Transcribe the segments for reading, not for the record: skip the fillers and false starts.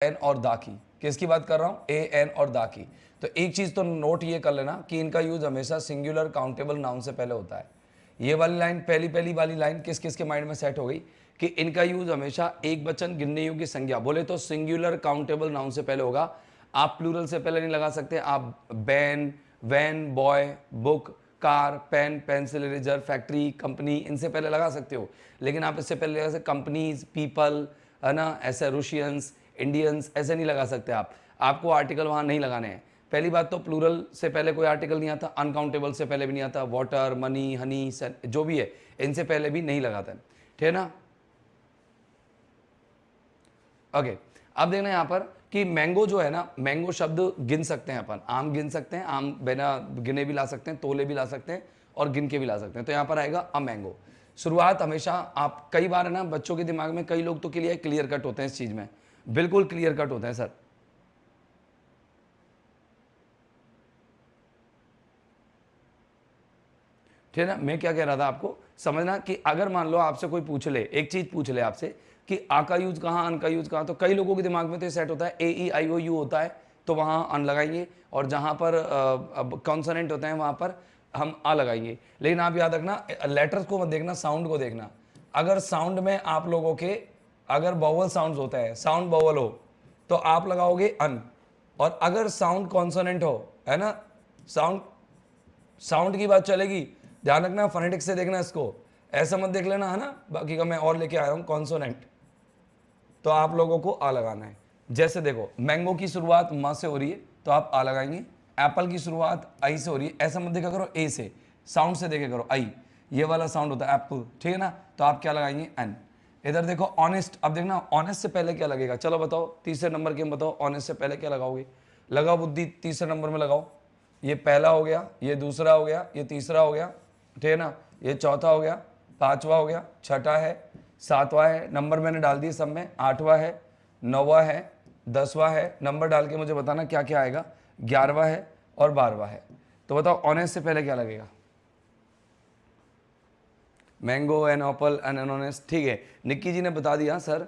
N और दा की, किसकी बात कर रहा हूं, ए एन और दा की। तो एक चीज तो नोट ये कर लेना कि इनका यूज हमेशा सिंगुलर काउंटेबल नाउन से पहले होता है। ये वाली लाइन, पहली पहली वाली लाइन किस किस के माइंड में सेट हो गई कि इनका यूज हमेशा एक वचन गिनने योग्य संज्ञा बोले तो सिंगुलर काउंटेबल नाउन से पहले होगा। आप प्लूरल से पहले नहीं लगा सकते। आप ban, van, boy, book, car, pen, pencil, eraser, factory, company, इनसे पहले लगा सकते हो। लेकिन आप इससे पहले लगा सकते कंपनीज, पीपल, है ना, ऐसे रूशियंस, इंडियंस, ऐसे नहीं लगा सकते आप। आपको आर्टिकल वहां नहीं लगाने हैं। पहली बात तो प्लूरल से पहले कोई आर्टिकल नहीं आता, अनकाउंटेबल से पहले भी नहीं आता, वाटर, मनी, हनी, जो भी है इनसे पहले भी नहीं लगाता है, ठीक है ना। ओके, अब देखना यहाँ पर कि मैंगो जो है ना, मैंगो शब्द गिन सकते हैं अपन, आम गिन सकते हैं, आम बिना गिने भी ला सकते हैं, तोले भी ला सकते हैं और गिन के भी ला सकते हैं। तो यहाँ पर आएगा अ मैंगो। शुरुआत हमेशा आप, कई बार है ना बच्चों के दिमाग में, कई लोग तो क्लियर कट होते हैं इस चीज में, बिल्कुल क्लियर कट होते हैं सर। ठीक है ना, मैं क्या कह रहा था आपको समझना कि अगर मान लो आपसे कोई पूछ ले, एक चीज पूछ ले आपसे कि आ का यूज कहाँ, अन का यूज कहाँ, तो कई लोगों के दिमाग में तो सेट होता है ए ई आई ओ यू होता है तो वहां अन लगाएंगे, और जहां पर कॉन्सोनेंट होते हैं वहां पर हम आ लगाएंगे। लेकिन आप याद रखना, लेटर्स को मत देखना, साउंड को देखना। अगर साउंड में आप लोगों के अगर बावल साउंड होता है, साउंड बावल हो तो आप लगाओगे अन, और अगर साउंड कॉन्सोनेंट हो, है ना, साउंड साउंड की बात चलेगी, ध्यान रखना, फोनेटिक्स से देखना इसको, ऐसा मत देख लेना, है ना। बाकी का मैं और लेके आया हूं कॉन्सोनेंट, तो आप लोगों को आ लगाना है। जैसे देखो, मैंगो की शुरुआत म से हो रही है तो आप आ लगाएंगे, एप्पल की शुरुआत आई से हो रही है, ऐसा मत देखा करो ए से, साउंड से देखे करो, आई, ये वाला साउंड होता है एप्पल, ठीक है ना, तो आप क्या लगाएंगे, एन। इधर देखो ऑनेस्ट, अब देखना ऑनेस्ट से पहले क्या लगेगा, चलो बताओ, तीसरे नंबर के बताओ, ऑनेस्ट से पहले क्या लगाओगे, लगाओ बुद्धि, तीसरे नंबर में लगाओ। ये पहला हो गया, ये दूसरा हो गया, ये तीसरा हो गया, ठीक है ना, ये चौथा हो गया, पांचवा हो गया, छठा है, सातवां है, नंबर मैंने डाल दिए सब में, आठवां है, नौवां है, 10वां है, नंबर डाल के मुझे बताना क्या क्या आएगा, 11वां है और 12वां है। तो बताओ ऑनेस्ट से पहले क्या लगेगा, मैंगो, एन एप्पल, एन अनऑनेस्ट, ठीक है, निक्की जी ने बता दिया सर,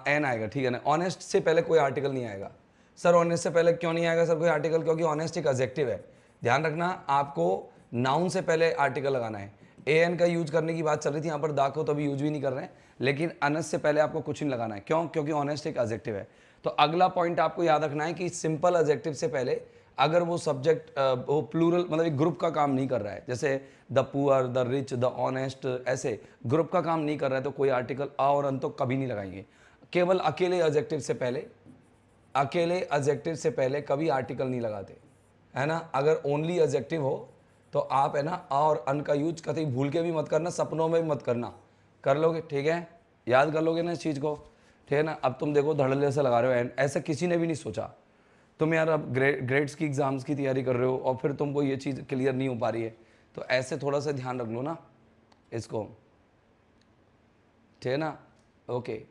एन आएगा, ठीक है ना। ऑनेस्ट से पहले कोई आर्टिकल नहीं आएगा सर, ऑनेस्ट से पहले क्यों नहीं आएगा सर कोई आर्टिकल, क्योंकि ऑनेस्ट एक एडजेक्टिव है। ध्यान रखना, आपको नाउन से पहले आर्टिकल लगाना है। ए एन का यूज करने की बात चल रही थी, यहाँ पर दा को तो अभी यूज भी नहीं कर रहे हैं, लेकिन अनेस्ट से पहले आपको कुछ नहीं लगाना है, क्यों, क्योंकि ऑनेस्ट एक एडजेक्टिव है। तो अगला पॉइंट आपको याद रखना है कि सिंपल एडजेक्टिव से पहले अगर वो सब्जेक्ट वो प्लूरल मतलब एक ग्रुप का काम नहीं कर रहा है, जैसे the poor, the rich, the honest, ऐसे ग्रुप का काम नहीं कर रहा है, तो कोई आर्टिकल आ और अन तो कभी नहीं लगाएंगे। केवल अकेले एडजेक्टिव से पहले, अकेले एडजेक्टिव से पहले कभी आर्टिकल नहीं लगाते, है ना। अगर ओनली एडजेक्टिव हो तो आप, है ना, आ और अन का यूज कभी भूल के भी मत करना, सपनों में भी मत करना, कर लोगे, ठीक है, याद कर लोगे ना इस चीज़ को, ठीक है ना। अब तुम देखो धड़ल्ले से लगा रहे हो एंड, ऐसा किसी ने भी नहीं सोचा। तुम यार अब ग्रेड्स की एग्जाम्स की तैयारी कर रहे हो और फिर तुमको ये चीज़ क्लियर नहीं हो पा रही है, तो ऐसे थोड़ा सा ध्यान रख लो ना इसको, ठीक है ना। ओके,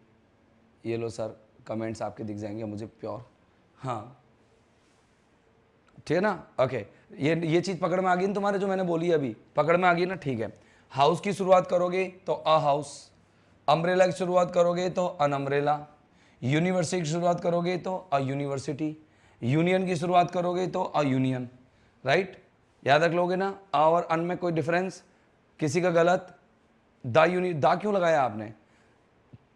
ये लो सर, कमेंट्स आपके दिख जाएंगे मुझे प्योर, हाँ, ठीक है ना। ओके, ये चीज़ पकड़ में आ गई ना तुम्हारे, जो मैंने बोली अभी पकड़ में आ गई ना, ठीक है। हाउस की शुरुआत करोगे तो अ हाउस, अम्ब्रेला की शुरुआत करोगे तो अन अम्ब्रेला, यूनिवर्सिटी की शुरुआत करोगे तो अ यूनिवर्सिटी, यूनियन की शुरुआत करोगे तो अ यूनियन, राइट। याद रख लोगे ना, आ और अन में कोई डिफरेंस, किसी का गलत, दा क्यों लगाया आपने,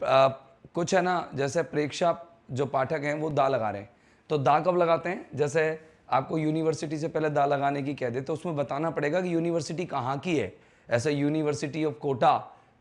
कुछ है ना, जैसे प्रेक्षा जो पाठक हैं वो दा लगा रहे हैं, तो दा कब लगाते हैं, जैसे आपको यूनिवर्सिटी से पहले दा लगाने की कह दे तो उसमें बताना पड़ेगा कि यूनिवर्सिटी कहाँ की है। ऐसे यूनिवर्सिटी ऑफ कोटा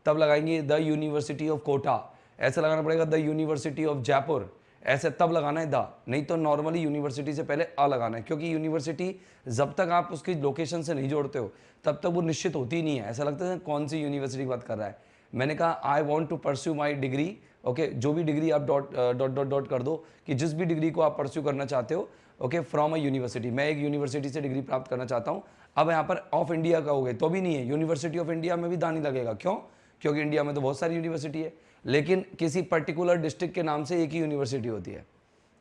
तब लगाएंगे द यूनिवर्सिटी ऑफ कोटा, ऐसे लगाना पड़ेगा द यूनिवर्सिटी ऑफ जयपुर, ऐसे तब लगाना है दा, नहीं तो नॉर्मली यूनिवर्सिटी से पहले आ लगाना है, क्योंकि यूनिवर्सिटी जब तक आप उसकी लोकेशन से नहीं जोड़ते हो तब तक वो निश्चित होती नहीं है, ऐसा लगता है कौन सी यूनिवर्सिटी की बात कर रहा है। मैंने कहा I want to pursue my degree, okay, जो भी डिग्री आप डॉट डॉट डॉट डॉट कर दो कि जिस भी डिग्री को आप परस्यू करना चाहते हो, ओके, फ्रॉम अ यूनिवर्सिटी, मैं एक यूनिवर्सिटी से डिग्री प्राप्त करना चाहता हूँ। अब यहाँ पर ऑफ इंडिया का हो गए तो भी नहीं है, यूनिवर्सिटी ऑफ इंडिया में भी दा नहीं लगेगा, क्यों, क्योंकि इंडिया में तो बहुत सारी यूनिवर्सिटी है, लेकिन किसी पर्टिकुलर डिस्ट्रिक्ट के नाम से एक ही यूनिवर्सिटी होती है,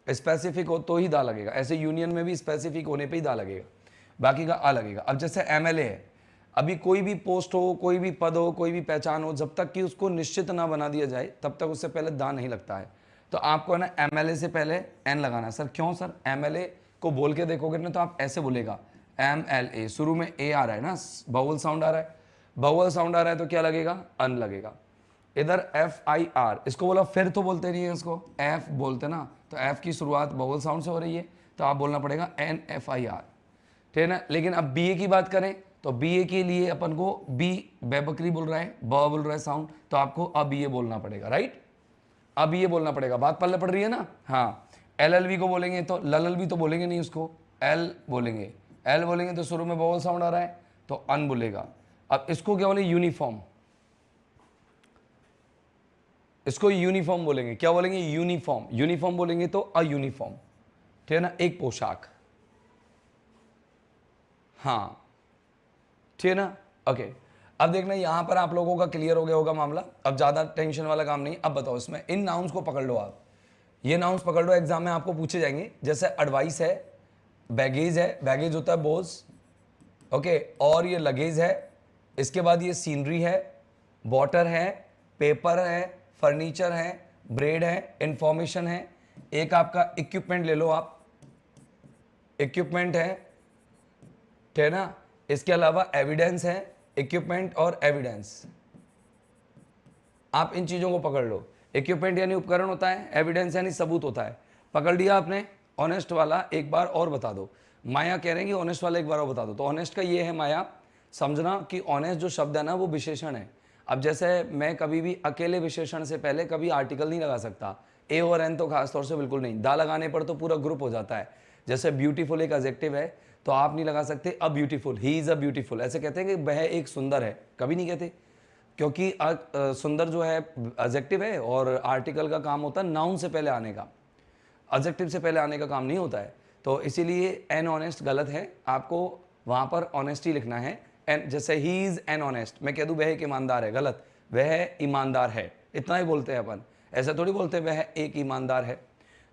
स्पेसिफिक हो तो ही दा लगेगा, ऐसे यूनियन में भी स्पेसिफिक होने पे ही दा लगेगा, बाकी का आ लगेगा। अब जैसे एमएलए है, अभी कोई भी पोस्ट हो, कोई भी पद हो, कोई भी पहचान हो, जब तक कि उसको निश्चित ना बना दिया जाए तब तक उससे पहले दा नहीं लगता है। तो आपको है ना MLA से पहले N लगाना है। सर क्यों सर? MLA को बोल के देखोगे ना तो आप ऐसे बोलेगा MLA, शुरू में A आ रहा है ना, बाउल साउंड आ रहा है, बाउल साउंड आ रहा है तो क्या लगेगा? अन लगेगा। इधर FIR, इसको बोला फिर तो बोलते नहीं है, इसको F बोलते ना, तो F की शुरुआत बाउल साउंड से हो रही है तो आप बोलना पड़ेगा NFIR, ठीक है ना। लेकिन अब BA की बात करें तो BA के लिए अपन को B बेबकरी बोल रहा है, ब बोल रहा है साउंड, तो आपको अब ये बोलना पड़ेगा, राइट। अब ये बोलना पड़ेगा, बात पल्ले पड़ रही है ना। हाँ, LLB को बोलेंगे तो LLB तो बोलेंगे नहीं, उसको L बोलेंगे, L बोलेंगे तो शुरू में बाउल साउंड आ रहा है तो अन बोलेगा। अब इसको क्या बोले? यूनिफॉर्म, इसको यूनिफॉर्म बोलेंगे। क्या बोलेंगे? यूनिफॉर्म। यूनिफॉर्म बोलेंगे तो अयूनिफॉर्म, ठीक है ना, एक पोशाक। हाँ ठीक है ना, ओके। अब देखना यहां पर आप लोगों का क्लियर हो गया होगा मामला, अब ज्यादा टेंशन वाला काम नहीं। अब बताओ इसमें इन नाउन्स को पकड़ लो आप, ये नाउन्स पकड़ लो, एग्जाम में आपको पूछे जाएंगे। जैसे एडवाइस है, बैगेज है, बैगेज होता है बोझ, ओके, और ये लगेज है, इसके बाद ये सीनरी है, वाटर है, पेपर है, फर्नीचर है, ब्रेड है, इंफॉर्मेशन है, एक आपका इक्विपमेंट ले लो आप, इक्विपमेंट है, ठीक है ना। इसके अलावा एविडेंस है, इक्विपमेंट और एविडेंस, आप इन चीजों को पकड़ लो। इक्विपमेंट यानी उपकरण होता है, एविडेंस यानी सबूत होता है। पकड़ लिया आपने। ऑनेस्ट वाला एक बार और बता दो। माया कह रहे हैं कि ऑनेस्ट वाला एक बार और बता दो, तो ऑनेस्ट का ये है माया, समझना कि ऑनेस्ट जो शब्द है ना वो विशेषण है। अब जैसे मैं कभी भी अकेले विशेषण से पहले कभी आर्टिकल नहीं लगा सकता, ए और एन तो खासतौर से बिल्कुल नहीं, दा लगाने पर तो पूरा ग्रुप हो जाता है। जैसे ब्यूटीफुल एक एडजेक्टिव है तो आप नहीं लगा सकते a beautiful, he is a beautiful, ऐसे कहते हैं कि वह एक सुंदर है, कभी नहीं कहते, क्योंकि सुंदर जो है एडजेक्टिव है और आर्टिकल का काम होता है नाउन से पहले आने का, एडजेक्टिव से पहले आने का काम नहीं होता है। तो इसीलिए एन ऑनेस्ट गलत है, आपको वहां पर ऑनेस्टी लिखना है। एन जैसे ही इज एन ऑनेस्ट, मैं कह दूं वह एक ईमानदार है, गलत, वह ईमानदार है, इतना ही बोलते हैं अपन, ऐसा थोड़ी बोलते वह एक ईमानदार है।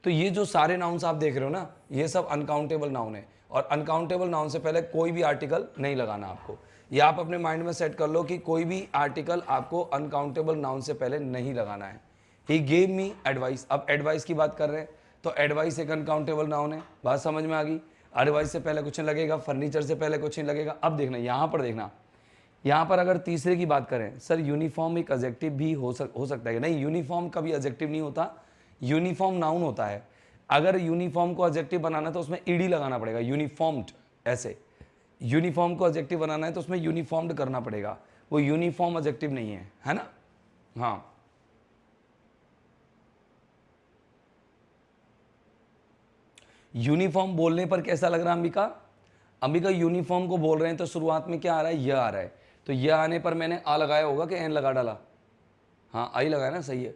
तो ये जो सारे नाउन्स आप देख रहे हो ना, ये सब अनकाउंटेबल नाउन है, और अनकाउंटेबल नाउन से पहले कोई भी आर्टिकल नहीं लगाना आपको। ये आप अपने माइंड में सेट कर लो कि कोई भी आर्टिकल आपको अनकाउंटेबल नाउन से पहले नहीं लगाना है। ही गेव मी एडवाइस, अब एडवाइस की बात कर रहे हैं तो एडवाइस एक अनकाउंटेबल नाउन है, बात समझ में आ गई। एडवाइस से पहले कुछ नहीं लगेगा, फर्नीचर से पहले कुछ नहीं लगेगा। अब देखना यहाँ पर, देखना यहाँ पर अगर तीसरे की बात करें, सर यूनिफॉर्म एक एडजेक्टिव भी हो सकता है, नहीं, यूनिफॉर्म कभी एडजेक्टिव नहीं होता, यूनिफॉर्म नाउन होता है। अगर यूनिफॉर्म को एडजेक्टिव बनाना है तो उसमें ईडी लगाना पड़ेगा, यूनिफॉर्म्ड, ऐसे यूनिफॉर्म को एडजेक्टिव बनाना है तो उसमें यूनिफॉर्म्ड करना पड़ेगा, वो यूनिफॉर्म एडजेक्टिव नहीं है ना। हाँ, यूनिफॉर्म बोलने पर कैसा लग रहा है अंबिका? अंबिका यूनिफॉर्म को बोल रहे हैं तो शुरुआत में क्या आ रहा है? यह आ रहा है, तो यह आने पर मैंने आ लगाया होगा कि एन लगा डाला? हाँ, आई लगाया ना, सही है,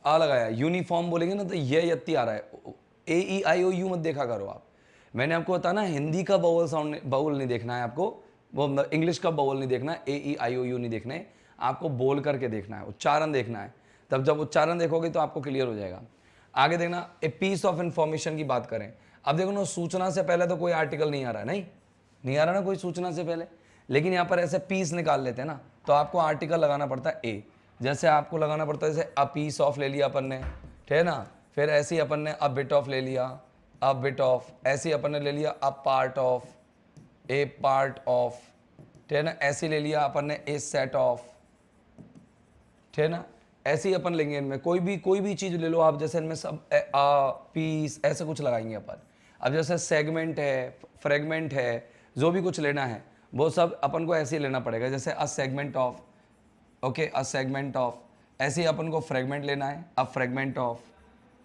आ लगाया। यूनिफॉर्म बोलेंगे ना तो यह यत्ती आ रहा है, AEIOU मत देखा करो आप। मैंने आपको बताया ना, हिंदी का बाउल साउंड, बाउल नहीं देखना है आपको, वो इंग्लिश का बाउल नहीं देखना है, AEIOU नहीं देखना है, आपको बोल करके देखना है, उच्चारण देखना है। तब जब उच्चारण देखोगे तो आपको क्लियर हो जाएगा। आगे देखना, ए पीस ऑफ इंफॉर्मेशन की बात करें। अब देखो ना, सूचना से पहले तो कोई आर्टिकल नहीं आ रहा है, नहीं आ रहा ना कोई सूचना से पहले, लेकिन यहाँ पर ऐसे पीस निकाल लेते हैं ना, तो आपको आर्टिकल लगाना पड़ता है ए। जैसे आपको लगाना पड़ता है, जैसे अ पीस ऑफ ले लिया अपन ने, ठीक है ना, फिर ऐसे ही अपन ने अ बिट ऑफ ले लिया, अ बिट ऑफ, ऐसे ही अपन ने ले लिया a part of, A part of, ठीक है ना, ऐसे ले लिया अपन ने ए सेट ऑफ, ठीक है ना, ऐसे ही अपन लेंगे इनमें कोई भी चीज ले लो आप, जैसे इनमें सब आ पीस ऐसे कुछ लगाएंगे अपन। अब जैसे सेगमेंट है, फ्रेगमेंट है, जो भी कुछ लेना है वो सब अपन को ऐसे ही लेना पड़ेगा, जैसे a segment of, okay, a segment of, ऐसे ही अपन को फ्रेगमेंट लेना है, अ fragment of,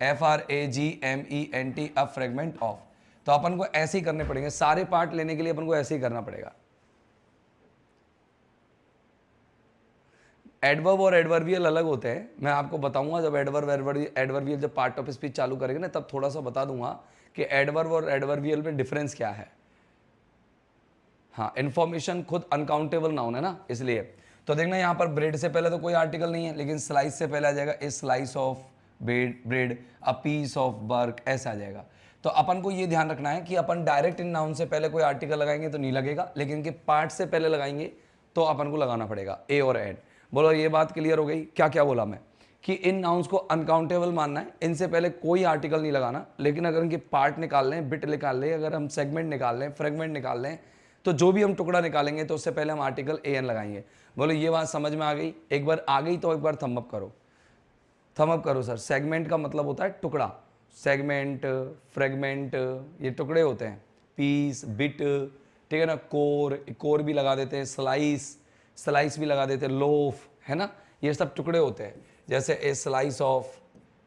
FRAGMENT, a fragment of. तो अपन को ऐसे ही करने पड़ेंगे, सारे पार्ट लेने के लिए अपन को ऐसे ही करना पड़ेगा। एडवर्ब और एडवर्बियल अलग होते हैं, मैं आपको बताऊंगा जब एडवर्बियल जब पार्ट ऑफ स्पीच चालू करेंगे ना, तब थोड़ा सा बता दूंगा कि एडवर्ब और एडवर्बियल में डिफरेंस क्या है। हाँ, इंफॉर्मेशन खुद अनकाउंटेबल नाउन है ना, इसलिए। तो देखना यहाँ पर ब्रेड से पहले तो कोई आर्टिकल नहीं है, लेकिन स्लाइस से पहले आ जाएगा a slice of bread, a piece of bark, ऐसा आ जाएगा। तो अपन को ये ध्यान रखना है कि अपन डायरेक्ट इन नाउन से पहले कोई आर्टिकल लगाएंगे तो नहीं लगेगा, लेकिन इनके पार्ट से पहले लगाएंगे तो अपन को लगाना पड़ेगा, ए और एड। बोलो ये बात क्लियर हो गई? क्या क्या बोला मैं? कि इन नाउन्स को अनकाउंटेबल मानना है, इनसे पहले कोई आर्टिकल नहीं लगाना। लेकिन अगर इनके पार्ट निकाल लें, बिट निकाल लें, अगर हम सेगमेंट निकाल लें, फ्रेगमेंट निकाल लें, तो जो भी हम टुकड़ा निकालेंगे तो उससे पहले हम आर्टिकल एन लगाएंगे। बोलो ये बात समझ में आ गई? एक बार आ गई तो एक बार थंब अप करो, थंब अप करो सर। सेगमेंट का मतलब होता है टुकड़ा, सेगमेंट, फ्रेगमेंट, ये टुकड़े होते हैं, पीस, बिट, ठीक है ना। कोर, कोर भी लगा देते हैं, स्लाइस, स्लाइस भी लगा देते हैं, लोफ, है ना, ये सब टुकड़े होते हैं। जैसे ए स्लाइस ऑफ,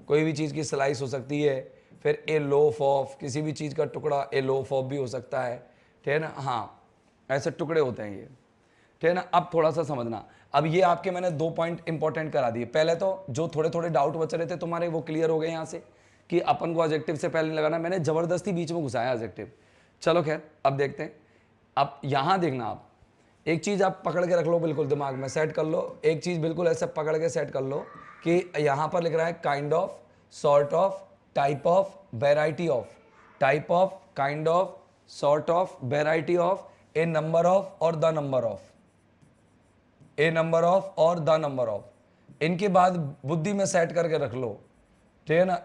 कोई भी चीज़ की स्लाइस हो सकती है। फिर ए लोफ ऑफ, किसी भी चीज़ का टुकड़ा ए लोफ ऑफ भी हो सकता है, ठीक है ना। हाँ, ऐसे टुकड़े होते हैं ये, ठीक है ना। अब थोड़ा सा समझना, अब ये आपके मैंने 2 पॉइंट इंपॉर्टेंट करा दिए। पहले तो जो थोड़े थोड़े डाउट बच रहे थे तुम्हारे वो क्लियर हो गए यहाँ से, कि अपन को एडजेक्टिव से पहले नहीं लगाना। मैंने जबरदस्ती बीच में घुसाया एडजेक्टिव। चलो खैर, अब देखते हैं। अब यहाँ देखना, आप एक चीज़ आप पकड़ के रख लो, बिल्कुल दिमाग में सेट कर लो। एक चीज़ बिल्कुल ऐसे पकड़ के सेट कर लो कि यहाँ पर लिख रहा है kind of, sort of, type of, variety of, type of, kind of, sort of, variety of, a number of और the number of, a number of और द नंबर ऑफ। इनके बाद बुद्धि में सेट करके रख लो, ठीक है ना।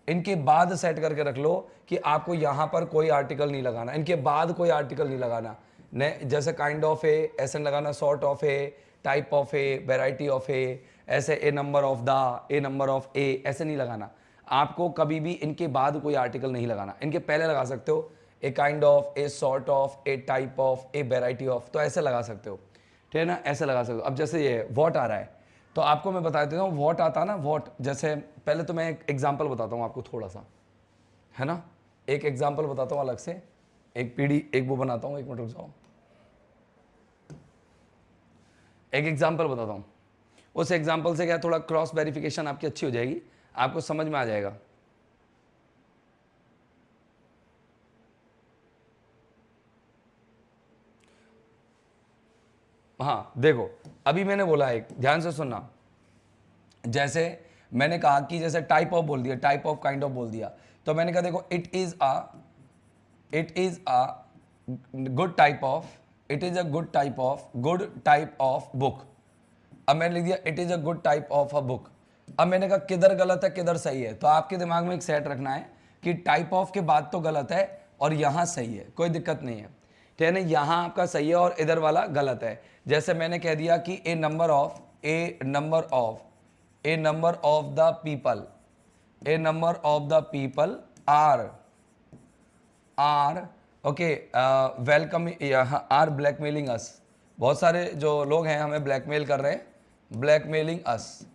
इनके बाद सेट करके रख लो कि आपको यहां पर कोई आर्टिकल नहीं लगाना, इनके बाद कोई आर्टिकल नहीं लगाना। ने जैसे काइंड ऑफ ए ऐसे लगाना, sort of a, type of a, variety of a, ऐसे a number of the, a number of a, ऐसे नहीं लगाना। आपको कभी भी इनके बाद कोई आर्टिकल नहीं लगाना। इनके पहले लगा सकते हो, a kind of, a sort of, a type of, a variety of, तो ऐसे लगा सकते हो, ठीक है ना, ऐसे लगा सकते हो। अब जैसे ये वॉट आ रहा है, तो आपको मैं बता देता हूँ, वॉट आता ना, वॉट। जैसे पहले तो मैं एक एग्जाम्पल बताता हूँ आपको थोड़ा सा, है ना, एक एग्जाम्पल बताता हूँ अलग से, एक पीढ़ी, एक वो बनाता हूँ, एक मिनट रुक जाओ, एक एग्जाम्पल बताता हूँ। उस एग्जाम्पल से क्या थोड़ा क्रॉस वेरिफिकेशन आपकी अच्छी हो जाएगी, आपको समझ में आ जाएगा। हाँ देखो, अभी मैंने बोला, एक ध्यान से सुनना। जैसे मैंने कहा कि जैसे टाइप ऑफ बोल दिया, टाइप ऑफ काइंड ऑफ बोल दिया, तो मैंने कहा देखो, it is a good type of, it is a good type of book. अब मैंने लिख दिया it is a good type of a book. अब मैंने कहा किधर गलत है किधर सही है, तो आपके दिमाग में एक सेट रखना है कि टाइप ऑफ के बाद तो गलत है और यहां सही है, कोई दिक्कत नहीं है, ठीक है ना। यहां आपका सही है और इधर वाला गलत है। जैसे मैंने कह दिया कि a number of the people, a number of the people are okay welcome, are blackmailing us. बहुत सारे जो लोग हैं हमें ब्लैकमेल कर रहे हैं, ब्लैकमेलिंग अस।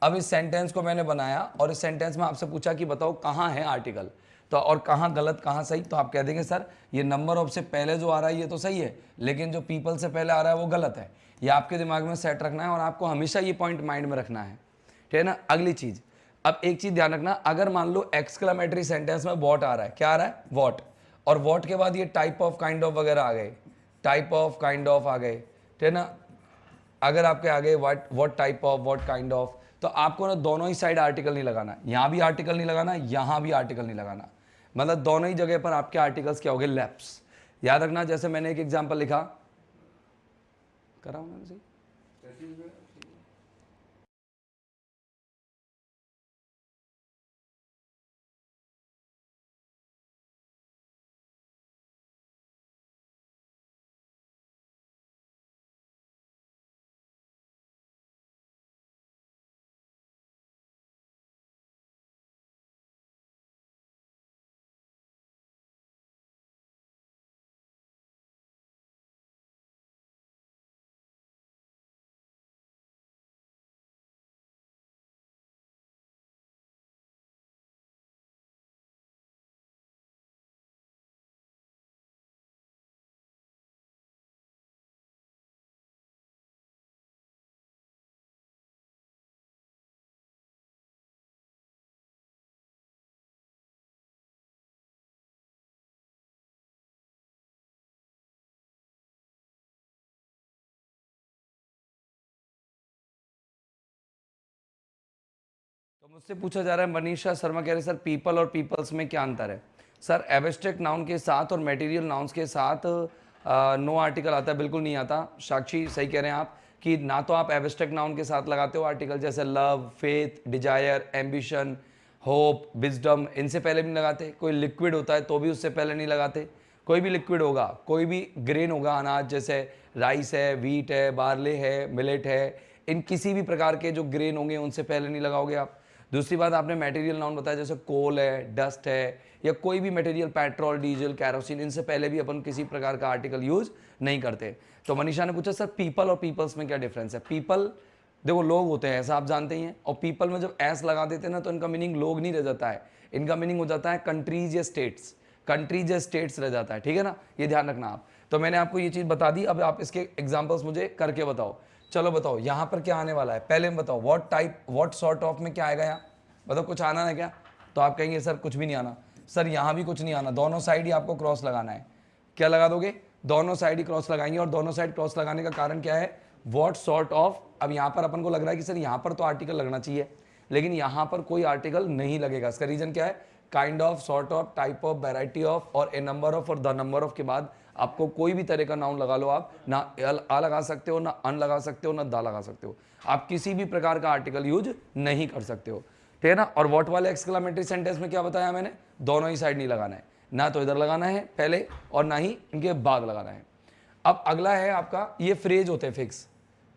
अब इस सेंटेंस को मैंने बनाया और इस सेंटेंस में आपसे पूछा कि बताओ कहाँ है आर्टिकल, तो और कहाँ गलत कहाँ सही, तो आप कह देंगे सर ये नंबर ऑफ से पहले जो आ रहा है ये तो सही है, लेकिन जो पीपल से पहले आ रहा है वो गलत है। ये आपके दिमाग में सेट रखना है और आपको हमेशा ये पॉइंट माइंड में रखना है, ठीक है ना। अगली चीज़, अब एक चीज़ ध्यान रखना, अगर मान लो एक्सक्लेमेटरी सेंटेंस में वॉट आ रहा है, क्या आ रहा है, वॉट, और वॉट के बाद ये टाइप ऑफ काइंड ऑफ वगैरह आ गए, टाइप ऑफ काइंड ऑफ आ गए, ठीक है ना। अगर आपके आ गए what type of, what kind of, तो आपको ना दोनों ही साइड आर्टिकल नहीं लगाना, यहां भी आर्टिकल नहीं लगाना, यहां भी आर्टिकल नहीं लगाना, मतलब दोनों ही जगह पर आपके आर्टिकल्स क्या हो गए, लैप्स। याद रखना, जैसे मैंने एक एग्जांपल लिखा, करा मैंने सही, तो मुझसे पूछा जा रहा है, मनीषा शर्मा कह रहे सर पीपल और पीपल्स में क्या अंतर है। सर एब्स्ट्रैक्ट नाउन के साथ और मटेरियल नाउन्स के साथ नो आर्टिकल आता है, बिल्कुल नहीं आता। साक्षी सही कह रहे हैं आप, कि ना तो आप एब्स्ट्रैक्ट नाउन के साथ लगाते हो आर्टिकल, जैसे love, faith, desire, ambition, hope, wisdom, इनसे पहले भी नहीं लगाते। कोई लिक्विड होता है तो भी उससे पहले नहीं लगाते। कोई भी लिक्विड होगा, कोई भी ग्रेन होगा, अनाज जैसे राइस है, वीट है, बार्ले है, मिलेट है, इन किसी भी प्रकार के जो ग्रेन होंगे उनसे पहले नहीं लगाओगे आप। दूसरी बात, आपने मटेरियल नाउन बताया, जैसे कोल है, डस्ट है, या कोई भी मटेरियल, पेट्रोल, डीजल, कैरोसिन, इनसे पहले भी अपन किसी प्रकार का आर्टिकल यूज नहीं करते। तो मनीषा ने पूछा सर पीपल और पीपल्स में क्या डिफरेंस है। पीपल देखो लोग होते हैं, ऐसा आप जानते ही हैं, और पीपल में जब एस लगा देते हैं ना तो इनका मीनिंग लोग नहीं रह जाता है, इनका मीनिंग हो जाता है कंट्रीज या स्टेट्स, कंट्रीज या स्टेट्स रह जाता है, ठीक है ना, ये ध्यान रखना आप। तो मैंने आपको ये चीज़ बता दी, अब आप इसके एग्जाम्पल्स मुझे करके बताओ। चलो बताओ यहाँ पर क्या आने वाला है, पहले बताओ what type, what sort of में क्या आएगा यहाँ, बताओ कुछ आना है क्या। तो आप कहेंगे सर कुछ भी नहीं आना। सर यहाँ भी कुछ नहीं आना, दोनों साइड ही आपको क्रॉस लगाना है। क्या लगा दोगे, दोनों साइड ही क्रॉस लगाएंगे, और दोनों साइड क्रॉस लगाने का कारण क्या है, व्हाट सॉर्ट ऑफ। अब यहाँ पर अपन को लग रहा है कि सर यहाँ पर तो आर्टिकल लगना चाहिए, लेकिन यहाँ पर कोई आर्टिकल नहीं लगेगा। इसका रीजन क्या है, kind of, sort of, type of, variety of, और ए नंबर ऑफ और द नंबर ऑफ के बाद आपको कोई भी तरह का नाउन लगा लो, आप ना आ लगा सकते हो, ना अन लगा सकते हो, ना दा लगा सकते हो, आप किसी भी प्रकार का आर्टिकल यूज नहीं कर सकते हो, ठीक है ना। और व्हाट वाले एक्सक्लेमेटरी सेंटेंस में क्या बताया मैंने, दोनों ही साइड नहीं लगाना है, ना तो इधर लगाना है पहले और ना ही इनके बाद लगाना है। अब अगला है आपका, ये फ्रेज होते हैं फिक्स,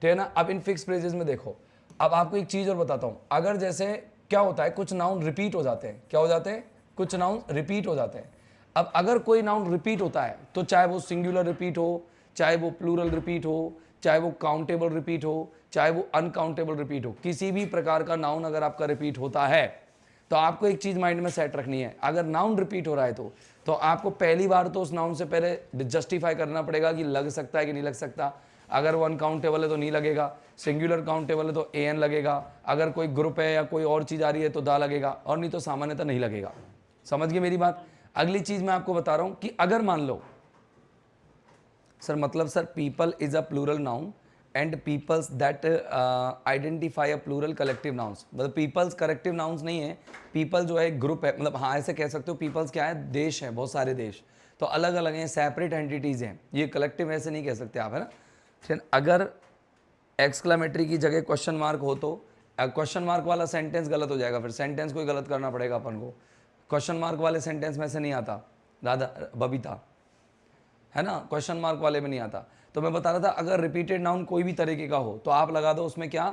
ठीक है ना। अब इन फिक्स फ्रेजेस में देखो, अब आपको एक चीज और बताता हूं, अगर जैसे क्या होता है, कुछ नाउन रिपीट हो जाते हैं, क्या हो जाते हैं, कुछ नाउन रिपीट हो जाते हैं। अब अगर कोई नाउन रिपीट होता है तो चाहे वो सिंगुलर रिपीट हो, चाहे वो प्लूरल रिपीट हो, चाहे वो काउंटेबल रिपीट हो, चाहे वो अनकाउंटेबल रिपीट हो, किसी भी प्रकार का नाउन अगर आपका रिपीट होता है तो आपको एक चीज माइंड में सेट रखनी है, अगर नाउन रिपीट हो रहा है तो आपको पहली बार तो उस नाउन से पहले जस्टिफाई करना पड़ेगा कि लग सकता है कि नहीं लग सकता। अगर वो अनकाउंटेबल है तो नहीं लगेगा, सिंगुलर काउंटेबल है तो एन लगेगा, अगर कोई ग्रुप है या कोई और चीज आ रही है तो दा लगेगा, और नहीं तो सामान्यतः नहीं लगेगा। समझ गए मेरी बात। अगली चीज मैं आपको बता रहा हूं कि अगर मान लो सर, मतलब sir people is a plural noun and peoples that identify a plural collective nouns, मतलब पीपल्स कलेक्टिव नाउन्स नहीं है, पीपल जो है एक ग्रुप है, मतलब हाँ ऐसे कह सकते हो, पीपल्स क्या है, देश है, बहुत सारे देश, तो अलग अलग हैं, सेपरेट एंटिटीज हैं, ये कलेक्टिव ऐसे नहीं कह सकते आप, है ना। फिर अगर एक्सक्लेमेटरी की जगह क्वेश्चन मार्क हो तो क्वेश्चन मार्क वाला सेंटेंस गलत हो जाएगा, फिर सेंटेंस कोई गलत करना पड़ेगा अपन को। क्वेश्चन मार्क वाले सेंटेंस में से नहीं आता, राधा बबीता, है ना, क्वेश्चन मार्क वाले में नहीं आता। तो मैं बता रहा था, अगर रिपीटेड नाउन कोई भी तरीके का हो तो आप लगा दो उसमें क्या,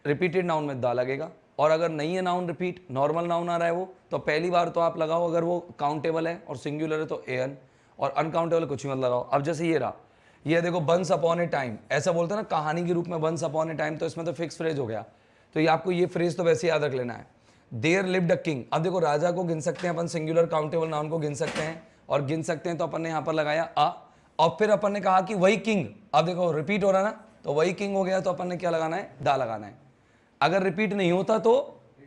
रिपीटेड नाउन में दा लगेगा, और अगर नहीं है नाउन रिपीट, नॉर्मल नाउन आ रहा है वो, तो पहली बार तो आप लगाओ, अगर वो काउंटेबल है और सिंगुलर है तो एन, और अनकाउंटेबल कुछ ही मत लगाओ। अब जैसे ये रहा, ये देखो वंस अपॉन ए टाइम, ऐसा बोलते हैं ना कहानी के रूप में, वंस अपॉन ए टाइम, तो इसमें तो फिक्स फ्रेज हो गया, तो ये आपको ये फ्रेज तो वैसे याद रख लेना है। देयर लिव्ड अ किंग, अब देखो राजा को गिन सकते हैं अपन, सिंगुलर काउंटेबल नाउन को गिन सकते हैं, और गिन सकते हैं तो अपन ने यहाँ पर लगाया अ, और फिर अपन ने कहा कि वही किंग, अब देखो रिपीट हो रहा ना, तो वही किंग हो गया, तो अपन ने क्या लगाना है, दा लगाना है। अगर रिपीट नहीं होता तो,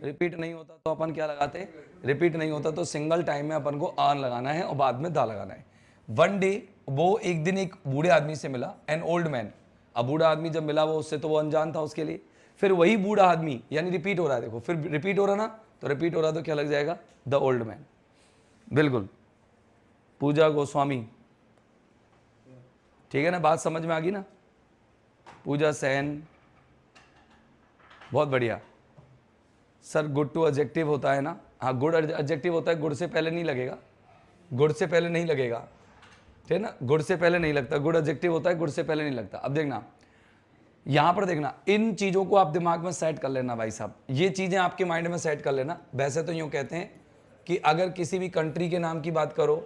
रिपीट नहीं होता तो अपन क्या लगाते, रिपीट नहीं होता तो सिंगल टाइम में अपन को आन लगाना है और बाद में दा लगाना है। वन डे, वो एक दिन एक बूढ़े आदमी से मिला, एन ओल्ड मैन, अब बूढ़ा आदमी जब मिला वो उससे, तो वो अनजान था उसके लिए, फिर वही बूढ़ा आदमी, यानी रिपीट हो रहा है, देखो फिर रिपीट हो रहा ना, तो रिपीट हो रहा तो क्या लग जाएगा, द ओल्ड मैन। बिल्कुल, पूजा गोस्वामी, ठीक है ना, बात समझ में आ गई ना, पूजा सेन, बहुत बढ़िया। सर गुड टू एडजेक्टिव होता है ना, हाँ गुड एडजेक्टिव होता है, गुड से पहले नहीं लगेगा, गुड से पहले नहीं लगेगा, ठीक है ना, गुड से पहले नहीं लगता, गुड एडजेक्टिव होता है, गुड से पहले नहीं लगता। अब देखना यहां पर, देखना इन चीजों को आप दिमाग में सेट कर लेना भाई साहब, ये चीजें आपके माइंड में सेट कर लेना। वैसे तो यूं कहते हैं कि अगर किसी भी कंट्री के नाम की बात करो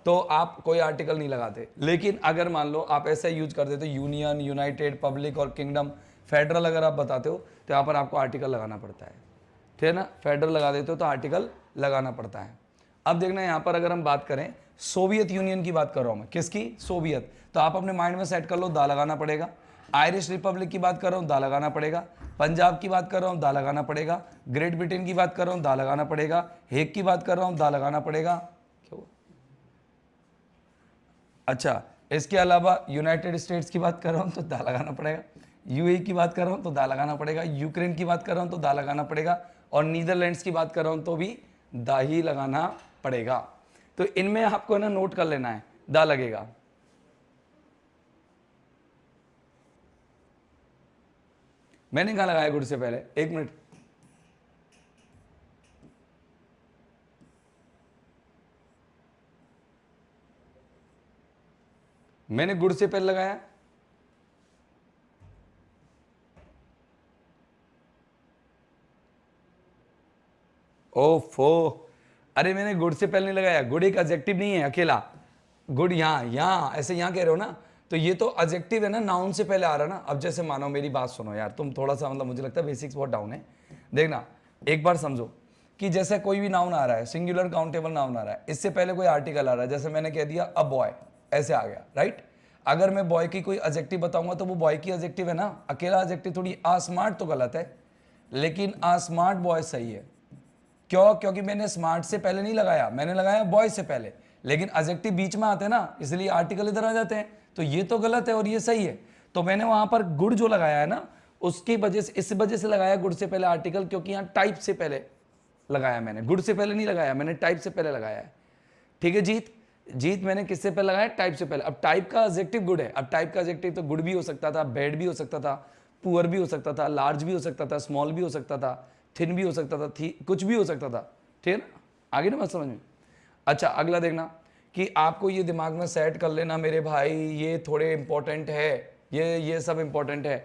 तो आप कोई आर्टिकल नहीं लगाते, लेकिन अगर मान लो आप ऐसा यूज कर देते, यूनियन, यूनाइटेड, पब्लिक और किंगडम, फेडरल अगर आप बताते हो तो यहाँ पर आपको आर्टिकल लगाना पड़ता है, ठीक है ना, फेडरल लगा देते हो तो आर्टिकल लगाना पड़ता है। अब देखना यहाँ पर अगर हम बात करें, सोवियत यूनियन की बात कर रहा हूँ मैं, किसकी, सोवियत, तो आप अपने माइंड में सेट कर लो, दा लगाना पड़ेगा। आयरिश रिपब्लिक की बात कर रहा हूँ, दा लगाना पड़ेगा। पंजाब की बात कर रहा हूँ, दा लगाना पड़ेगा। ग्रेट ब्रिटेन की बात कर रहा हूँ, दा लगाना पड़ेगा। हेग की बात कर रहा हूँ, दा लगाना पड़ेगा। क्यों, अच्छा इसके अलावा यूनाइटेड स्टेट्स की बात कर रहा हूँ तो दा लगाना पड़ेगा। यूएई की बात कर रहा हूँ तो दा लगाना पड़ेगा। यूक्रेन की बात कर रहा हूँ तो दा लगाना पड़ेगा, और नीदरलैंड्स की बात कर रहा हूँ तो भी दा ही लगाना पड़ेगा। तो इनमें आपको ना नोट कर लेना है, दा लगेगा। मैंने कहा लगाया गुड से पहले, एक मिनट, मैंने गुड से पहले लगाया? ओफो, अरे मैंने गुड से पहले नहीं लगाया। गुड एक एडजेक्टिव नहीं है अकेला। गुड यहाँ ऐसे यहाँ कह रहे हो ना, तो ये तो एडजेक्टिव है ना, नाउन से पहले आ रहा है ना। अब जैसे मानो, मेरी बात सुनो यार, तुम थोड़ा सा मतलब मुझे लगता है बेसिक्स बहुत डाउन है। देखना एक बार समझो कि जैसे कोई भी नाउन आ रहा है, सिंगुलर काउंटेबल नाउन आ रहा है, इससे पहले कोई आर्टिकल आ रहा है, जैसे मैंने कह दिया अ बॉय, ऐसे आ गया, राइट। अगर मैं बॉय की कोई एडजेक्टिव बताऊंगा तो वो बॉय की एडजेक्टिव है ना, अकेला एडजेक्टिव थोड़ी। आ स्मार्ट तो गलत है, लेकिन आ स्मार्ट बॉय सही है। क्यों? क्योंकि मैंने स्मार्ट से पहले नहीं लगाया, मैंने लगाया बॉय से पहले, लेकिन एडजेक्टिव बीच में आते हैं ना, इसलिए आर्टिकल इधर आ जाते हैं। तो ये तो गलत है और ये सही है। तो मैंने वहां पर गुड जो लगाया है ना, उसकी वजह से, इस वजह से लगाया गुड से पहले आर्टिकल, क्योंकि यहाँ टाइप से पहले लगाया मैंने, गुड से पहले नहीं लगाया, मैंने टाइप से पहले लगाया है। ठीक है जीत, जीत मैंने किससे पहले लगाया? टाइप से पहले। अब टाइप का एडजेक्टिव गुड है। अब टाइप का एडजेक्टिव तो गुड भी हो सकता था, बैड भी हो सकता था, पुअर भी हो सकता था, लार्ज भी हो सकता था, स्मॉल भी हो सकता था, थिन भी हो सकता था, कुछ भी हो सकता था। ठीक है ना, आगे ना बात समझ में। अच्छा अगला देखना कि आपको ये दिमाग में सेट कर लेना मेरे भाई, ये थोड़े इंपॉर्टेंट है, ये सब इंपॉर्टेंट है।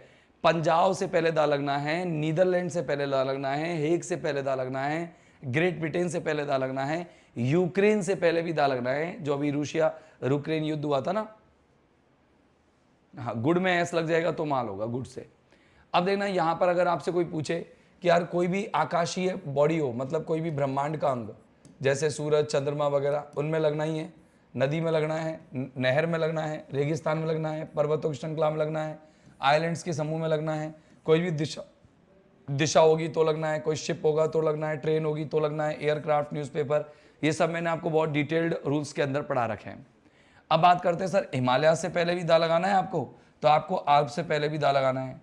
पंजाब से पहले दा लगना है, नीदरलैंड से पहले दा लगना है, हेग से पहले दा लगना है, ग्रेट ब्रिटेन से पहले दा लगना है, यूक्रेन से पहले भी दा लगना है, जो अभी रूसिया यूक्रेन युद्ध हुआ था ना। हाँ, गुड में एस लग जाएगा तो माल होगा गुड से। अब देखना यहां पर अगर आपसे कोई पूछे कि यार कोई भी आकाशीय बॉडी हो, मतलब कोई भी ब्रह्मांड का अंग, जैसे सूरज, चंद्रमा वगैरह, उनमें लगना ही है, नदी में लगना है, नहर में लगना है, रेगिस्तान में लगना है, पर्वतों की श्रृंखला में लगना है, आइलैंड्स के समूह में लगना है, कोई भी दिशा होगी तो लगना है, कोई शिप होगा तो लगना है, ट्रेन होगी तो लगना है, एयरक्राफ्ट, न्यूज़पेपर, ये सब मैंने आपको बहुत डिटेल्ड रूल्स के अंदर पढ़ा रखे हैं। अब बात करते हैं सर, हिमालय से पहले भी दा लगाना है आपको, तो आपको आल्प से पहले भी दा लगाना है,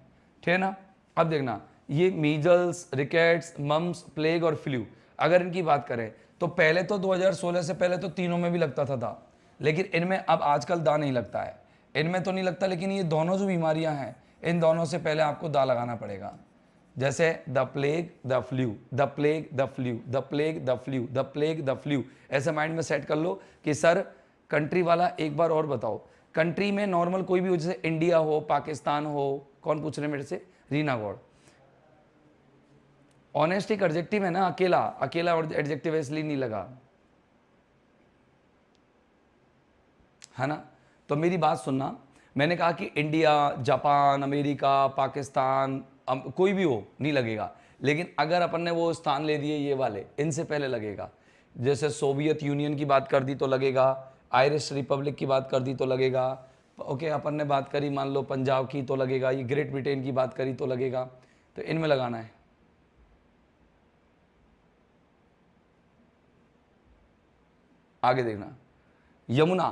ठीक है ना। अब देखना ये मीजल्स, रिकेट्स, मम्स, प्लेग और फ्लू, अगर इनकी बात करें तो पहले तो 2016 से पहले तो तीनों में भी लगता था दा, लेकिन इनमें अब आजकल दा नहीं लगता है, इनमें तो नहीं लगता, लेकिन ये दोनों जो बीमारियां हैं, इन दोनों से पहले आपको दा लगाना पड़ेगा। जैसे the plague, the flu, the plague, the flu, the plague, the flu, the plague, the flu, ऐसे माइंड में सेट कर लो कि सर कंट्री वाला एक बार और बताओ, कंट्री में नॉर्मल कोई भी हो, जैसे इंडिया हो, पाकिस्तान हो, कौन पूछ रहे मेरे से? रीना गौड़। ऑनेस्ट एक एडजेक्टिव है ना, अकेला, अकेला एडजेक्टिव है इसलिए नहीं लगा, है ना। तो मेरी बात सुनना, मैंने कहा कि इंडिया, जापान, अमेरिका, पाकिस्तान, कोई भी हो नहीं लगेगा, लेकिन अगर अपन ने वो स्थान ले दिए ये वाले, इनसे पहले लगेगा। जैसे सोवियत यूनियन की बात कर दी तो लगेगा, आयरिश रिपब्लिक की बात कर दी तो लगेगा, ओके, अपन ने बात करी मान लो पंजाब की तो लगेगा, ये ग्रेट ब्रिटेन की बात करी तो लगेगा, तो इनमें लगाना है। आगे देखना, यमुना,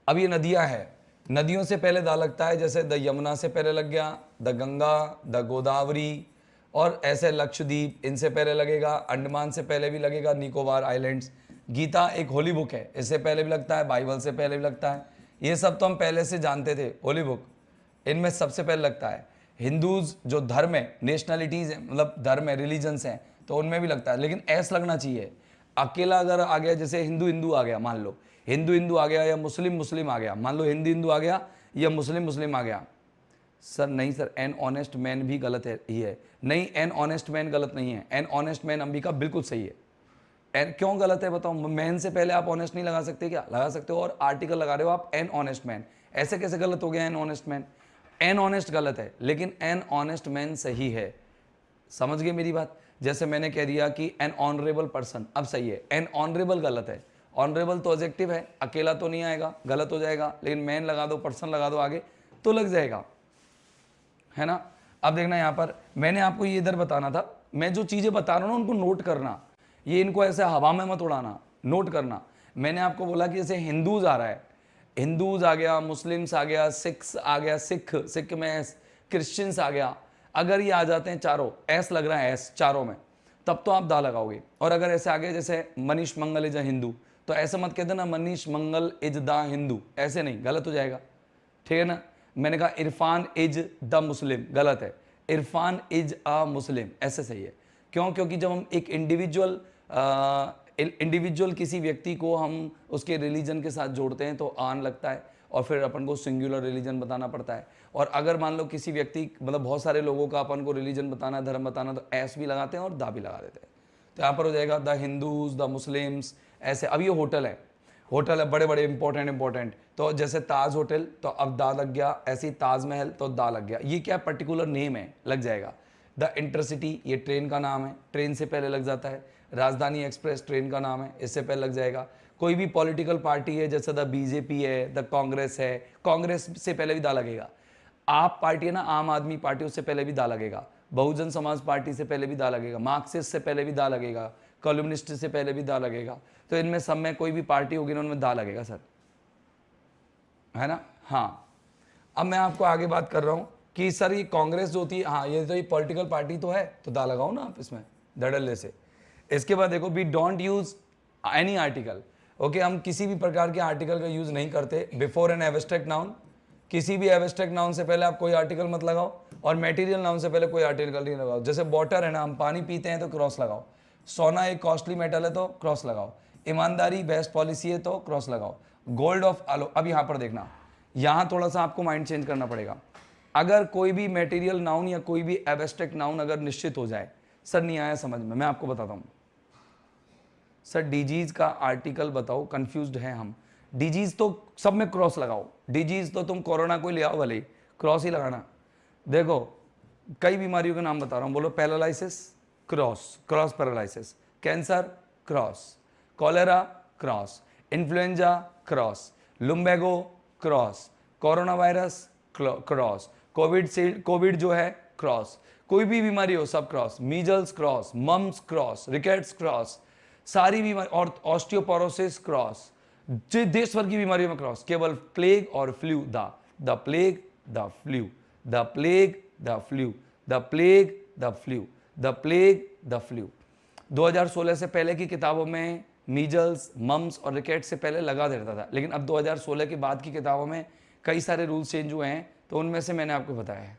अब ये नदियां हैं, नदियों से पहले दा लगता है, जैसे द यमुना से पहले लग गया, द गंगा, द गोदावरी, और ऐसे लक्षद्वीप, इनसे पहले लगेगा, अंडमान से पहले भी लगेगा, निकोबार आइलैंड्स। गीता एक होली बुक है, इससे पहले भी लगता है, बाइबल से पहले भी लगता है, ये सब तो हम पहले से जानते थे, होली बुक इनमें सबसे पहले लगता है। हिंदूज जो धर्म है, नेशनलिटीज है, मतलब धर्म है, रिलीजन्स हैं, तो उनमें भी लगता है, लेकिन ऐस लगना चाहिए। अकेला अगर आ गया, जैसे हिंदू हिंदू आ गया, मान लो हिंदू हिंदू आ गया, या मुस्लिम मुस्लिम आ गया, मान लो हिंदू हिंदू आ गया या मुस्लिम मुस्लिम आ गया, सर नहीं सर, एन ऑनेस्ट मैन भी गलत है, ही है नहीं, एन ऑनेस्ट मैन गलत नहीं है, एन ऑनेस्ट मैन अंबिका बिल्कुल सही है। एन क्यों गलत है बताओ? मैन से पहले आप ऑनेस्ट नहीं लगा सकते क्या? लगा सकते हो, और आर्टिकल लगा रहे हो आप एन ऑनेस्ट मैन, ऐसे कैसे गलत हो गया an honest man? An honest गलत है, लेकिन एन ऑनेस्ट मैन सही है, समझ गए मेरी बात। जैसे मैंने कह दिया कि एन ऑनरेबल पर्सन, अब सही है, एन ऑनरेबल गलत है, ऑनरेबल तो एडजेक्टिव है, अकेला तो नहीं आएगा, गलत हो जाएगा, लेकिन मैन लगा दो, पर्सन लगा दो आगे तो लग जाएगा, है ना। अब देखना यहाँ पर मैंने आपको ये इधर बताना था, मैं जो चीजें बता रहा हूँ ना उनको नोट करना, ये इनको ऐसे हवा में मत उड़ाना, नोट करना। मैंने आपको बोला कि जैसे हिंदूज आ रहा है, हिंदूज आ गया, मुस्लिम्स आ गया, सिख्स आ गया, सिख में एस, क्रिश्चियंस आ गया, अगर ये आ जाते हैं चारों, एस लग रहा है एस चारों में, तब तो आप दा लगाओगे। और अगर ऐसे आगे जैसे मनीष मंगल इज अ हिंदू, तो ऐसे मत कहते ना मनीष मंगल इज द हिंदू, ऐसे नहीं, गलत हो जाएगा, ठीक है ना। मैंने कहा इरफान इज द मुस्लिम, गलत है, इरफान इज अ मुस्लिम, ऐसे सही है। क्यों? क्योंकि जब हम एक इंडिविजुअल किसी व्यक्ति को हम उसके रिलीजन के साथ जोड़ते हैं तो आन लगता है, और फिर अपन को सिंगुलर रिलीजन बताना पड़ता है। और अगर मान लो किसी व्यक्ति, मतलब बहुत सारे लोगों का अपन को रिलीजन बताना, धर्म बताना, तो एस भी लगाते हैं और दा भी लगा देते हैं। तो यहाँ पर हो जाएगा द हिंदूज, द मुस्लिम्स, ऐसे। अब ये होटल है, होटल है बड़े बड़े इंपॉर्टेंट, तो जैसे ताज होटल तो अब दा लग गया, ऐसे ही ताजमहल तो दा लग गया। ये क्या पर्टिकुलर नेम है, लग जाएगा। द इंटरसिटी, ये ट्रेन का नाम है, ट्रेन से पहले लग जाता है। राजधानी एक्सप्रेस ट्रेन का नाम है, इससे पहले लग जाएगा। कोई भी पॉलिटिकल पार्टी है, जैसे द बीजेपी है, द कांग्रेस है, कांग्रेस से पहले भी दा लगेगा। आप पार्टी है ना, आम आदमी पार्टी, उससे पहले भी दा लगेगा। बहुजन समाज पार्टी से पहले भी दा लगेगा। मार्क्सिस्ट से पहले भी दा लगेगा। कम्युनिस्ट से पहले भी दा लगेगा। तो इनमें सब में कोई भी पार्टी होगी ना, उनमें दा लगेगा सर, है ना। हाँ, अब मैं आपको आगे बात कर रहा हूँ कि सर ये कांग्रेस जो होती है, हाँ ये तो ये पॉलिटिकल पार्टी तो है, तो दा लगाओ ना आप इसमें धड़ल्ले से। इसके बाद देखो, we don't use any article. Okay, हम किसी भी प्रकार के आर्टिकल का यूज नहीं करते बिफोर एन एब्स्ट्रैक्ट नाउन। किसी भी एब्स्ट्रैक्ट नाउन से पहले आप कोई आर्टिकल मत लगाओ, और मटेरियल नाउन से पहले कोई आर्टिकल नहीं लगाओ। जैसे वाटर है ना, हम पानी पीते हैं तो क्रॉस लगाओ। सोना एक कॉस्टली मेटल है तो क्रॉस लगाओ। ईमानदारी बेस्ट पॉलिसी है तो क्रॉस लगाओ। गोल्ड ऑफ आलो, अब यहाँ पर देखना, यहाँ थोड़ा सा आपको माइंड चेंज करना पड़ेगा। अगर कोई भी मटेरियल नाउन या कोई भी एब्स्ट्रैक्ट नाउन अगर निश्चित हो जाए, सर नहीं आया समझ में, मैं आपको बताता हूँ। सर डीजीज का आर्टिकल बताओ, कंफ्यूज्ड हैं हम। डीजीज तो सब में क्रॉस लगाओ। डीजीज तो तुम कोरोना को ले आओ, भले क्रॉस ही लगाना। देखो, कई बीमारियों के नाम बता रहा हूं, बोलो। Paralysis cross, cross paralysis. Cancer cross, cholera cross, influenza cross, lumbago cross, corona virus cross, covid जो है क्रॉस, कोई भी बीमारी हो सब क्रॉस। Measles cross, mumps cross, rickets cross, सारी बीमारी, और ऑस्टियोपोरोसिस क्रॉस, देश भर की बीमारियों में क्रॉस। केवल प्लेग और flu, the plague, the flu, the plague, the flu, the plague, the flu, the plague, the flu. 2016 से पहले की किताबों में मीजल्स, मम्स और रिकेट से पहले लगा देता था, लेकिन अब 2016 के बाद की किताबों में कई सारे रूल्स चेंज हुए हैं, तो उनमें से मैंने आपको बताया है।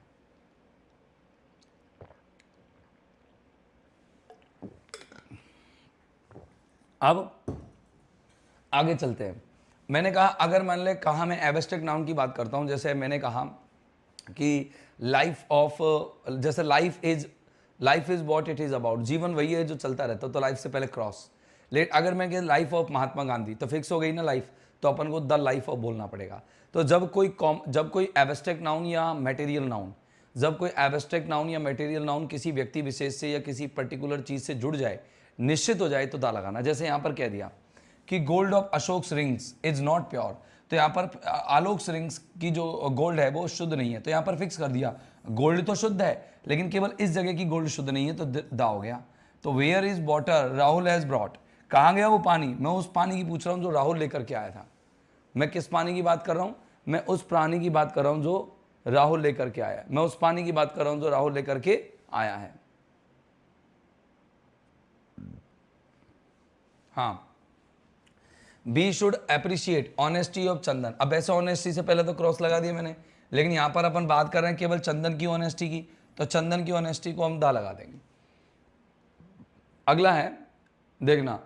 अब आगे चलते हैं। मैंने कहा, अगर मान ले कहा मैं एब्स्ट्रैक्ट नाउन की बात करता हूं, जैसे मैंने कहा कि लाइफ ऑफ, जैसे life is what it is about, जीवन वही है जो चलता रहता है, तो लाइफ से पहले क्रॉस। लेकिन अगर मैं कह लाइफ ऑफ महात्मा गांधी, तो फिक्स हो गई ना लाइफ, तो अपन को द लाइफ ऑफ बोलना पड़ेगा। तो जब कोई एब्स्ट्रैक्ट नाउन या मटेरियल नाउन, जब कोई एब्स्ट्रैक्ट नाउन या मटेरियल नाउन किसी व्यक्ति विशेष से या किसी पर्टिकुलर चीज से जुड़ जाए, निश्चित हो जाए, तो दा लगाना। जैसे यहां पर कह दिया कि gold of Ashok rings is not pure, तो यहाँ पर आलोक रिंग्स की जो गोल्ड है वो शुद्ध नहीं है, तो यहाँ पर फिक्स कर दिया गोल्ड तो शुद्ध है, लेकिन केवल इस जगह की गोल्ड शुद्ध नहीं है, तो दा हो गया। तो where is water Rahul has brought, कहाँ गया वो पानी? मैं उस पानी की पूछ रहा हूँ जो राहुल लेकर के आया था। मैं किस पानी की बात कर रहा हूँ? मैं उस पानी की बात कर रहा हूँ जो राहुल लेकर के आया है। मैं उस पानी की बात कर रहा हूँ जो राहुल लेकर के आया है। हाँ, we should appreciate honesty of Chandan. अब ऐसे ऑनेस्टी से पहले तो क्रॉस लगा दिया मैंने, लेकिन यहां पर अपन बात कर रहे हैं केवल चंदन की ऑनेस्टी की, तो चंदन की ऑनेस्टी को हम दा लगा देंगे। अगला है, देखना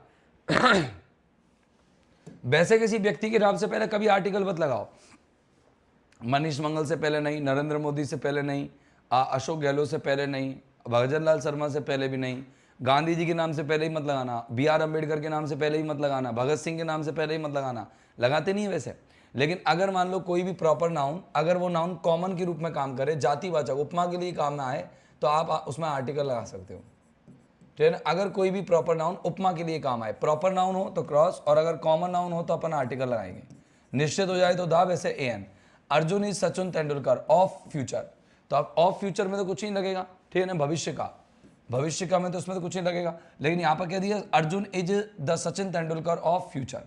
वैसे किसी व्यक्ति के नाम से पहले कभी आर्टिकल मत लगाओ। मनीष मंगल से पहले नहीं, नरेंद्र मोदी से पहले नहीं, अशोक गहलोत से पहले नहीं, भजन लाल शर्मा से पहले भी नहीं, गांधी जी के नाम से पहले ही मत लगाना, बी आर अम्बेडकर के नाम से पहले ही मत लगाना, भगत सिंह के नाम से पहले ही मत लगाना। लगाते नहीं है वैसे, लेकिन अगर मान लो कोई भी प्रॉपर नाउन, अगर वो नाउन कॉमन के रूप में काम करे, जातिवाचक उपमा के लिए काम में आए, तो आप उसमें आर्टिकल लगा सकते हो। ठीक है, अगर कोई भी प्रॉपर नाउन उपमा के लिए काम आए, प्रॉपर नाउन हो तो क्रॉस, और अगर कॉमन नाउन हो तो अपन आर्टिकल लगाएंगे। निश्चित हो जाए तो दा, वैसे an. Arjun is Sachin Tendulkar of future, तो अब ऑफ फ्यूचर में तो कुछ नहीं लगेगा, ठीक है ना, भविष्य का, भविष्य का में तो उसमें तो कुछ नहीं लगेगा, लेकिन यहां पर कह दिया Arjun is the Sachin Tendulkar of future.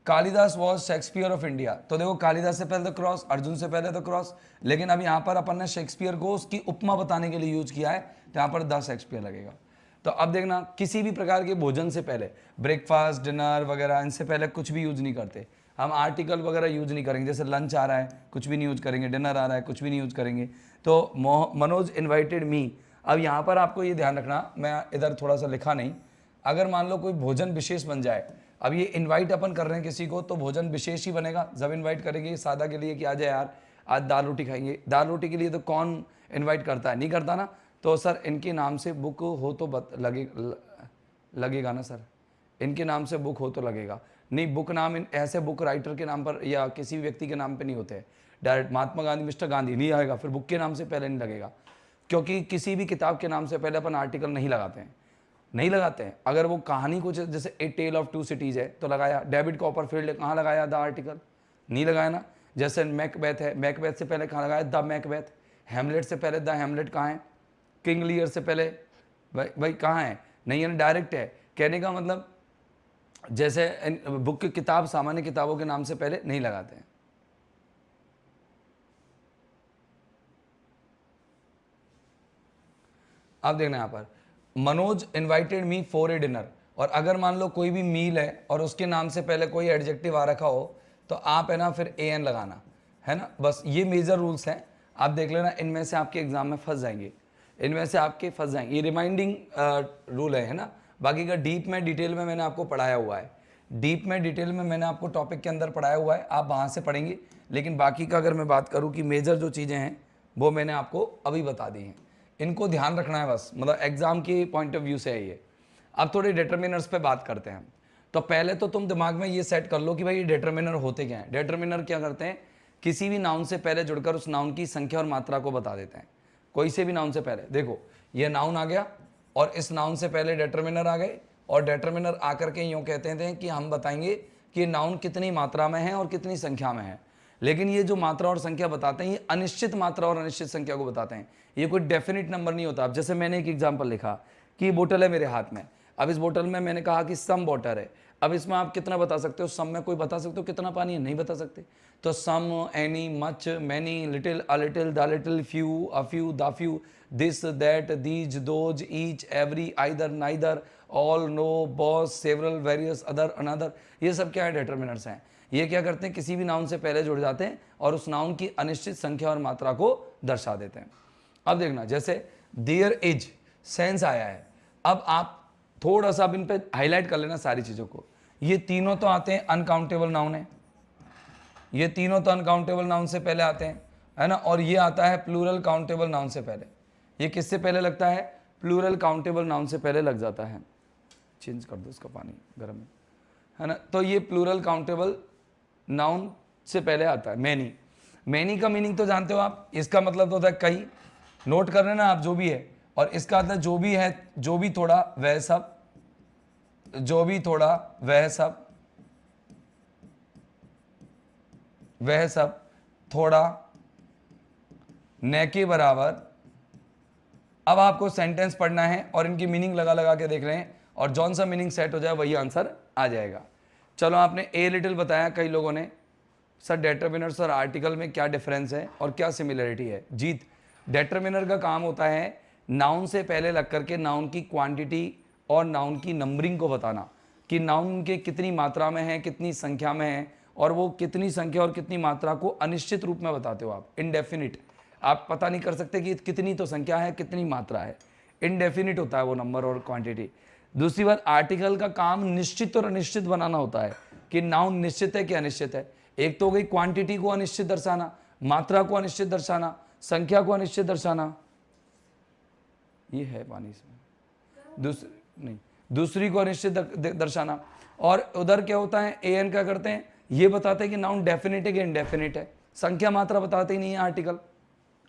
Kalidas was Shakespeare of India, तो देखो कालिदास से पहले तो क्रॉस, अर्जुन से पहले तो क्रॉस, लेकिन अब यहां पर अपन ने शेक्सपियर को उसकी उपमा बताने के लिए यूज किया है, तो यहां पर द शेक्सपियर लगेगा। तो अब देखना, किसी भी प्रकार के भोजन से पहले, ब्रेकफास्ट डिनर वगैरह, इनसे पहले कुछ भी यूज नहीं करते। हम आर्टिकल वगैरह यूज नहीं करेंगे। जैसे लंच आ रहा है कुछ भी नहीं यूज करेंगे, डिनर आ रहा है कुछ भी नहीं यूज करेंगे। तो मनोज इन्वाइटेड मी, अब यहाँ पर आपको ये ध्यान रखना, मैं इधर थोड़ा सा लिखा नहीं, अगर मान लो कोई भोजन विशेष बन जाए, अब ये इनवाइट अपन कर रहे हैं किसी को तो भोजन विशेष ही बनेगा। जब इनवाइट करेंगे सादा के लिए कि आ जाए यार आज दाल रोटी खाएंगे, दाल रोटी के लिए तो कौन इनवाइट करता है, नहीं करता ना। तो सर इनके नाम से बुक हो तो लगेगा ना सर, इनके नाम से बुक हो तो लगेगा नहीं। बुक नाम ऐसे बुक राइटर के नाम पर या किसी व्यक्ति के नाम पे नहीं होते हैं, डायरेक्ट महात्मा गांधी मिस्टर गांधी नहीं आएगा, फिर बुक के नाम से पहले नहीं लगेगा। क्योंकि किसी भी किताब के नाम से पहले अपन आर्टिकल नहीं लगाते हैं, नहीं लगाते हैं। अगर वो कहानी कुछ जैसे ए टेल ऑफ टू सिटीज है तो लगाया, डेविड कॉपरफील्ड कहाँ लगाया द आर्टिकल, नहीं लगाया ना। जैसे मैकबेथ है, मैकबेथ से पहले कहाँ लगाया द मैकबेथ, हेमलेट से पहले द हेमलेट कहाँ है, किंग लियर से पहले भाई कहाँ है, नहीं है, डायरेक्ट है। कहने का मतलब जैसे बुक की किताब सामान्य किताबों के नाम से पहले नहीं लगाते हैं। अब देखना यहाँ पर Manoj invited me for a dinner, और अगर मान लो कोई भी मील है और उसके नाम से पहले कोई एडजेक्टिव आ रखा हो तो आप है ना फिर ए एन लगाना है ना। बस ये मेजर रूल्स हैं, आप देख लेना, इनमें से आपके एग्जाम में फंस जाएंगे, इनमें से आपके फंस जाएंगे। ये रिमाइंडिंग रूल है ना। बाकी का डीप में डिटेल में मैंने आपको पढ़ाया हुआ है, डीप में डिटेल में मैंने आपको टॉपिक के अंदर पढ़ाया हुआ है, आप वहाँ से पढ़ेंगे। लेकिन बाकी का अगर मैं बात करूँ कि मेजर जो चीज़ें हैं वो मैंने आपको अभी बता दी हैं, इनको ध्यान रखना है बस, मतलब एग्जाम के पॉइंट ऑफ व्यू से है ये। अब थोड़ी डिटर्मिनर्स पे बात करते हैं। तो पहले तो तुम दिमाग में ये सेट कर लो कि भाई ये डिटर्मिनर होते क्या हैं। डिटर्मिनर क्या करते हैं, किसी भी नाउन से पहले जुड़कर उस नाउन की संख्या और मात्रा को बता देते हैं। कोई से भी नाउन से पहले, देखो ये नाउन आ गया और इस नाउन से पहले डिटर्मिनर आ गए, और डिटर्मिनर आकर के यूँ कहते थे कि हम बताएंगे कि नाउन कितनी मात्रा में है और कितनी संख्या में है। लेकिन ये जो मात्रा और संख्या बताते हैं ये अनिश्चित मात्रा और अनिश्चित संख्या को बताते हैं, ये कोई डेफिनेट नंबर नहीं होता। अब जैसे मैंने एक एग्जांपल लिखा कि ये बोतल है मेरे हाथ में, अब इस बोतल में मैंने कहा कि सम वाटर है, अब इसमें आप कितना बता सकते हो, सम में कोई बता सकते हो कितना पानी है, नहीं बता सकते। तो some, any, much, many, little, a little, the little, few, a few, the few, this, that, these, those, each, every, either, neither, all, no, both, several, various, other, another, ये सब क्या है, डिटर्मिनर्स हैं। ये क्या करते हैं, किसी भी नाउन से पहले जुड़ जाते हैं और उस नाउन की अनिश्चित संख्या और मात्रा को दर्शा देते हैं। अब देखना, जैसे देयर इज सेंस आया है, अब आप थोड़ा सा अब इन पे हाईलाइट कर लेना सारी चीजों को। ये तीनों तो आते हैं अनकाउंटेबल नाउन है, ये तीनों तो अनकाउंटेबल नाउन से पहले आते हैं, है ना। और ये आता है प्लूरल काउंटेबल नाउन से पहले। ये किससे पहले लगता है, प्लूरल काउंटेबल नाउन से पहले लग जाता है। चेंज कर दो इसका पानी गर्म है ना। तो ये प्लूरल काउंटेबल नाउन से पहले आता है। मैनी, मैनी का मीनिंग तो जानते हो आप, इसका मतलब तो होता है कई, नोट कर लेना आप जो भी है। और इसका मतलब जो भी है, जो भी थोड़ा वह सब, जो भी थोड़ा वह सब, वह सब, थोड़ा, न के बराबर। अब आपको सेंटेंस पढ़ना है और इनकी मीनिंग लगा लगा के देख रहे हैं, और जौन सा मीनिंग सेट हो जाए वही आंसर आ जाएगा। चलो, आपने ए लिटिल बताया कई लोगों ने, सर डिटर्मिनर्स और आर्टिकल में क्या डिफरेंस है और क्या सिमिलरिटी है। जीत, डिटर्मिनर का काम होता है नाउन से पहले लग करके नाउन की क्वांटिटी और नाउन की नंबरिंग को बताना, कि नाउन के कितनी मात्रा में है, कितनी संख्या में है, और वो कितनी संख्या और कितनी मात्रा को अनिश्चित रूप में बताते हो आप, इनडेफिनिट। आप पता नहीं कर सकते कि कितनी तो संख्या है कितनी मात्रा है, इनडेफिनिट होता है वो नंबर और क्वांटिटी। दूसरी बात, आर्टिकल का काम निश्चित और अनिश्चित बनाना होता है, कि नाउन निश्चित है कि अनिश्चित है। एक तो हो गई क्वांटिटी को अनिश्चित दर्शाना, मात्रा को अनिश्चित दर्शाना, संख्या को अनिश्चित दर्शाना। ये है पानी इसमें, दूसरी को अनिश्चित दर्शाना। और उधर क्या होता है, ए एन क्या करते हैं, ये बताते हैं कि नाउन डेफिनेट है कि इनडेफिनिट है, संख्या मात्रा बताते ही नहीं है आर्टिकल,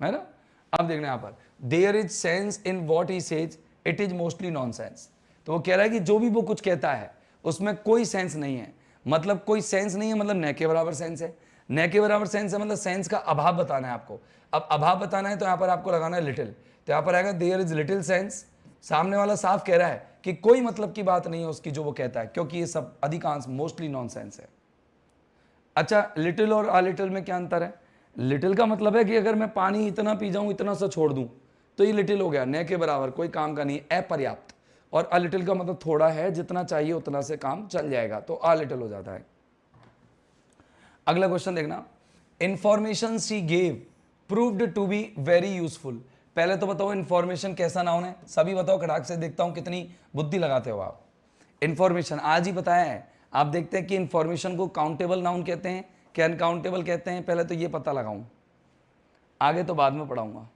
है ना। अब देखना यहाँ पर, there is sense in what he says, it is mostly nonsense. तो वो कह रहा है कि जो भी वो कुछ कहता है उसमें कोई सेंस नहीं है, मतलब कोई सेंस नहीं है, मतलब न के बराबर सेंस है। न के बराबर सेंस है मतलब सेंस का अभाव बताना है आपको। अब अभाव बताना है तो यहाँ पर आपको लगाना है लिटिल, तो यहाँ पर आएगा देयर इज लिटिल सेंस। सामने वाला साफ कह रहा है कि कोई मतलब की बात नहीं है उसकी जो वो कहता है, क्योंकि ये सब अधिकांश मोस्टली नॉनसेंस है। अच्छा, लिटिल और आ लिटिल में क्या अंतर है। लिटिल का मतलब है कि अगर मैं पानी इतना पी जाऊं, इतना सा छोड़ दूं, तो ये लिटिल हो गया, न के बराबर, कोई काम का नहीं, अपर्याप्त। और अ लिटिल का मतलब थोड़ा है, जितना चाहिए उतना से काम चल जाएगा, तो आ लिटिल हो जाता है। अगला क्वेश्चन देखना, information she gave proved to be very useful. पहले तो बताओ इंफॉर्मेशन कैसा नाउन है, सभी बताओ, खड़ाक से देखता हूं कितनी बुद्धि लगाते हो आप। इंफॉर्मेशन आज ही बताया है, आप देखते हैं कि इंफॉर्मेशन को काउंटेबल नाउन कहते हैं कि अनकाउंटेबल कहते हैं, पहले तो ये पता लगाऊं, आगे तो बाद में पढ़ाऊंगा।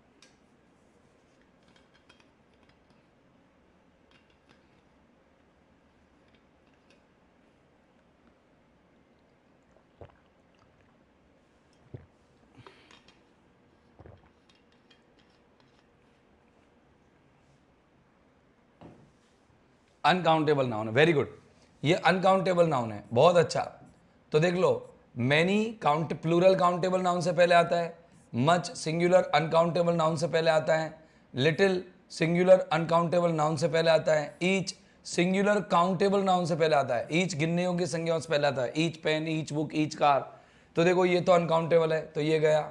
अनकाउंटेबल नाउन है, वेरी गुड, ये अनकाउंटेबल नाउन है, बहुत अच्छा। तो देख लो, many count plural countable noun से पहले आता है, मच सिंगुलर अनकाउंटेबल नाउन से पहले आता है, लिटिल सिंगुलर अनकाउंटेबल नाउन से पहले आता है, ईच सिंगुलर काउंटेबल नाउन से पहले आता है, ईच गिनने योग्य संज्ञाओं से पहले आता है, each pen, each book, each car. तो देखो ये तो अनकाउंटेबल है, तो ये गया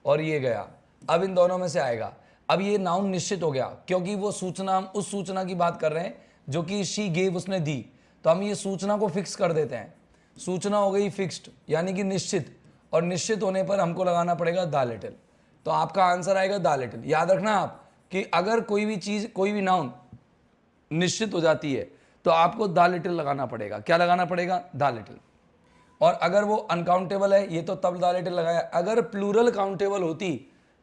और ये गया, अब इन दोनों में से आएगा। अब ये नाउन निश्चित हो गया, क्योंकि वो सूचना, हम उस सूचना की बात कर रहे हैं जो कि शी गेव, उसने दी, तो हम ये सूचना को फिक्स कर देते हैं। सूचना हो गई फिक्स्ड, यानी कि निश्चित, और निश्चित होने पर हमको लगाना पड़ेगा द लिटिल। तो आपका आंसर आएगा द लिटिल। याद रखना आप कि अगर कोई भी चीज, कोई भी नाउन निश्चित हो जाती है तो आपको द लिटिल लगाना पड़ेगा। क्या लगाना पड़ेगा? The little. और अगर वो अनकाउंटेबल है, ये तो तब द लिटिल लगाया। अगर प्लूरल काउंटेबल होती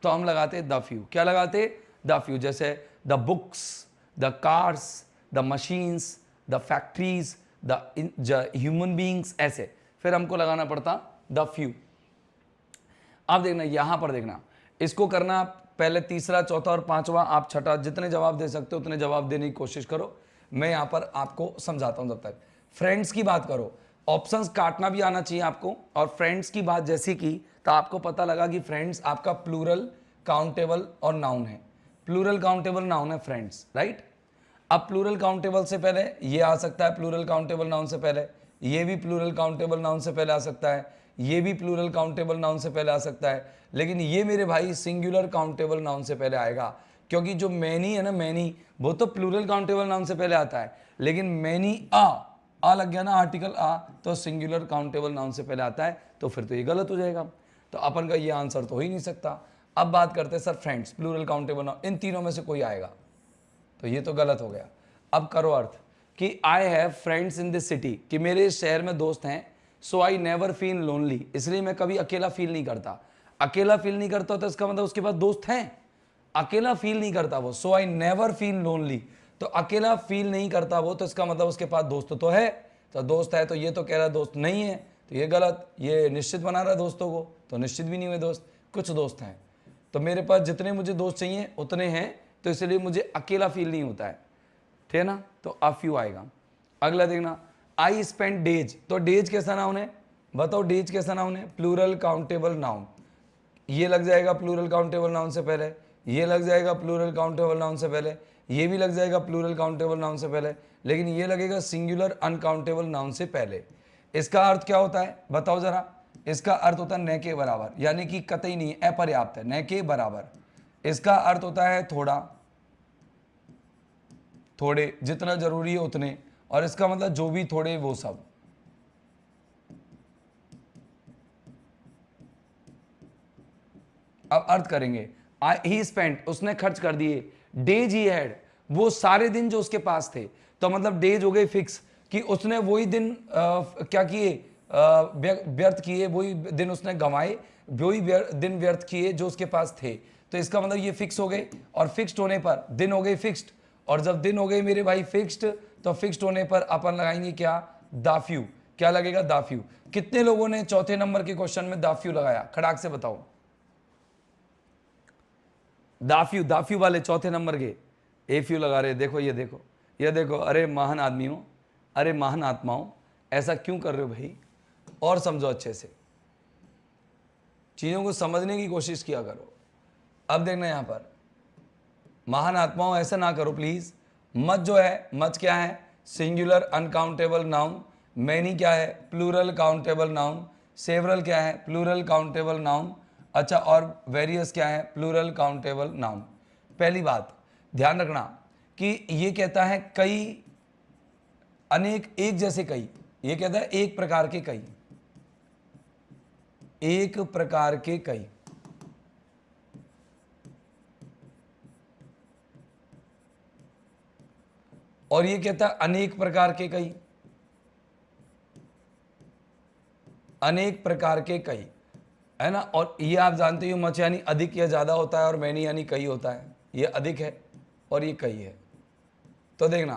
तो हम लगाते द फ्यू। क्या लगाते? The few. जैसे the books, the cars, the machines, the factories, the human beings, ऐसे फिर हमको लगाना पड़ता द फ्यू। अब देखना, यहां पर देखना, इसको करना पहले तीसरा, चौथा और पांचवा, आप छठा, जितने जवाब दे सकते हो उतने जवाब देने की कोशिश करो। मैं यहां पर आपको समझाता हूं। जब तक फ्रेंड्स की बात करो, ऑप्शंस काटना भी आना चाहिए आपको। और फ्रेंड्स की बात जैसी की, तो आपको पता लगा कि फ्रेंड्स आपका प्लूरल काउंटेबल और नाउन है। प्लूरल काउंटेबल नाउन है फ्रेंड्स, राइट। अब प्लूरल काउंटेबल से पहले ये आ सकता है, प्लूरल काउंटेबल नाउन से पहले ये भी प्लूरल काउंटेबल नाउन से पहले आ सकता है, ये भी प्लूरल काउंटेबल नाउन से पहले आ सकता है, लेकिन ये मेरे भाई सिंगुलर काउंटेबल नाउन से पहले आएगा। क्योंकि जो मैनी है ना, मैनी, वो तो प्लूरल काउंटेबल नाउन से पहले आता है, लेकिन मैनी आ लग गया ना, आर्टिकल आ, तो सिंगुलर काउंटेबल नाउन से पहले आता है, तो फिर तो ये गलत हो जाएगा। तो अपन का ये आंसर तो हो ही नहीं सकता। अब बात करते हैं sir friends, plural countable noun, इन तीनों में से कोई आएगा, तो ये तो गलत हो गया। अब करो अर्थ कि I have friends in this city, कि मेरे इस शहर में दोस्त हैं। सो आई नेवर फील लोनली, इसलिए मैं कभी अकेला फील नहीं करता। अकेला फील नहीं करता तो इसका मतलब उसके पास दोस्त हैं। अकेला फील नहीं करता वो, सो आई नेवर फील लोनली, तो अकेला फील नहीं करता वो, तो इसका मतलब उसके पास दोस्त तो है। तो दोस्त है, तो ये तो कह रहा है दोस्त नहीं है, तो ये गलत। ये निश्चित बना रहा है दोस्तों को, तो निश्चित भी नहीं हुए दोस्त, कुछ दोस्त हैं। तो मेरे पास जितने मुझे दोस्त चाहिए उतने हैं, तो इसलिए मुझे अकेला फील नहीं होता है, ठीक है ना। तो अ फ्यू आएगा। अगला देखना, आई स्पेंड डेज, तो डेज कैसा नाउन है? बताओ डेज कैसा नाउन है? Plural countable noun. ये लग जाएगा प्लूरल काउंटेबल नाउन से पहले, ये लग जाएगा प्लूरल काउंटेबल नाउन से पहले, ये भी लग जाएगा प्लूरल काउंटेबल नाउन से पहले, लेकिन ये लगेगा सिंगुलर अनकाउंटेबल नाउन से पहले। इसका अर्थ क्या होता है बताओ जरा? इसका अर्थ होता है न के बराबर, यानी कि कतई नहीं, अपर्याप्त है, न के बराबर। इसका अर्थ होता है थोड़ा, थोड़े, जितना जरूरी है उतने, और इसका मतलब जो भी थोड़े वो सब। अब अर्थ करेंगे, ही स्पेंट, उसने खर्च कर दिए, डेज ही हैड, वो सारे दिन जो उसके पास थे, तो मतलब डेज हो गए फिक्स, कि उसने वही दिन क्या किए, व्यर्थ किए, वही दिन उसने गंवाए, वही दिन व्यर्थ किए जो उसके पास थे। तो इसका मतलब ये फिक्स हो गए, और फिक्स्ड होने पर दिन हो गए फिक्स्ड, और जब दिन हो गए मेरे भाई फिक्स्ड, तो फिक्स्ड होने पर अपन लगाएंगे क्या? The few. क्या लगेगा? The few. कितने लोगों ने चौथे नंबर के क्वेश्चन में द फ्यू लगाया? खड़ाक से बताओ। द फ्यू वाले चौथे नंबर के ए फ्यू लगा रहे। देखो ये देखो, ये देखो, अरे महान आदमी हो, अरे महान आत्माओं, ऐसा क्यों कर रहे हो भाई? और समझो अच्छे से, चीजों को समझने की कोशिश किया करो। अब देखना यहां पर, महान आत्माओं ऐसा ना करो प्लीज। मच जो है, मच क्या है? Singular uncountable noun. मैनी क्या है? Plural countable noun. सेवरल क्या है? Plural countable noun. अच्छा, और वेरियस क्या है? Plural countable noun. पहली बात ध्यान रखना कि ये कहता है कई, अनेक, एक जैसे कई, ये कहता है एक प्रकार के कई। एक प्रकार के कई, और ये कहता है अनेक प्रकार के कई, अनेक प्रकार के कई, है ना। और ये आप जानते हो मच यानी अधिक या ज्यादा होता है और मैनी यानी कई होता है। ये अधिक है और ये कई है। तो देखना,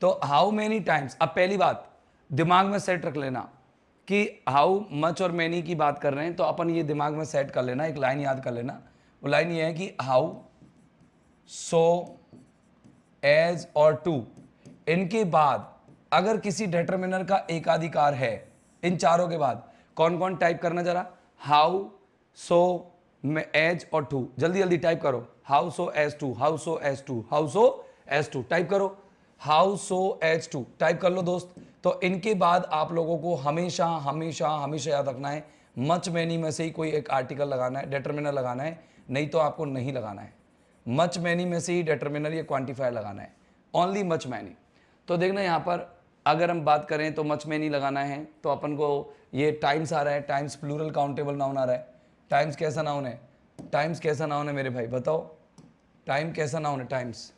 तो हाउ मेनी टाइम्स, अब पहली बात दिमाग में सेट रख लेना कि हाउ मच और मैनी की बात कर रहे हैं, तो अपन ये दिमाग में सेट कर लेना, एक लाइन याद कर लेना। वो लाइन ये है कि हाउ, सो, एज और टू, इनके बाद अगर किसी डिटरमिनर का एकाधिकार है, इन चारों के बाद कौन कौन टाइप करना जरा, हाउ, सो, एज और टू, जल्दी जल्दी टाइप करो, how so as to, how so as to, how so as to, type करो, how so as to, type कर लो दोस्त। तो इनके बाद आप लोगों को हमेशा हमेशा हमेशा याद रखना है, मच मैनी में से ही कोई एक आर्टिकल लगाना है, डिटरमिनर लगाना है, नहीं तो आपको नहीं लगाना है। मच मैनी में से ही डिटरमिनर या क्वांटिफायर लगाना है, ओनली मच मैनी। तो देखना यहाँ पर अगर हम बात करें तो मच मैनी लगाना है, तो अपन को ये टाइम्स आ रहा है, टाइम्स प्लूरल काउंटेबल नाउन आ रहा है। टाइम्स कैसा नाउन है, टाइम्स कैसा नाउन है मेरे भाई बताओ, टाइम कैसा नाउन है, टाइम्स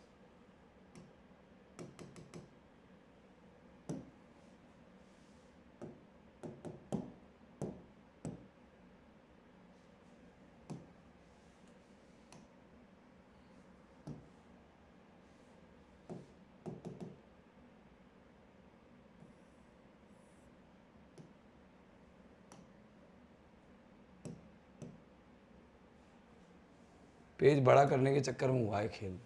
पेज बड़ा करने के चक्कर में हुआ है खेल।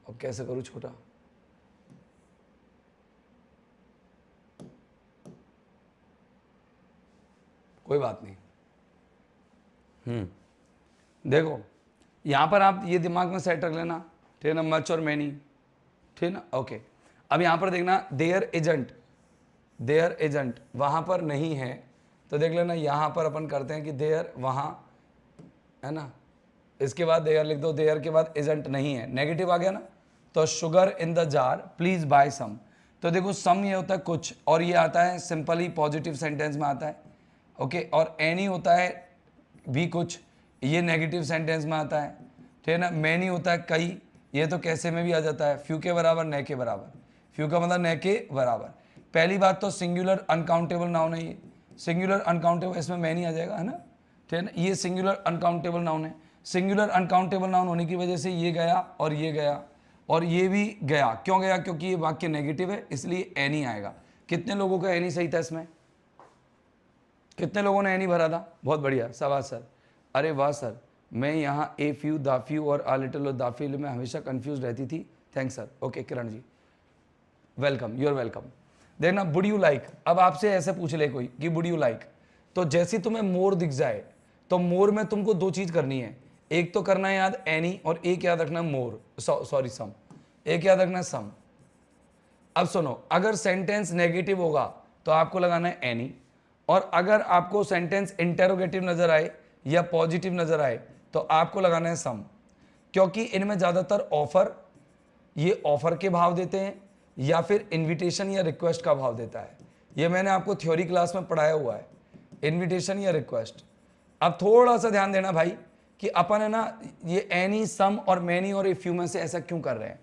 अब कैसे करूं छोटा, कोई बात नहीं। देखो यहां पर आप ये दिमाग में सेट रख लेना, ठीक है ना, मच और मैनी, ठीक है ना, ओके। अब यहां पर देखना देयर एजेंट, देयर एजेंट वहां पर नहीं है, तो देख लेना यहां पर अपन करते हैं कि देयर वहां, है ना, इसके बाद देयर लिख दो, देयर के बाद एजेंट नहीं है, नेगेटिव आ गया ना। तो sugar in the jar please buy some, तो देखो सम ये होता है कुछ, और ये आता है सिंपली पॉजिटिव सेंटेंस में आता है, ओके। और एनी होता है भी कुछ, ये नेगेटिव सेंटेंस में आता है, ठीक है ना। मैनी होता है कई, ये तो कैसे में भी आ जाता है, फ्यू के बराबर न के बराबर, फ्यू का मतलब न के बराबर। पहली बात तो सिंगुलर अनकाउंटेबल नाउन है, ये सिंगुलर अनकाउंटेबल, इसमें मैनी आ जाएगा, है ना, ठीक है ना। ये सिंगुलर अनकाउंटेबल नाउन है, सिंगुलर अनकाउंटेबल नाउन होने की वजह से ये गया और ये गया और ये भी गया, क्यों गया, क्योंकि ये वाक्य नेगेटिव है, इसलिए एनी आएगा। कितने लोगों का एनी सही था इसमें, कितने लोगों ने एनी भरा था, बहुत बढ़िया, शाबाश सर, अरे वाह सर। मैं यहाँ ए फ्यू, द फ्यू और आ लिटिल और द फ्यू में हमेशा कंफ्यूज रहती थी, thanks sir, okay Kiran ji, welcome, you are welcome. देखना वुड यू लाइक, अब आपसे ऐसे पूछ ले कोई कि वुड यू लाइक, तो जैसे तुम्हें मोर दिख जाए, तो मोर में तुमको दो चीज करनी है, एक तो करना है याद एनी और एक याद रखना मोर, सॉरी सम, एक याद रखना सम। अब सुनो, अगर सेंटेंस नेगेटिव होगा तो आपको लगाना है एनी, और अगर आपको सेंटेंस इंटेरोगेटिव नजर आए या पॉजिटिव नजर आए तो आपको लगाना है सम, क्योंकि इनमें ज्यादातर ऑफर, ये ऑफर के भाव देते हैं या फिर इनविटेशन या रिक्वेस्ट का भाव देता है। ये मैंने आपको थ्योरी क्लास में पढ़ाया हुआ है, इनविटेशन या रिक्वेस्ट। अब थोड़ा सा ध्यान देना भाई कि अपन है ना ये एनी, सम और मैनी और इफ्यू में से ऐसा क्यों कर रहे हैं।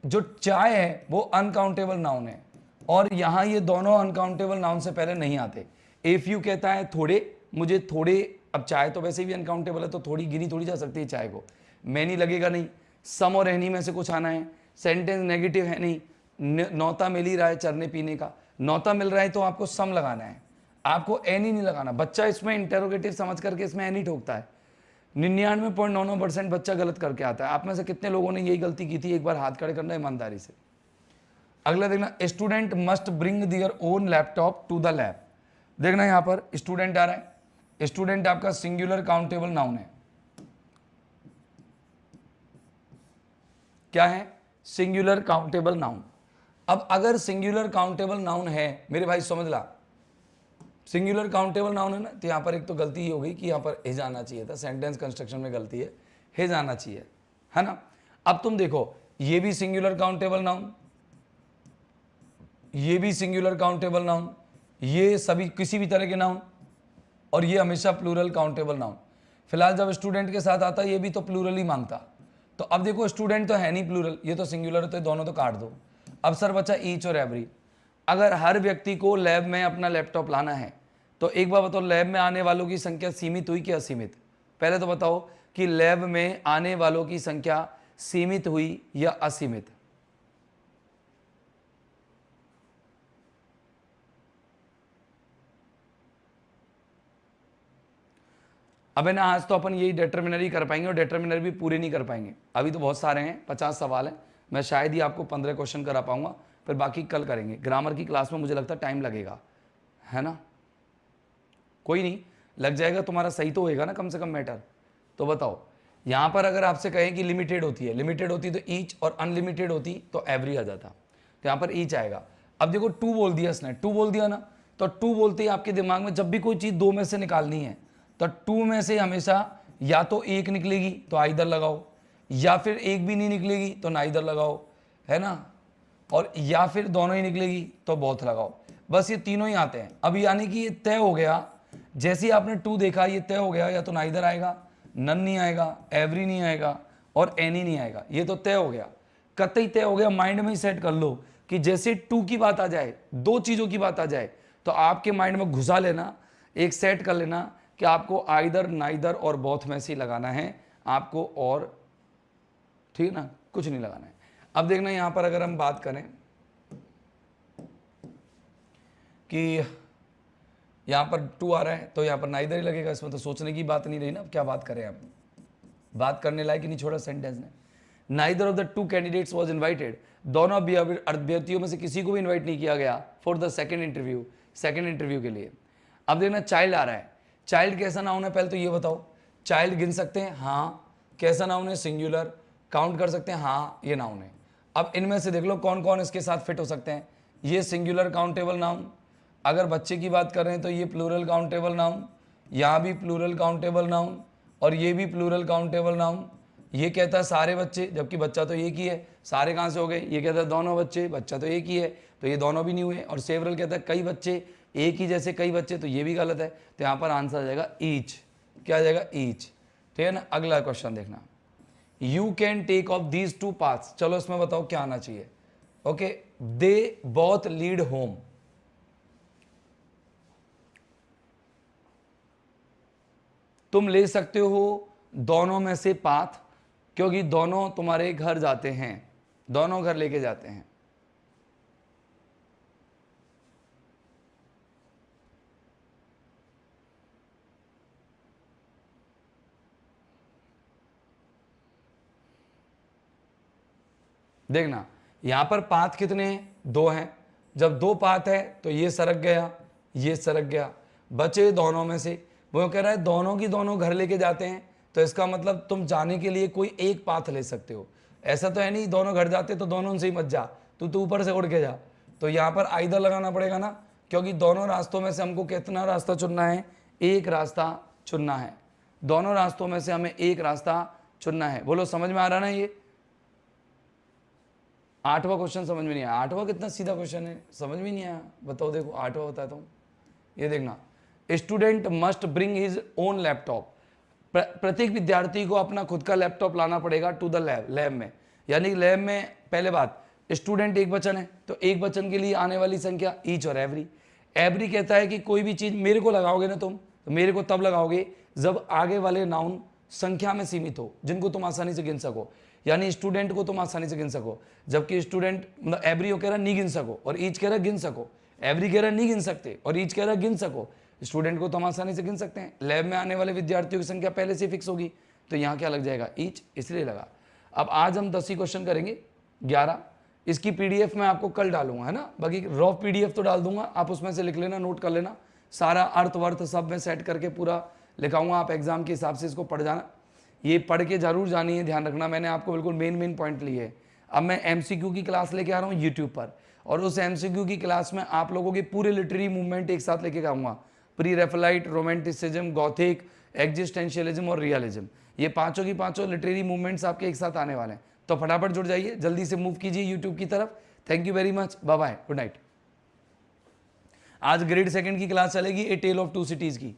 जो चाय है वो अनकाउंटेबल नाउन है और यहां ये दोनों अनकाउंटेबल नाउन से पहले नहीं आते। इफ यू कहता है थोड़े, मुझे थोड़े, अब चाय तो वैसे भी अनकाउंटेबल है तो थोड़ी गिनी थोड़ी जा सकती है चाय को, मैनी लगेगा नहीं। सम और एनी में से कुछ आना है, सेंटेंस नेगेटिव है नहीं, नौता मिल ही रहा है चरने पीने का, नौता मिल रहा है तो आपको सम लगाना है, आपको एनी नहीं लगाना। बच्चा इसमें इंटेरोगेटिव समझ करके इसमें एनी ठोकता है, 99.99% बच्चा गलत करके आता है। आप में से कितने लोगों ने यही गलती की थी, एक बार हाथ खड़े करना ईमानदारी से। अगला देखना, student must bring their own laptop to the lab. देखना यहां पर स्टूडेंट आ रहा है, स्टूडेंट आपका सिंगुलर काउंटेबल नाउन है, क्या है, सिंगुलर काउंटेबल नाउन। अब अगर सिंगुलर काउंटेबल नाउन है मेरे भाई समझ ला, सिंगुलर काउंटेबल नाउन है ना, तो यहां पर एक तो गलती हो गई कि यहां पर हिज आना चाहिए था, सेंटेंस कंस्ट्रक्शन में गलती है, हिज आना चाहिए, है ना। अब तुम देखो ये भी सिंगुलर काउंटेबल नाउन, ये भी सिंगुलर काउंटेबल नाउन, ये सभी किसी भी तरह के नाउन, और ये हमेशा प्लूरल काउंटेबल नाउन। फिलहाल जब स्टूडेंट के साथ आता ये भी तो प्लूरल ही मांगता। तो अब देखो स्टूडेंट तो है नहीं प्लूरल, ये तो सिंगुलर है, तो दोनों तो काट दो। अब सर बचा ईच और एवरी। अगर हर व्यक्ति को लैब में अपना लैपटॉप लाना है तो एक बार बताओ, लैब में आने वालों की संख्या सीमित हुई कि असीमित? पहले तो बताओ कि लैब में आने वालों की संख्या सीमित हुई या असीमित? अबे ना, आज तो अपन यही डिटरमिनरी कर पाएंगे और डिटरमिनरी भी पूरे नहीं कर पाएंगे। अभी तो बहुत सारे हैं, 50 सवाल हैं। मैं शायद ही आपको 15 क्वेश्चन करा पाऊंगा, फिर बाकी कल करेंगे। ग्रामर की क्लास में मुझे लगता है टाइम लगेगा, है ना? कोई नहीं, लग जाएगा, तुम्हारा सही तो होएगा ना कम से कम मैटर। तो बताओ, यहाँ पर अगर आपसे कहें कि लिमिटेड होती है, लिमिटेड होती तो ईच, और अनलिमिटेड होती तो एवरी आ जाता। तो यहाँ पर ईच आएगा। अब देखो टू बोल दिया इसने, टू बोल दिया ना, तो टू बोलते ही आपके दिमाग में जब भी कोई चीज़ दो में से निकालनी है तो टू में से हमेशा या तो एक निकलेगी तो आइदर लगाओ, या फिर एक भी नहीं निकलेगी तो ना इधर लगाओ, है ना? और या फिर दोनों ही निकलेगी तो बोथ लगाओ। बस ये तीनों ही आते हैं। अब यानी कि ये तय हो गया, जैसे ही आपने टू देखा ये तय हो गया, या तो ना इधर आएगा, नन नहीं आएगा, एवरी नहीं आएगा, और एनी नहीं आएगा। ये तो तय हो गया, कतई तय हो गया। माइंड में ही सेट कर लो कि जैसे टू की बात आ जाए, दो चीज़ों की बात आ जाए, तो आपके माइंड में घुसा लेना, एक सेट कर लेना कि आपको आइदर, नाइदर और बोथ में से ही लगाना है आपको, और ठीक है ना, कुछ नहीं लगाना है। अब देखना यहां पर अगर हम बात करें कि यहां पर टू आ रहा है तो यहां पर नाइदर ही लगेगा, इसमें तो सोचने की बात नहीं रही ना। अब क्या बात करें, आप बात करने लायक ही नहीं छोड़ा सेंटेंस ने। Neither of the two candidates was invited, दोनों अभ्यर्थियों में से किसी को भी इनवाइट नहीं किया गया फॉर द सेकंड इंटरव्यू के लिए। अब देखना चाइल्ड आ रहा है। चाइल्ड कैसा नाउन है, पहले तो ये बताओ। चाइल्ड गिन सकते हैं? हाँ। कैसा नाउन है? सिंगुलर। काउंट कर सकते हैं? हाँ, ये नाउन है। अब इनमें से देख लो कौन कौन इसके साथ फिट हो सकते हैं। ये सिंगुलर काउंटेबल नाउन, अगर बच्चे की बात कर रहे हैं तो ये प्लूरल काउंटेबल नाउन, यहाँ भी प्लूरल काउंटेबल नाउन, और ये भी प्लूरल काउंटेबल नाउन। ये कहता है सारे बच्चे, जबकि बच्चा तो एक ही है। सारे कहाँ से हो गए? ये कहता है दोनों बच्चे, बच्चा तो एक ही है, तो ये दोनों भी नहीं हुए। और सेवरल कहता है कई बच्चे, एक ही जैसे कई बच्चे, तो ये भी गलत है। तो यहाँ पर आंसर आ जाएगा ईच। क्या आ जाएगा? ईच। ठीक है ना? अगला क्वेश्चन देखना, you can take of these two paths. चलो इसमें बताओ क्या आना चाहिए। Okay, they both lead home. तुम ले सकते हो दोनों में से पाथ, क्योंकि दोनों तुम्हारे घर जाते हैं, दोनों घर लेके जाते हैं। देखना यहां पर पाथ कितने हैं? दो हैं। जब दो पाथ है तो ये सरक गया, ये सरक गया, बचे दोनों में से। वो कह रहा है दोनों की दोनों घर लेके जाते हैं, तो इसका मतलब तुम जाने के लिए कोई एक पाथ ले सकते हो। ऐसा तो है नहीं दोनों घर जाते तो दोनों से ही मत जा, तू ऊपर से उड़ के जा। तो यहाँ पर आइदर लगाना पड़ेगा ना, क्योंकि दोनों रास्तों में से हमको कितना रास्ता चुनना है? एक रास्ता चुनना है। दोनों रास्तों में से हमें एक रास्ता चुनना है। बोलो समझ में आ रहा ना? ये 8वां क्वेश्चन समझ में नहीं आया। 8वां कितना सीधा क्वेश्चन है, समझ में नहीं आया। बताओ, देखो 8वां बताता हूँ। ये देखना, student must bring his own laptop. प्रत्येक विद्यार्थी को अपना खुद का लैपटॉप लाना पड़ेगा टू द लैब में। यानी लैब में पहले बात, स्टूडेंट एक वचन है, तो एक वचन के लिए आने वाली संख्या ईच और एवरी। एवरी कहता है कि कोई भी चीज मेरे को लगाओगे ना तुम, तो मेरे को तब लगाओगे जब आगे वाले नाउन संख्या में सीमित हो, जिनको तुम आसानी से गिन सको। यानी स्टूडेंट को तुम आसानी से गिन सको, जबकि स्टूडेंट मतलब एवरी कह रहा नहीं गिन सको, और ईच कह रहा गिन सको। एवरी कह रहा नहीं गिन सकते, और ईच कह रहा गिन सको। स्टूडेंट को तो हम आसानी से गिन सकते हैं। लैब में आने वाले विद्यार्थियों की संख्या पहले से फिक्स होगी, तो यहाँ क्या लग जाएगा? ईच, इसलिए लगा। अब आज हम 10 ही क्वेश्चन करेंगे, 11। इसकी पीडीएफ मैं आपको कल डालूंगा, है ना? बाकी रॉ पीडीएफ तो डाल दूंगा, आप उसमें से लिख लेना, नोट कर लेना। सारा अर्थ वर्थ सब में सेट करके पूरा लिखाऊंगा, आप एग्जाम के हिसाब से इसको पढ़ जाना। ये पढ़ के जरूर जानी है, ध्यान रखना। मैंने आपको बिल्कुल मेन पॉइंट लिए है। अब मैं एमसीक्यू की क्लास लेके आ रहा हूँ यूट्यूब पर, और उस एमसीक्यू की क्लास में आप लोगों के पूरे लिटरेरी मूवमेंट एक साथ लेके आऊँगा। Pre Raphaelite, romanticism, Gothic, existentialism और रियलिज्म, ये पांचों की पांचों लिटरेरी मूवमेंट्स आपके एक साथ आने वाले हैं। तो फटाफट जुड़ जाइए, जल्दी से मूव कीजिए यूट्यूब की तरफ। Thank you very much, bye bye, good night. आज ग्रेड सेकंड की क्लास चलेगी a tale of two cities की।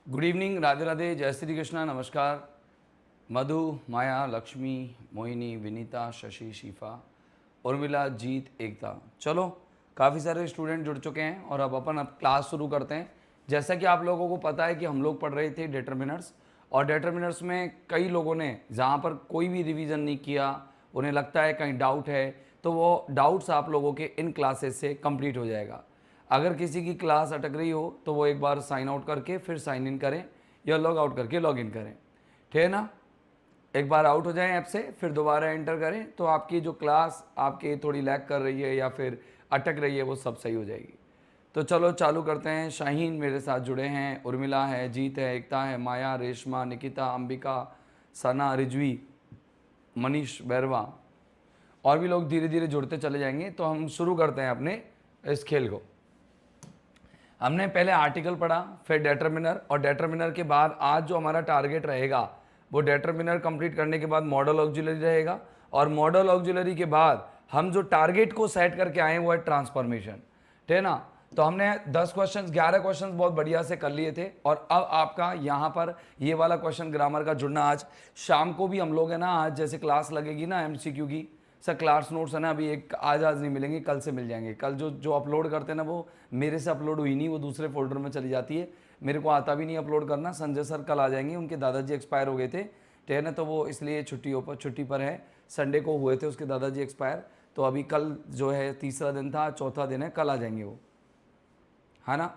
गुड इवनिंग, राधे राधे, जय श्री कृष्णा, नमस्कार। मधु, माया, लक्ष्मी, मोहिनी, विनीता, शशि, शीफा, उर्मिला, जीत, एकता। चलो, काफ़ी सारे स्टूडेंट जुड़ चुके हैं और अब क्लास शुरू करते हैं। जैसा कि आप लोगों को पता है कि हम लोग पढ़ रहे थे डिटर्मिनर्स, और डिटर्मिनर्स में कई लोगों ने जहाँ पर कोई भी रिवीजन नहीं किया, उन्हें लगता है कहीं डाउट है, तो वो डाउट्स आप लोगों के इन क्लासेस से कंप्लीट हो जाएगा। अगर किसी की क्लास अटक रही हो तो वो एक बार साइन आउट करके फिर साइन इन करें, या लॉग आउट करके लॉग इन करें, ठीक है ना। एक बार आउट हो जाएं ऐप से, फिर दोबारा एंटर करें, तो आपकी जो क्लास आपकी थोड़ी लैग कर रही है या फिर अटक रही है वो सब सही हो जाएगी। तो चलो चालू करते हैं। शाहीन मेरे साथ जुड़े हैं, उर्मिला है, जीत है, एकता है, माया, रेशमा, निकिता, अंबिका, सना, रिजवी, मनीष, बैरवा, और भी लोग धीरे धीरे जुड़ते चले जाएंगे। तो हम शुरू करते हैं अपने इस खेल को। हमने पहले आर्टिकल पढ़ा, फिर डेटर्मिनर, और डेटर्मिनर के बाद आज जो हमारा टारगेट रहेगा वो डेटर्मिनर कंप्लीट करने के बाद मॉडल ऑक्सिलरी रहेगा, और मॉडल ऑक्सिलरी के बाद हम जो टारगेट को सेट करके आए वो है ट्रांसफॉर्मेशन, ठीक है ना। तो हमने 10 क्वेश्चंस, 11 क्वेश्चंस बहुत बढ़िया से कर लिए थे, और अब आपका यहाँ पर ये वाला क्वेश्चन ग्रामर का जुड़ना। आज शाम को भी हम लोग है ना, आज जैसे क्लास लगेगी ना MCQ की, सर क्लास नोट्स है ना अभी एक आज नहीं मिलेंगे, कल से मिल जाएंगे। कल जो अपलोड करते हैं ना वो मेरे से अपलोड हुई नहीं, वो दूसरे फोल्डर में चली जाती है, मेरे को आता भी नहीं अपलोड करना। संजय सर कल आ जाएंगे, उनके दादाजी एक्सपायर हो गए थे, ठीक है ना, तो वो इसलिए छुट्टी पर है। संडे को हुए थे उसके दादाजी एक्सपायर, तो अभी कल जो है तीसरा दिन था, चौथा दिन है, कल आ जाएंगे वो, है ना,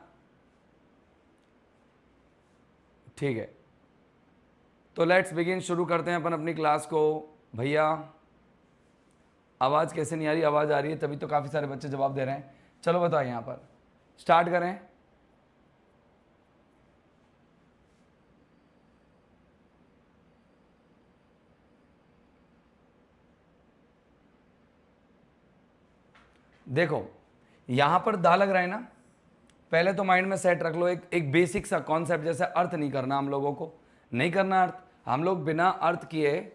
ठीक है। तो लेट्स बिगिन, शुरू करते हैं अपन अपनी क्लास को। भैया आवाज़ कैसे नहीं आ रही? आवाज़ आ रही है, तभी तो काफ़ी सारे बच्चे जवाब दे रहे हैं। चलो बताओ, यहाँ पर स्टार्ट करें। देखो यहाँ पर दा लग रहा है ना, पहले तो माइंड में सेट रख लो एक बेसिक सा कॉन्सेप्ट, जैसे अर्थ नहीं करना हम लोगों को, नहीं करना अर्थ। हम लोग बिना अर्थ किए,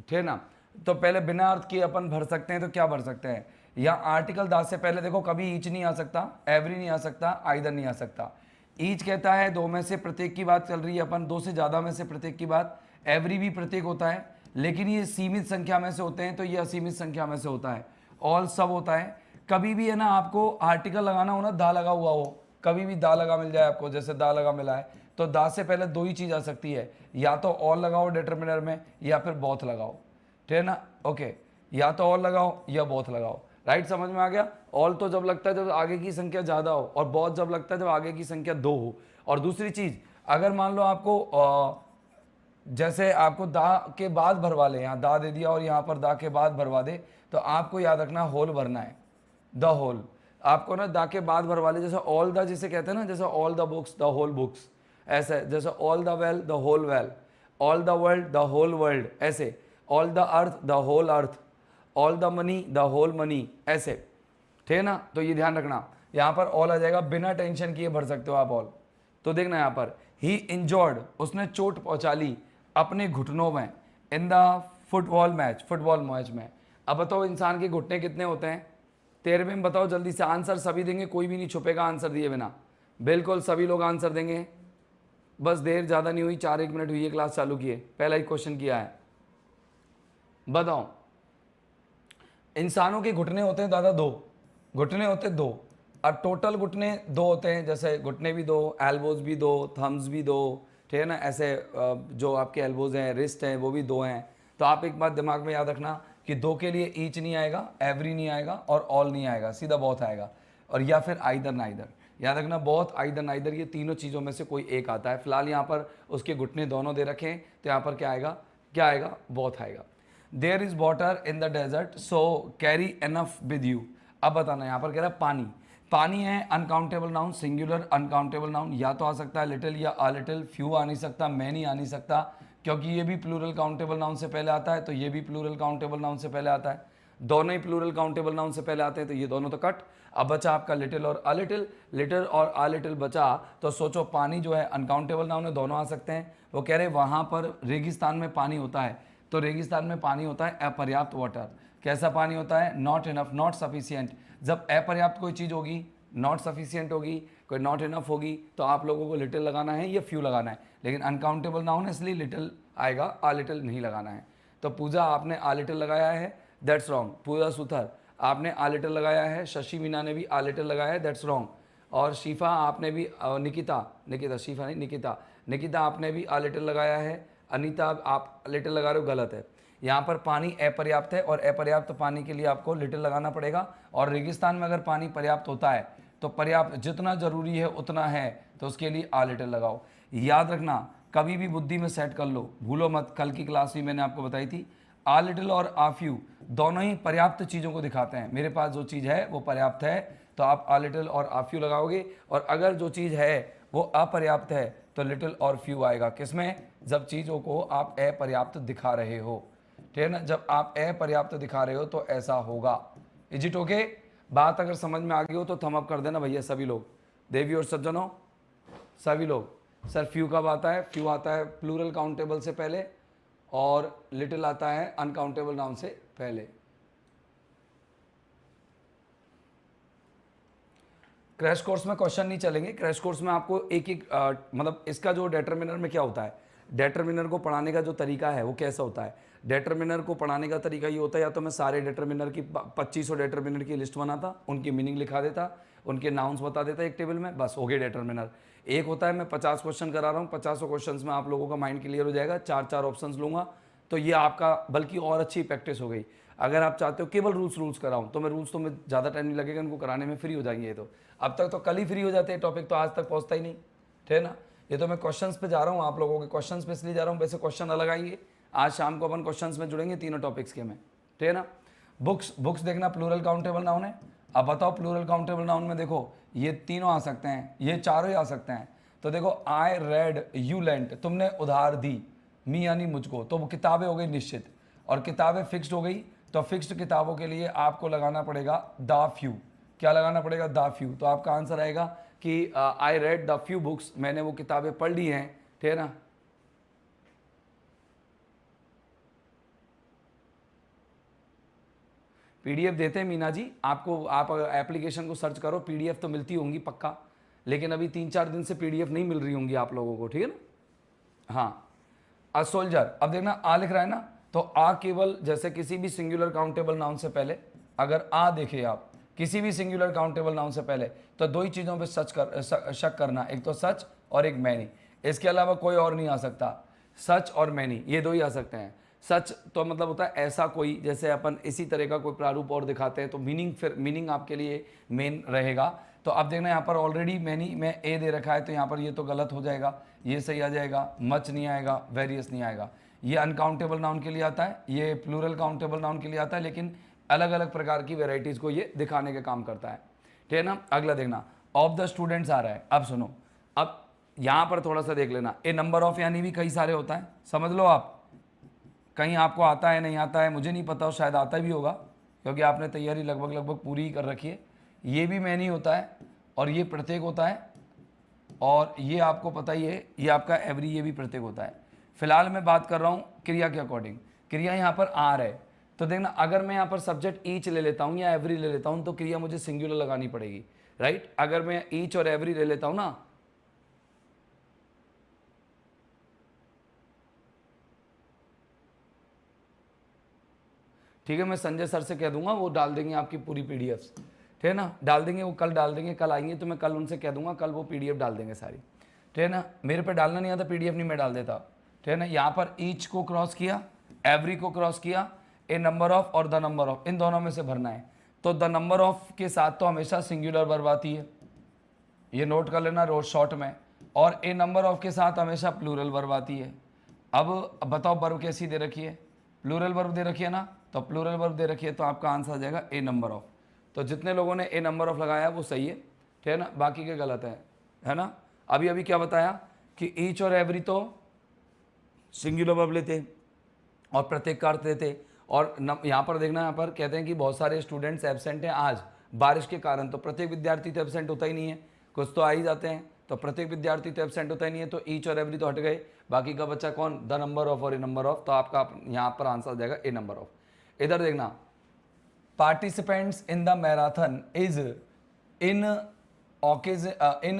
ठीक ना, तो पहले बिना अर्थ किए अपन भर सकते हैं। तो क्या भर सकते हैं? या आर्टिकल दा से पहले देखो कभी ईच नहीं आ सकता, एवरी नहीं आ सकता, आइदर नहीं आ सकता। ईच कहता है दो में से प्रत्येक की बात चल रही है अपन, दो से ज़्यादा में से प्रत्येक की बात। एवरी भी प्रत्येक होता है, लेकिन ये सीमित संख्या में से होते हैं, तो ये असीमित संख्या में से होता है। ऑल सब होता है। कभी भी है ना आपको आर्टिकल लगाना हो ना, दा लगा हुआ हो, कभी भी दा लगा मिल जाए आपको, जैसे दा लगा मिला है, तो दा से पहले दो ही चीज़ आ सकती है, या तो ऑल लगाओ डिटरमिनर में, या फिर बोथ लगाओ, ठीक है ना। ओके, या तो ऑल लगाओ या बोथ लगाओ, राइट, समझ में आ गया। ऑल तो जब लगता है जब आगे की संख्या ज़्यादा हो, और बोथ जब लगता है जब आगे की संख्या दो हो। और दूसरी चीज़, अगर मान लो आपको जैसे आपको दा के बाद भरवा ले, यहाँ दा दे दिया और यहाँ पर दा के बाद भरवा दे, तो आपको याद रखना होल भरना है, द होल। आपको ना दा के बाद भरवा ले, जैसे ऑल द जिसे कहते हैं ना, जैसे all the books the whole books, ऐसे, जैसे all the wealth the whole wealth, all the world the whole world, ऐसे, all the earth the whole earth, all the money the whole money, ऐसे, ठीक है ना। तो ये ध्यान रखना। यहाँ पर ऑल आ जाएगा, बिना टेंशन किए भर सकते हो आप ऑल। तो देखना यहाँ पर ही इंजॉर्ड, उसने चोट पहुंचा ली अपने घुटनों में, इन द फुटबॉल मैच में। अब बताओ इंसान के घुटने कितने होते हैं? 13वें में बताओ जल्दी से, आंसर सभी देंगे, कोई भी नहीं छुपेगा आंसर दिए बिना, बिल्कुल सभी लोग आंसर देंगे। बस देर ज़्यादा नहीं हुई, 4-1 मिनट हुई है क्लास चालू किए, पहला ही क्वेश्चन किया है। बताओ इंसानों के घुटने होते हैं दादा 2, घुटने होते हैं 2, और टोटल घुटने 2 होते हैं, जैसे घुटने भी 2, एल्बोज भी 2, थम्स भी 2, ठीक है ना, ऐसे जो आपके एल्बोज हैं, रिस्ट हैं, वो भी 2 हैं। तो आप एक बात दिमाग में याद रखना कि 2 के लिए ईच नहीं आएगा, एवरी नहीं आएगा और ऑल नहीं आएगा, सीधा बहुत आएगा, और या फिर आइदर नाइदर। याद रखना बहुत, आइदर नाइदर, ये तीनों चीज़ों में से कोई एक आता है। फिलहाल यहाँ पर उसके घुटने दोनों दे रखे हैं, तो यहाँ पर क्या आएगा, क्या आएगा, बहुत आएगा। There is water in the desert so carry enough with you. अब बताना, यहाँ पर कह रहा है पानी, पानी है uncountable noun, singular uncountable noun, या तो आ सकता है लिटिल या आ लिटिल, फ्यू आ नहीं सकता, मैनी आ नहीं सकता, क्योंकि ये भी प्लूरल काउंटेबल नाउन से पहले आता है, तो ये भी प्लूरल काउंटेबल नाउन से पहले आता है, दोनों ही प्लूरल काउंटेबल नाउन से पहले आते हैं, तो ये दोनों तो कट। अब बचा आपका लिटिल और आ लिटिल, लिटिल और आ लिटिल बचा, तो सोचो पानी जो है अनकाउंटेबल नाउन है, दोनों आ सकते हैं। वो कह रहे वहाँ पर रेगिस्तान में पानी होता है, तो रेगिस्तान में पानी होता है अपर्याप्त वाटर। कैसा पानी होता है? Not enough, not sufficient. जब अपर्याप्त कोई चीज़ होगी, नॉट सफिशियंट होगी, कोई नॉट इनफ होगी, तो आप लोगों को लिटिल लगाना है या फ्यू लगाना है, लेकिन अनकाउंटेबल नाउन है इसलिए लिटिल आएगा, आ लिटिल नहीं लगाना है। तो पूजा आपने आ लिटिल लगाया है, दैट्स रॉन्ग। पूजा सुथर आपने आ लिटिल लगाया है, शशि मीना ने भी आ लिटिल लगाया है, दैट्स रॉन्ग। और शिफा आपने भी, निकिता शिफा नहीं, निकिता आपने भी आ लिटिल लगाया है। अनीता आप लिटिल लगा रहे हो, गलत है। यहाँ पर पानी अपर्याप्त है, और अपर्याप्त पानी के लिए आपको लिटिल लगाना पड़ेगा। और रेगिस्तान में अगर पानी पर्याप्त होता है, तो पर्याप्त जितना ज़रूरी है उतना है, तो उसके लिए आ लिटिल लगाओ। याद रखना, कभी भी बुद्धि में सेट कर लो, भूलो मत, कल की क्लास में मैंने आपको बताई थी, आ लिटिल और आ फ्यू दोनों ही पर्याप्त चीज़ों को दिखाते हैं। मेरे पास जो चीज़ है वो पर्याप्त है, तो आप आ लिटिल और आ फ्यू लगाओगे, और अगर जो चीज़ है वो अपर्याप्त है, तो लिटिल और फ्यू आएगा। किसमें? जब चीज़ों को आप अपर्याप्त दिखा रहे हो, ठीक है ना, जब आप अपर्याप्त दिखा रहे हो तो ऐसा होगा। Is it okay? बात अगर समझ में आ गई हो तो थम अप कर देना भैया सभी लोग, देवी और सज्जनों सभी लोग। सर फ्यू कब आता है? फ्यू आता है प्लूरल काउंटेबल से पहले, और लिटिल आता है अनकाउंटेबल नाउन से पहले। क्रैश कोर्स में क्वेश्चन नहीं चलेंगे, क्रैश कोर्स में आपको एक एक मतलब इसका जो डेटरमिनर में क्या होता है, डेटरमिनर को पढ़ाने का जो तरीका है वो कैसा होता है। डेटरमिनर को पढ़ाने का तरीका ये होता है, या तो मैं सारे डेटरमिनर की 2500 डेटरमिनर की लिस्ट बनाता, उनकी मीनिंग लिखा देता, उनके नाउन्स बता देता एक टेबल में, बस हो गए डेटरमिनर। एक होता है मैं 50 क्वेश्चन करा रहा हूँ, 50 क्वेश्चन में आप लोगों का माइंड क्लियर हो जाएगा, 4 ऑप्शन लूँगा, तो ये आपका बल्कि और अच्छी प्रैक्टिस हो गई। अगर आप चाहते हो केवल रूल्स कराऊं, तो मैं रूल्स तो मैं ज़्यादा टाइम नहीं लगेगा, इनको कराने में फ्री हो जाएंगे ये तो। अब तक तो कल ही फ्री हो जाते हैं, टॉपिक तो आज तक पहुंचता ही नहीं, ठीक है ना। ये तो मैं क्वेश्चंस पे जा रहा हूँ, आप लोगों के क्वेश्चंस पे इसलिए जा रहा हूँ, वैसे क्वेश्चन अलग आएंगे। आज शाम को अपन क्वेश्चंस में जुड़ेंगे तीनों टॉपिक्स के में, ठीक है ना। बुक्स देखना प्लूरल काउंटेबल नाउन है। अब बताओ प्लूरल काउंटेबल नाउन में देखो ये तीनों आ सकते हैं, ये चारों ही आ सकते हैं। तो देखो आई रेड, यू लेंट, तुमने उधार दी, मी यानी मुझको, तो वो किताबें हो गई निश्चित, और किताबें फिक्स्ड हो गई, तो फिक्स्ड किताबों के लिए आपको लगाना पड़ेगा द फ्यू। क्या लगाना पड़ेगा? The few. तो आपका आंसर आएगा कि I read the few books, मैंने वो किताबें पढ़ ली हैं, ठीक है ना। पीडीएफ देते हैं मीना जी आपको, आप एप्लीकेशन को सर्च करो, पीडीएफ तो मिलती होंगी पक्का, लेकिन अभी 3-4 दिन से पीडीएफ नहीं मिल रही होंगी आप लोगों को, ठीक है ना। हाँ, अ सोल्जर, अब देखना आ लिख रहा है ना, तो आ केवल जैसे किसी भी सिंगुलर काउंटेबल नाउन से पहले, अगर आ देखे आप किसी भी सिंगुलर काउंटेबल नाउन से पहले, तो 2 ही चीज़ों पे शक करना, एक तो सच और एक मैनी, इसके अलावा कोई और नहीं आ सकता। सच और मैनी ये 2 ही आ सकते हैं। सच तो मतलब होता है ऐसा कोई, जैसे अपन इसी तरह का कोई प्रारूप और दिखाते हैं, तो मीनिंग आपके लिए मेन रहेगा। तो अब देखना यहाँ पर ऑलरेडी मैनी में ए दे रखा है, तो यहाँ पर ये तो गलत हो जाएगा, ये सही आ जाएगा, मच नहीं आएगा, वेरियस नहीं आएगा। ये अनकाउंटेबल नाउन के लिए आता है, ये प्लूरल काउंटेबल नाउन के लिए आता है, लेकिन अलग अलग प्रकार की वेराइटीज़ को ये दिखाने का काम करता है, ठीक है ना। अगला देखना ऑफ द स्टूडेंट्स आ रहा है। अब सुनो, अब यहाँ पर थोड़ा सा देख लेना, ए नंबर ऑफ यानी भी कई सारे होता है, समझ लो आप। कहीं आपको आता है नहीं आता है मुझे नहीं पता, शायद आता भी होगा, क्योंकि आपने तैयारी लगभग पूरी ही कर रखी है। ये भी मैनी होता है और ये प्रत्येक होता है, और ये आपको पता ही है ये आपका एवरी, ये भी प्रत्येक होता है। फिलहाल मैं बात कर रहा हूँ क्रिया के अकॉर्डिंग। क्रिया यहाँ पर आर है, तो देखना अगर मैं यहाँ पर सब्जेक्ट ईच ले लेता हूँ या एवरी ले लेता हूँ तो क्रिया मुझे सिंगुलर लगानी पड़ेगी, राइट। अगर मैं ईच और एवरी ले लेता हूँ ना, ठीक है, मैं संजय सर से कह दूंगा, वो डाल देंगे आपकी पूरी पीडीएफ, ठीक है ना, डाल देंगे, वो कल डाल देंगे, कल आएंगे तो मैं कल उनसे कह दूंगा, कल वो पीडीएफ डाल देंगे सारी, ठीक है ना। मेरे पे डालना नहीं आता पीडीएफ, नहीं मैं डाल देता, ठीक है ना। यहाँ पर ईच को क्रॉस किया, एवरी को क्रॉस किया, ए नंबर ऑफ और द नंबर ऑफ, इन दोनों में से भरना है। तो द नंबर ऑफ के साथ तो हमेशा सिंगुलर वर्ब आती है, ये नोट कर लेना रोज शॉर्ट में, और ए नंबर ऑफ के साथ हमेशा प्लूरल वर्ब आती है। अब बताओ वर्ब कैसी दे रखी है, प्लूरल वर्ब दे रखी है ना, तो प्लूरल वर्ब दे रखी है तो आपका आंसर आ जाएगा ए नंबर ऑफ। तो जितने लोगों ने ए नंबर ऑफ लगाया वो सही है, ठीक है ना, बाकी के गलत है ना। अभी अभी क्या बताया कि ईच और एवरी तो सिंगुलर वर्ब लेते और प्रत्येक का अर्थ देते, और यहाँ पर देखना, यहाँ पर कहते हैं कि बहुत सारे स्टूडेंट्स एब्सेंट हैं आज बारिश के कारण, तो प्रत्येक विद्यार्थी तो एब्सेंट होता ही नहीं है, कुछ तो आ ही जाते हैं, तो प्रत्येक विद्यार्थी तो एब्सेंट होता ही नहीं है, तो ईच और एवरी तो हट गए, बाकी का बच्चा कौन, द नंबर ऑफ और ए नंबर ऑफ, तो आपका यहाँ पर आंसर आ जाएगा ए नंबर ऑफ। इधर देखना, participants in the marathon is in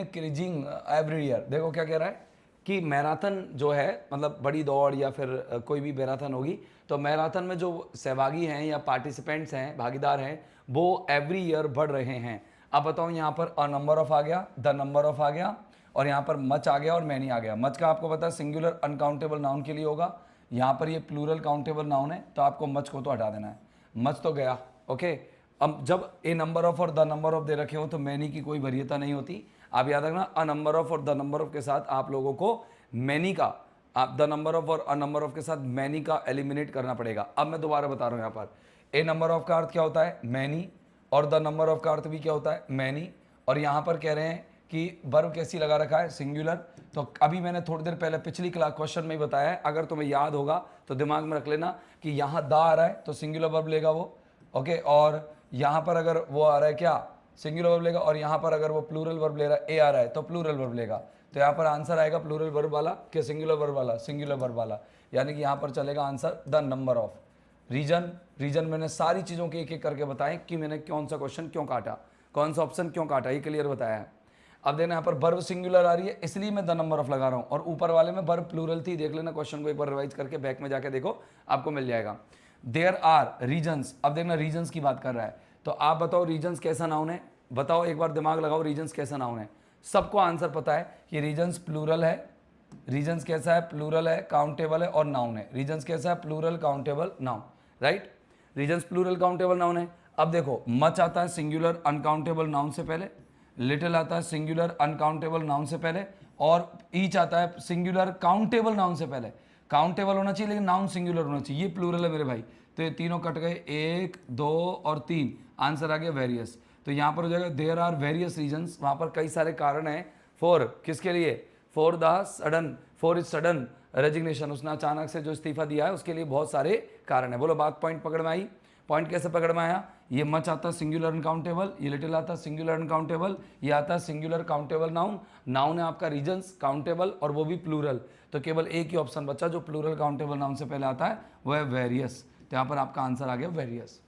increasing every year. देखो क्या कह रहा है कि मैराथन जो है मतलब बड़ी दौड़ या फिर कोई भी मैराथन होगी, तो मैराथन में जो सहभागी हैं या पार्टिसिपेंट्स हैं, भागीदार हैं, वो एवरी ईयर बढ़ रहे हैं। अब बताओ, यहाँ पर अ नंबर ऑफ आ गया, द नंबर ऑफ आ गया, और यहाँ पर मच आ गया और मैनी आ गया। मच का आपको पता है सिंगुलर अनकाउंटेबल नाउन के लिए होगा, यहाँ पर ये प्लूरल काउंटेबल नाउन है, तो आपको मच को तो हटा देना है, मच तो गया, ओके। अब जब ए नंबर ऑफ और द नंबर ऑफ दे रखे हो तो मैनी की कोई वरीयता नहीं होती, आप याद रखना, अ नंबर ऑफ और द नंबर ऑफ के साथ आप लोगों को मैनी का, आप द नंबर ऑफ और अ नंबर ऑफ के साथ मैनी का एलिमिनेट करना पड़ेगा। अब मैं दोबारा बता रहा हूँ, यहाँ पर ए नंबर ऑफ का अर्थ क्या होता है, मैनी, और द नंबर ऑफ का अर्थ भी क्या होता है, मैनी, और यहाँ पर कह रहे हैं कि वर्ब कैसी लगा रखा है, सिंगुलर। तो अभी मैंने थोड़ी देर पहले पिछली क्लास क्वेश्चन में ही बताया है, अगर तुम्हें याद होगा तो दिमाग में रख लेना कि यहाँ द आ रहा है तो सिंगुलर वर्ब लेगा वो, ओके, और यहाँ पर अगर वो आ रहा है क्या, सिंगुलर वर्ब लेगा, और यहाँ पर अगर वो प्लूरल वर्ब ले रहा है, ए आ रहा है तो प्लूरल वर्ब लेगा। तो यहाँ पर आंसर आएगा प्लूरल वर्ब वाला कि सिंगुलर वर्ब वाला, सिंगुलर वर्ब वाला, यानी कि यहाँ पर चलेगा answer the number of. Reason मैंने सारी चीज़ों के एक एक करके बताएं कि मैंने कौन सा क्वेश्चन क्यों काटा, कौन सा ऑप्शन क्यों काटा, ये क्लियर बताया है। अब देखना, यहाँ पर वर्ब सिंगुलर आ रही है इसलिए मैं द नंबर ऑफ लगा रहा हूँ, और ऊपर वाले में वर्ब प्लूरल थी, देख लेना क्वेश्चन को एक बार रिवाइज करके, बैक में जाके देखो आपको मिल जाएगा। देयर आर रीजन्स, अब देखना रीजन्स की बात कर रहा है, तो आप बताओ रीजन्स कैसा नाउन है, बताओ एक बार दिमाग लगाओ, रीजन्स कैसा नाउन है। सबको आंसर पता है कि रीजन्स प्लूरल है, रीजन्स कैसा है, प्लूरल है, काउंटेबल है और नाउन है। रीजन्स कैसा है, plural countable noun, right, reasons plural countable noun है। अब देखो, मच आता है सिंगुलर अनकाउंटेबल नाउन से पहले, लिटिल आता है सिंगुलर अनकाउंटेबल नाउन से पहले, और ईच आता है सिंगुलर काउंटेबल नाउन से पहले। काउंटेबल होना चाहिए लेकिन नाउन सिंगुलर होना चाहिए, ये प्लूरल है मेरे भाई, तो ये तीनों कट गए, 1 2 और 3, आंसर आ गया वेरियस। तो यहाँ पर हो जाएगा देयर आर वेरियस रीजन्स, वहाँ पर कई सारे कारण हैं फॉर, किसके लिए, for the sudden, for is sudden resignation, उसने अचानक से जो इस्तीफा दिया है उसके लिए बहुत सारे कारण है। बोलो बात पॉइंट पकड़ में आई, पॉइंट कैसे पकड़ में आया, ये मच आता है सिंगुलर अनकाउंटेबल, ये लिटिल आता है सिंगुलर अनकाउंटेबल, ये आता है सिंगुलर काउंटेबल नाउन, नाउन है आपका रीजन्स काउंटेबल और वो भी प्लूरल, तो केवल एक ही ऑप्शन बचा जो प्लूरल काउंटेबल नाउन से पहले आता है, वो है वेरियस। तो यहाँ पर आपका आंसर आ गया वेरियस,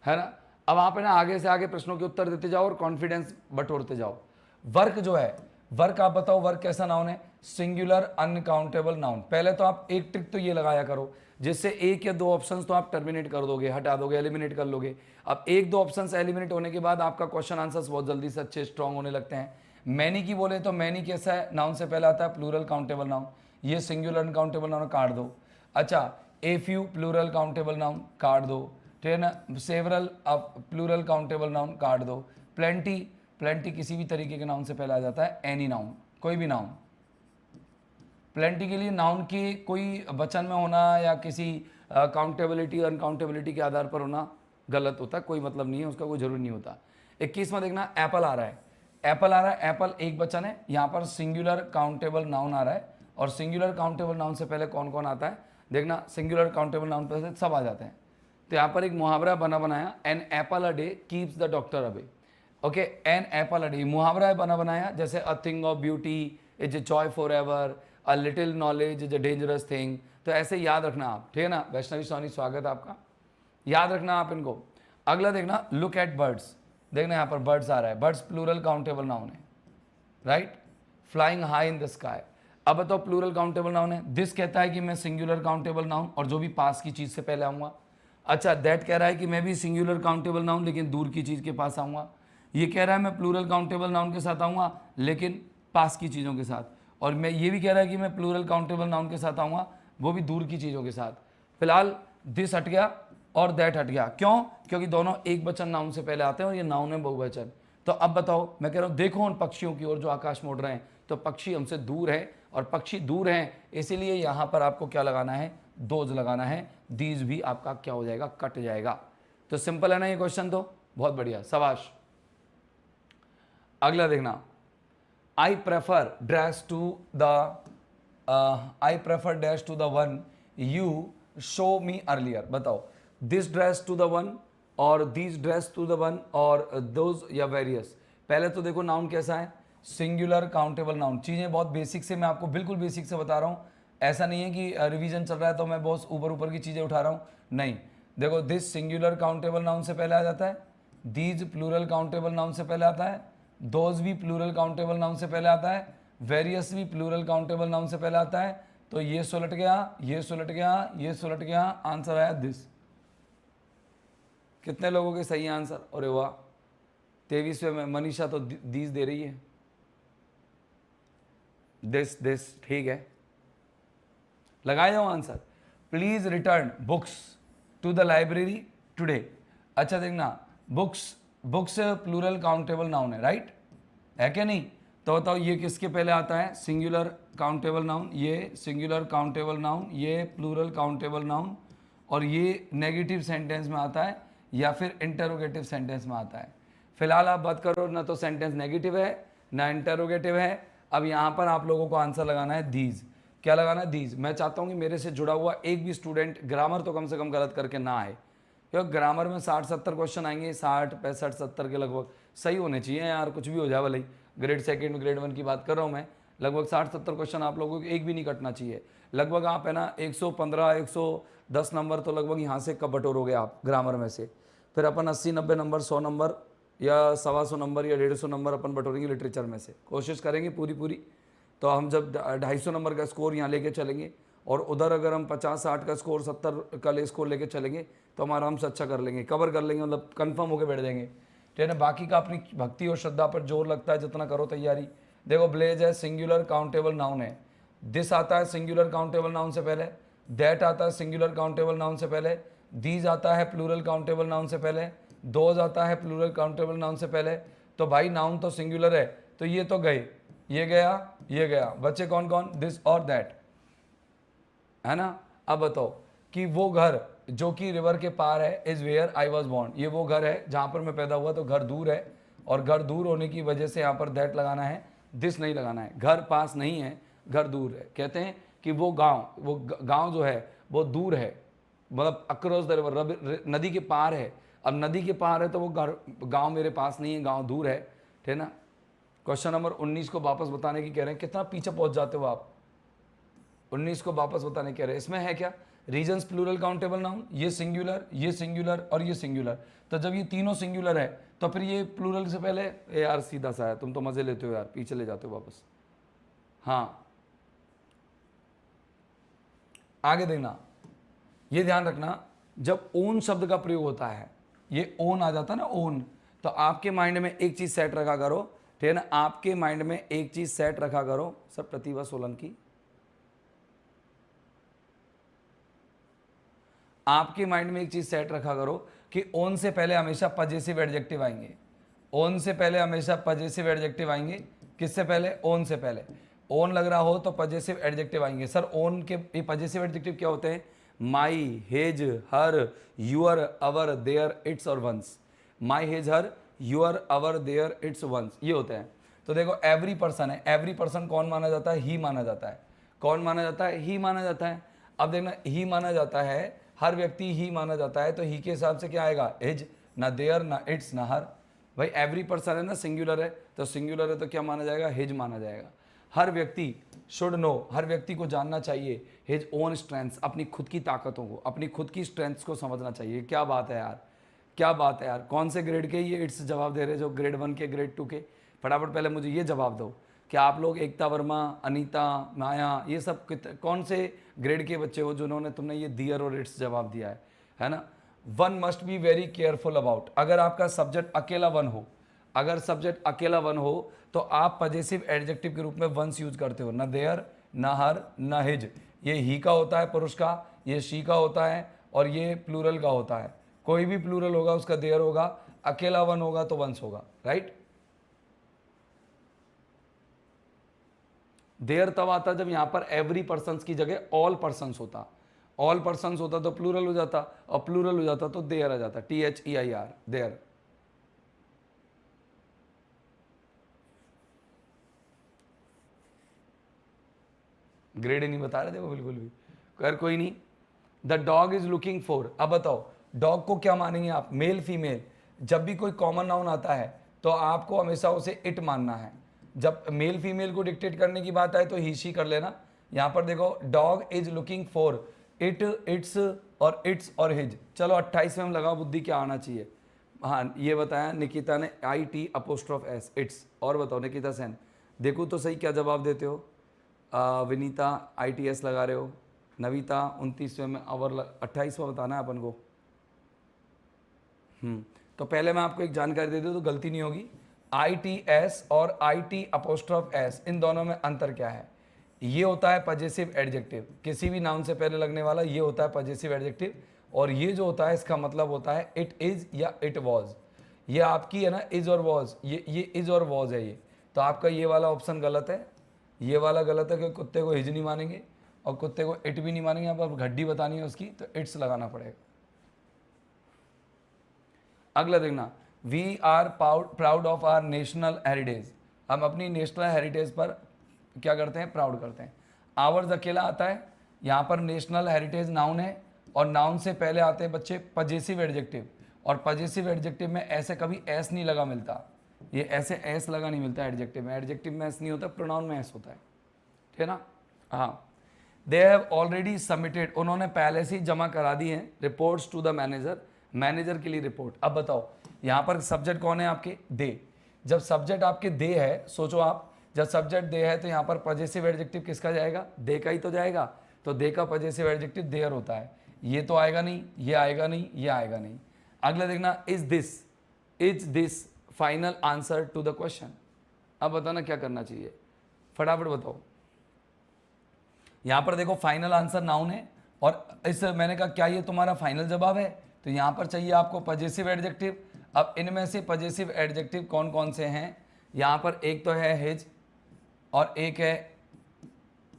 है ना। अब आप है ना आगे से आगे प्रश्नों के उत्तर देते जाओ और कॉन्फिडेंस बटोरते जाओ। वर्क जो है, वर्क आप बताओ वर्क कैसा नाउन है, सिंगुलर अनकाउंटेबल नाउन। पहले तो आप एक ट्रिक तो ये लगाया करो जिससे एक या दो ऑप्शंस तो आप टर्मिनेट कर दोगे, हटा दोगे, एलिमिनेट कर लोगे। अब एक दो ऑप्शंस एलिमिनेट होने के बाद आपका क्वेश्चन आंसर्स बहुत जल्दी से अच्छे स्ट्रॉन्ग होने लगते हैं। मैनी की बोले तो मैनी कैसा है, नाउन से पहले आता है प्लूरल काउंटेबल नाउन, ये सिंगुलर अनकाउंटेबल नाउन काट दो। अच्छा, a few plural countable noun काट दो, ठीक है ना। सेवरल प्लूरल काउंटेबल नाउन काट दो। प्लेंटी, प्लेंटी किसी भी तरीके के नाउन से पहले आ जाता है, एनी नाउन, कोई भी नाउन। प्लेंटी के लिए नाउन के कोई वचन में होना या किसी काउंटेबिलिटी अनकाउंटेबिलिटी के आधार पर होना गलत होता है, कोई मतलब नहीं है उसका, कोई जरूरी नहीं होता। 21वां देखना, एप्पल आ रहा है, एप्पल आ रहा है, एप्पल एक वचन है, यहाँ पर सिंगुलर काउंटेबल नाउन आ रहा है, और सिंगुलर काउंटेबल नाउन से पहले कौन कौन आता है देखना, सिंगुलर काउंटेबल नाउन पर सब आ जाते हैं, तो यहाँ पर एक मुहावरा बना बनाया, an apple a day keeps the doctor away. Okay, an apple a day मुहावरा है बना बनाया, जैसे a thing of beauty is a joy for ever, a little knowledge is a dangerous thing. तो ऐसे याद रखना आप, ठीक है ना। वैष्णवी सोनी स्वागत है आपका, याद रखना आप इनको। अगला देखना, लुक एट बर्ड्स, देखना यहाँ पर बर्ड्स आ रहा है, बर्ड्स प्लूरल काउंटेबल नाउन है, right. Flying high in the sky, अब बताओ प्लूरल काउंटेबल नाउन है। दिस कहता है कि मैं सिंगुलर काउंटेबल नाउन और जो भी पास की चीज से पहले आऊंगा। अच्छा, दैट कह रहा है कि मैं भी सिंगुलर काउंटेबल नाउन लेकिन दूर की चीज के पास आऊंगा। ये कह रहा है मैं प्लूरल काउंटेबल नाउन के साथ आऊंगा लेकिन पास की चीजों के साथ। और मैं ये भी कह रहा है कि मैं प्लूरल काउंटेबल नाउन के साथ आऊंगा, वो भी दूर की चीजों के साथ। फिलहाल दिस हट गया और दैट हट गया, क्यों? क्योंकि दोनों एक वचन नाउन से पहले आते हैं और ये नाउन है बहुवचन। तो अब बताओ, मैं कह रहा हूं देखो उन पक्षियों की ओर जो आकाश में उड़ रहे हैं, तो पक्षी हमसे दूर है और पक्षी दूर हैं, इसीलिए यहां पर आपको क्या लगाना है, दोज लगाना है। दीज भी आपका क्या हो जाएगा, कट जाएगा। तो सिंपल है ना ये क्वेश्चन, तो बहुत बढ़िया, शाबाश। अगला देखना, I prefer dash to the one you show me earlier. बताओ, this dress to the one और this dress to the one और दोज या वेरियस। पहले तो देखो नाउन कैसा है, सिंगुलर काउंटेबल नाउन। चीज़ें बहुत बेसिक से, मैं आपको बिल्कुल बेसिक से बता रहा हूँ, ऐसा नहीं है कि रिवीजन चल रहा है तो मैं बहुत ऊपर ऊपर की चीज़ें उठा रहा हूँ, नहीं। देखो, दिस सिंगुलर काउंटेबल नाउन से पहले आ जाता है, दीज प्लूरल काउंटेबल नाउन से पहले आता है, दोज भी प्लूरल काउंटेबल नाउन से पहले आता है, वेरियस भी प्लूरल काउंटेबल नाउन से पहले आता है। तो ये सुलट गया, ये सुलट गया, ये सुलट गया, आंसर आया दिस। कितने लोगों के सही आंसर? अरे वाह, 23वें में मनीषा तो दीज दे रही है, दिस ठीक है, लगाए जाओ answer. Please return books to the library today. अच्छा देखना, बुक्स प्लूरल काउंटेबल नाउन है, राइट है क्या नहीं? तो बताओ ये किसके पहले आता है, सिंगुलर काउंटेबल नाउन, ये सिंगुलर काउंटेबल नाउन, ये प्लूरल काउंटेबल नाउन, और ये नेगेटिव सेंटेंस में आता है या फिर इंटरोगेटिव सेंटेंस में आता है। फिलहाल आप बात करो, ना तो सेंटेंस नेगेटिव है ना इंटरोगेटिव है। अब यहाँ पर आप लोगों को आंसर लगाना है दीज। क्या लगाना है? दीज। मैं चाहता हूँ कि मेरे से जुड़ा हुआ एक भी स्टूडेंट ग्रामर तो कम से कम गलत करके ना आए, क्योंकि ग्रामर में 60-70 क्वेश्चन आएंगे, 60, 65, 70 के लगभग सही होने चाहिए यार, कुछ भी हो जाए भले ही। ग्रेड 2 ग्रेड 1 की बात कर रहा हूँ मैं, लगभग 60-70 क्वेश्चन आप लोगों को एक भी नहीं कटना चाहिए। लगभग आप है ना 115, 110 नंबर तो लगभग यहाँ से कब बटोरोगे आप ग्रामर में से। फिर अपन 80-90 नंबर, 100 नंबर या 125 नंबर या 150 नंबर अपन बटोरेंगे लिटरेचर में से, कोशिश करेंगे पूरी। तो हम जब 250 नंबर का स्कोर यहाँ लेके चलेंगे और उधर अगर हम 50-60 का स्कोर, 70 का स्कोर लेके चलेंगे तो हम आराम से अच्छा कर लेंगे, कवर कर लेंगे, मतलब कंफर्म होकर बैठ जाएंगे, ठीक है। बाकी का अपनी भक्ति और श्रद्धा पर जोर लगता है, जितना करो तैयारी। देखो, ब्लेज है सिंगुलर काउंटेबल नाउन है, दिस आता है सिंगुलर काउंटेबल नाउन से पहले, दैट आता है सिंगुलर काउंटेबल नाउन से पहले, दीज आता है प्लूरल काउंटेबल नाउन से पहले, दोज आता है प्लूरल काउंटेबल नाउन से पहले। तो भाई नाउन तो सिंगुलर है, तो ये तो गए, ये गया, बच्चे कौन कौन? दिस और दैट, है ना। अब बताओ कि वो घर जो कि रिवर के पार है, is where I was born, ये वो घर है जहां पर मैं पैदा हुआ। तो घर दूर है और घर दूर होने की वजह से यहाँ पर दैट लगाना है, दिस नहीं लगाना है। घर पास नहीं है, घर दूर है। कहते हैं कि वो गांव जो है वो दूर है, मतलब अक्रॉस द रिवर, नदी के पार है। अब नदी के पार है तो वो गांव मेरे पास नहीं है, गांव दूर है, ठीक है ना। क्वेश्चन नंबर 19 को वापस बताने की कह रहे हैं, कितना पीछे पहुंच जाते हो आप। 19 को वापस बताने कह रहे हैं, इसमें है क्या? रीजन्स प्लूरल काउंटेबल नाउन, ये सिंगुलर और ये सिंगुलर। तो जब ये तीनों सिंगुलर है तो फिर ये प्लूरल से पहले, यार सीधा सा है, तुम तो मजे लेते हो यार, पीछे ले जाते हो वापस। हाँ, आगे देखना, ये ध्यान रखना, जब ओन शब्द का प्रयोग होता है, ये ओन आ जाता है ना, ओन, तो आपके माइंड में एक चीज सेट रखा करो, ठीक है ना। आपके माइंड में एक चीज सेट रखा करो, सब प्रतिभा सोलंकी, आपके माइंड में एक चीज सेट रखा करो कि ओन से पहले हमेशा पजेसिव एडजेक्टिव आएंगे। ओन से पहले हमेशा पजेसिव एडजेक्टिव आएंगे। किससे पहले? ओन से पहले। ओन लग रहा हो तो पजेसिव एडजेक्टिव आएंगे। सर ओन के ये पजेसिव एडजेक्टिव क्या होते हैं? My, his, her, your, our, their, its और ones. My, his, her, your, our, their, its, ones, ये होते हैं। तो देखो एवरी पर्सन है, एवरी पर्सन कौन माना जाता है? ही माना जाता है। कौन माना जाता है? ही माना जाता है। अब देखना, ही माना जाता है हर व्यक्ति ही माना जाता है, तो ही के हिसाब से क्या आएगा, हिज, ना देयर, ना इट्स, ना हर। भाई एवरी पर्सन है ना, सिंगुलर है, तो सिंगुलर है तो क्या माना जाएगा, हिज माना जाएगा। हर व्यक्ति शुड नो, हर व्यक्ति को जानना चाहिए हिज ओन स्ट्रेंथ्स, अपनी खुद की ताकतों को, अपनी खुद की स्ट्रेंथ्स को समझना चाहिए। क्या बात है यार, क्या बात है यार। कौन से ग्रेड के ये इट्स जवाब दे रहे, जो ग्रेड 1 के, ग्रेड 2 के? फटाफट पहले मुझे ये जवाब दो, क्या आप लोग एकता वर्मा, अनीता, माया, ये सब कौन से ग्रेड के बच्चे हो जिन्होंने तुमने ये दियर और इट्स जवाब दिया है ना? One must be very careful about, अगर आपका सब्जेक्ट अकेला वन हो, अगर सब्जेक्ट अकेला वन हो तो आप पजेसिव एडजेक्टिव के रूप में वंस यूज करते हो, ना देयर, ना हर, ना हिज। ये ही का होता है पुरुष का, ये शी का होता है, और ये प्लूरल का होता है। कोई भी प्लूरल होगा उसका देयर होगा, अकेला वन होगा तो वंस होगा, राइट। देयर तब आता जब यहां पर एवरी पर्सन की जगह ऑल पर्सन्स होता, ऑल पर्सन्स होता तो प्लूरल हो जाता, और प्लूरल हो जाता तो देयर आ जाता, THEIR, देयर। ग्रेड नहीं बता रहे थे वो बिल्कुल भी, कर कोई नहीं। The dog is looking for, अब बताओ डॉग को क्या मानेंगे आप, मेल फीमेल? जब भी कोई कॉमन नाउन आता है तो आपको हमेशा उसे इट मानना है। जब मेल फीमेल को डिक्टेट करने की बात आए तो ही शी कर लेना। यहां पर देखो dog is looking for, it, it's और इट्स और हिज। चलो 28 में हम लगाओ बुद्धि, क्या आना चाहिए? हाँ ये बताया निकिता ने, IT_S, इट्स। और बताओ निकिता सेन, देखो तो सही क्या जवाब देते हो। विनीता ITS लगा रहे हो, नविता 29वें में, और 28वां बताना है अपन को। तो पहले मैं आपको एक जानकारी दे दूं तो गलती नहीं होगी। ITS और IT_S, इन दोनों में अंतर क्या है? ये होता है पजेसिव एडजेक्टिव, किसी भी नाउन से पहले लगने वाला, ये होता है पजेसिव एडजेक्टिव। और ये जो होता है इसका मतलब होता है इट इज या इट वॉज। ये आपकी है ना, इज और वॉज, ये इज और वॉज है ये। तो आपका ये वाला ऑप्शन गलत है, ये वाला गलत है, क्योंकि कुत्ते को हिज नहीं मानेंगे और कुत्ते को इट भी नहीं मानेंगे। अब घड्डी बतानी है उसकी तो इट्स लगाना पड़ेगा। अगला देखना, we are proud of our national heritage. हम अपनी नेशनल हेरिटेज पर क्या करते हैं, प्राउड करते हैं। आवर्स अकेला आता है, यहाँ पर नेशनल हेरिटेज नाउन है, और नाउन से पहले आते हैं बच्चे पजेसिव एडजेक्टिव। और पजेसिव एडजेक्टिव में ऐसे कभी एस नहीं लगा मिलता, ये ऐसे एस लगा नहीं मिलता एडजेक्टिव में। एडजेक्टिव में एस नहीं होता, प्रोनाउन में एस होता है, ठीक है ना? हाँ, दे हैव ऑलरेडी सबमिटेड, उन्होंने पहले से ही जमा करा दी हैं reports to the manager, manager के लिए रिपोर्ट। अब बताओ यहाँ पर सब्जेक्ट कौन है आपके, दे। जब सब्जेक्ट आपके दे है, सोचो आप, जब सब्जेक्ट दे है तो यहाँ पर पजेसिव एडजेक्टिव किसका जाएगा, दे का ही तो जाएगा। तो दे का पजेसिव एडजेक्टिव देयर होता है, ये तो आएगा नहीं, ये आएगा नहीं, ये आएगा नहीं। अगला देखना, is this final answer to the question. अब बताना क्या करना चाहिए, फटाफट बताओ। यहां पर देखो फाइनल आंसर नाउन है, और इस मैंने कहा क्या ये तुम्हारा फाइनल जवाब है, तो यहां पर चाहिए आपको पजेसिव एडजेक्टिव। अब इनमें से पजेसिव एडजेक्टिव कौन कौन से हैं, यहां पर एक तो है हिज और एक है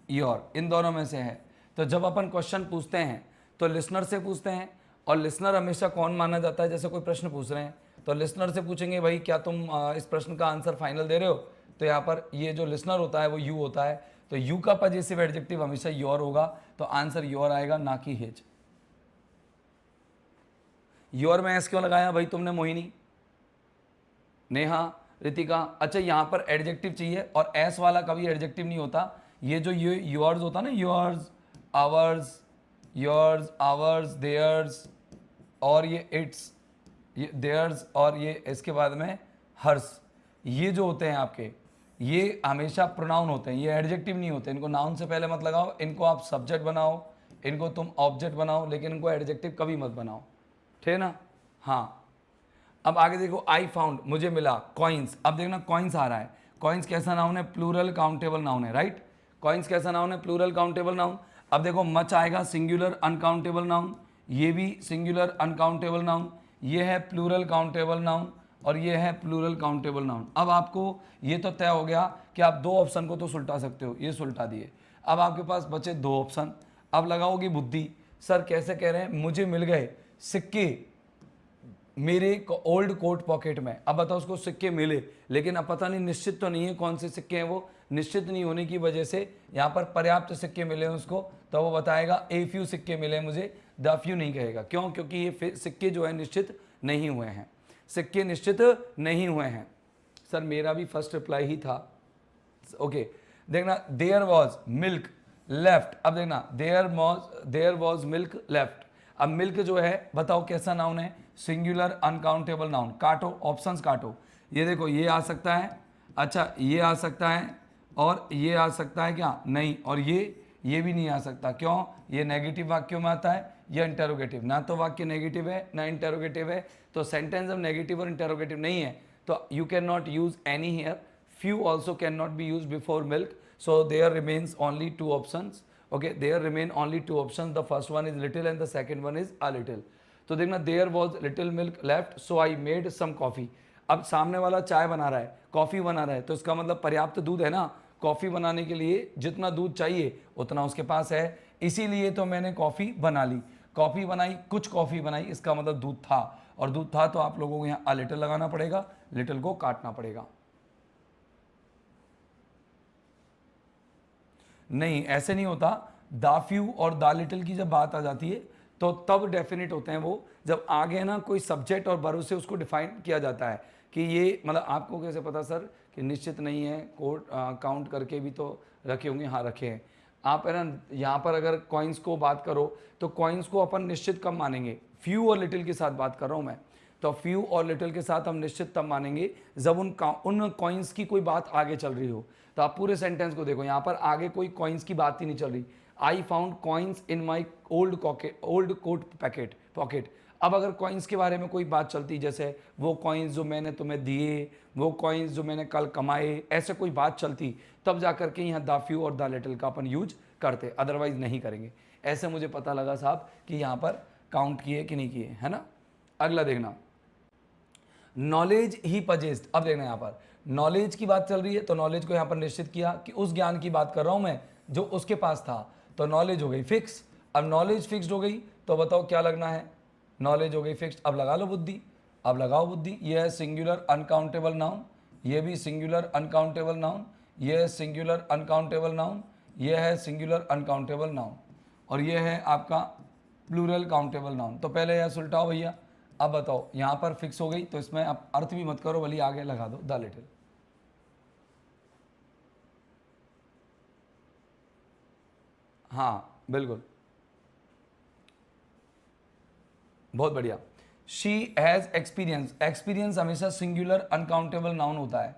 योर, इन दोनों में से है। तो जब अपन क्वेश्चन पूछते हैं तो लिसनर से पूछते हैं, और लिसनर हमेशा कौन माना जाता है, जैसे कोई प्रश्न पूछ रहे हैं तो लिसनर से पूछेंगे भाई क्या तुम इस प्रश्न का आंसर फाइनल दे रहे हो, तो यहाँ पर ये जो लिसनर होता है वो यू होता है, तो यू का पजेसिव एडजेक्टिव हमेशा योर होगा, तो आंसर योर आएगा, ना कि हिज। योर में एस क्यों लगाया भाई तुमने, मोहिनी, नेहा, रितिका? अच्छा यहाँ पर एडजेक्टिव चाहिए, और एस वाला कभी एडजेक्टिव नहीं होता। ये जो ये योर्स होता ना, yours, ours, yours, ours, theirs, और ये इट्स, ये देयर्स, और ये इसके बाद में हर्स, ये जो होते हैं आपके, ये हमेशा प्रोनाउन होते हैं, ये एडजेक्टिव नहीं होते। इनको नाउन से पहले मत लगाओ, इनको आप सब्जेक्ट बनाओ, इनको तुम ऑब्जेक्ट बनाओ, लेकिन इनको एडजेक्टिव कभी मत बनाओ, ठीक है ना? हाँ, अब आगे देखो, आई फाउंड, मुझे मिला, कॉइन्स। अब देखना कॉइन्स आ रहा है, कॉइन्स कैसा नाउन है, प्लूरल काउंटेबल नाउन है, राइट। कॉइन्स कैसा नाउन है, प्लूरल काउंटेबल नाउन। अब देखो मच आएगा सिंगुलर अनकाउंटेबल नाउन, ये भी सिंगुलर अनकाउंटेबल नाउन, ये है प्लूरल काउंटेबल नाउन, और ये है प्लूरल काउंटेबल नाउन। अब आपको ये तो तय हो गया कि आप दो ऑप्शन को तो सुलटा सकते हो, ये सुलटा दिए। अब आपके पास बचे दो ऑप्शन, अब लगाओगी बुद्धि। सर कैसे कह रहे हैं, मुझे मिल गए सिक्के मेरे ओल्ड कोट पॉकेट में। अब बताओ उसको सिक्के मिले, लेकिन अब पता नहीं, निश्चित तो नहीं है कौन से सिक्के हैं वो, निश्चित नहीं होने की वजह से यहाँ पर पर्याप्त सिक्के मिले उसको, तो वो बताएगा ए फ्यू सिक्के मिले मुझे, द फ्यू नहीं कहेगा। क्यों? क्योंकि ये सिक्के जो है निश्चित नहीं हुए हैं, सिक्के निश्चित नहीं हुए हैं। सर मेरा भी फर्स्ट रिप्लाई ही था। ओके देखना, देयर वॉज मिल्क लेफ्ट। अब देखना देयर वॉज मिल्क लेफ्ट। अब मिल्क जो है बताओ कैसा नाउन है? Singular uncountable noun. काटो, ऑप्शंस काटो। ये देखो ये आ सकता है, अच्छा ये आ सकता है, और ये आ सकता है क्या? नहीं। और ये भी नहीं आ सकता। क्यों? ये नेगेटिव वाक्यों में आता है, ये इंटेरोगेटिव। ना तो वाक्य नेगेटिव है ना इंटेरोगेटिव है, तो सेंटेंस अब नेगेटिव और इंटेरोगेटिव नहीं है, तो you can not use Annie here. Few also cannot be used before milk, so there remains only two options. Okay, there remain only two options. The first one is little and the second one is a little. तो देखना there was little milk left, so I made some coffee. अब सामने वाला चाय बना रहा है, coffee बना रहा है, तो इसका मतलब पर्याप्त दूध है ना। कॉफी बनाने के लिए जितना दूध चाहिए उतना उसके पास है, इसीलिए तो मैंने कॉफी बना ली। कॉफी बनाई, कुछ कॉफी बनाई, इसका मतलब दूध था, और दूध था तो आप लोगों को यहाँ a little लगाना पड़ेगा, लिटिल को काटना पड़ेगा। नहीं ऐसे नहीं होता। द फ्यू और द लिटिल की जब बात आ जाती है तो तब डेफिनेट होते हैं वो, जब आगे ना कोई सब्जेक्ट और वर्ब से उसको डिफाइन किया जाता है कि ये मतलब। आपको कैसे पता सर कि निश्चित नहीं है? कोड काउंट करके भी तो रखे होंगे। हाँ रखे हैं। आप है ना यहाँ पर अगर कॉइन्स को बात करो तो कॉइन्स को अपन निश्चित कब मानेंगे? फ्यू और लिटिल के साथ बात कर रहा हूँ मैं, तो फ्यू और लिटिल के साथ हम निश्चित तब मानेंगे जब उन कॉइन्स की कोई बात आगे चल रही हो। तो आप पूरे सेंटेंस को देखो, यहाँ पर आगे कोई कॉइन्स की बात ही नहीं चल रही। I found coins in my old coat pocket. अब अगर कॉइन्स के बारे में कोई बात चलती, जैसे वो कॉइन्स जो मैंने तुम्हें दिए, वो कॉइन्स जो मैंने कल कमाए, ऐसे कोई बात चलती, तब जाकर के यहाँ द फ्यू और द लिटिल का अपन यूज करते, अदरवाइज नहीं करेंगे। ऐसे मुझे पता लगा साहब कि यहाँ पर काउंट किए कि नहीं किए, है ना। अगला देखना, नॉलेज ही पजेस्ट। अब देखना यहाँ पर नॉलेज की बात चल रही है, तो नॉलेज को यहाँ पर निश्चित किया कि उस ज्ञान की बात कर रहा हूँ मैं जो उसके पास था, तो नॉलेज हो गई फिक्स। अब नॉलेज फिक्स्ड हो गई तो बताओ क्या लगना है? नॉलेज हो गई फिक्स्ड। अब लगा लो बुद्धि, अब लगाओ बुद्धि। ये है सिंगुलर अनकाउंटेबल नाउन, ये भी सिंगुलर अनकाउंटेबल नाउन, ये है सिंगुलर अनकाउंटेबल नाउन, ये है सिंगुलर अनकाउंटेबल नाउन, और ये है आपका प्लूरल काउंटेबल नाउन। तो पहले यह सुलटाओ भैया। अब बताओ यहाँ पर फिक्स हो गई, तो इसमें आप अर्थ भी मत करो, भले आगे लगा दो द लिटिल। हाँ बिल्कुल, बहुत बढ़िया। She has experience. एक्सपीरियंस हमेशा सिंगुलर अनकाउंटेबल नाउन होता है,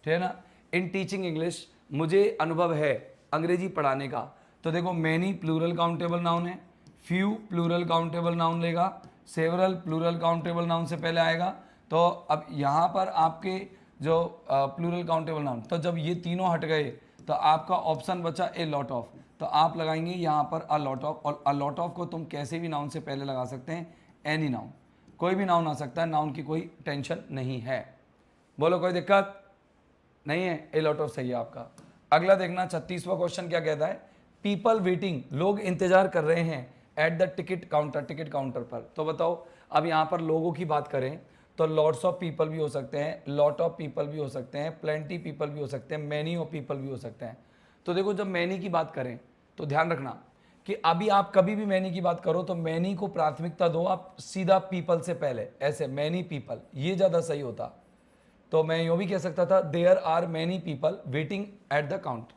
ठीक है ना। इन टीचिंग इंग्लिश, मुझे अनुभव है अंग्रेजी पढ़ाने का। तो देखो मैनी प्लूरल काउंटेबल नाउन है, फ्यू प्लूरल काउंटेबल नाउन लेगा, सेवरल प्लूरल काउंटेबल नाउन से पहले आएगा। तो अब यहाँ पर आपके जो प्लूरल काउंटेबल नाउन, तो जब ये तीनों हट गए तो आपका ऑप्शन बचा ए लॉट ऑफ। तो आप लगाएंगे यहाँ पर अ लॉट ऑफ, और अ लॉट ऑफ को तुम कैसे भी नाउन से पहले लगा सकते हैं, एनी नाउन, कोई भी नाउन आ सकता है, नाउन की कोई टेंशन नहीं है। बोलो कोई दिक्कत नहीं है, ए लॉट ऑफ सही है आपका। अगला देखना 36वां क्वेश्चन क्या कहता है? पीपल वेटिंग, लोग इंतजार कर रहे हैं at the ticket counter, ticket counter पर। तो बताओ अब यहाँ पर लोगों की बात करें तो लॉट्स ऑफ पीपल भी हो सकते हैं, लॉट ऑफ पीपल भी हो सकते हैं, प्लेंटी पीपल भी हो सकते हैं, मैनी ऑफ पीपल भी हो सकते हैं। तो देखो जब मैनी की बात करें तो ध्यान रखना कि अभी आप कभी भी मैनी की बात करो तो मैनी को प्राथमिकता दो आप सीधा पीपल से पहले, ऐसे मैनी पीपल, ये ज़्यादा सही होता। तो मैं यूँ भी कह सकता था there are many people waiting at the count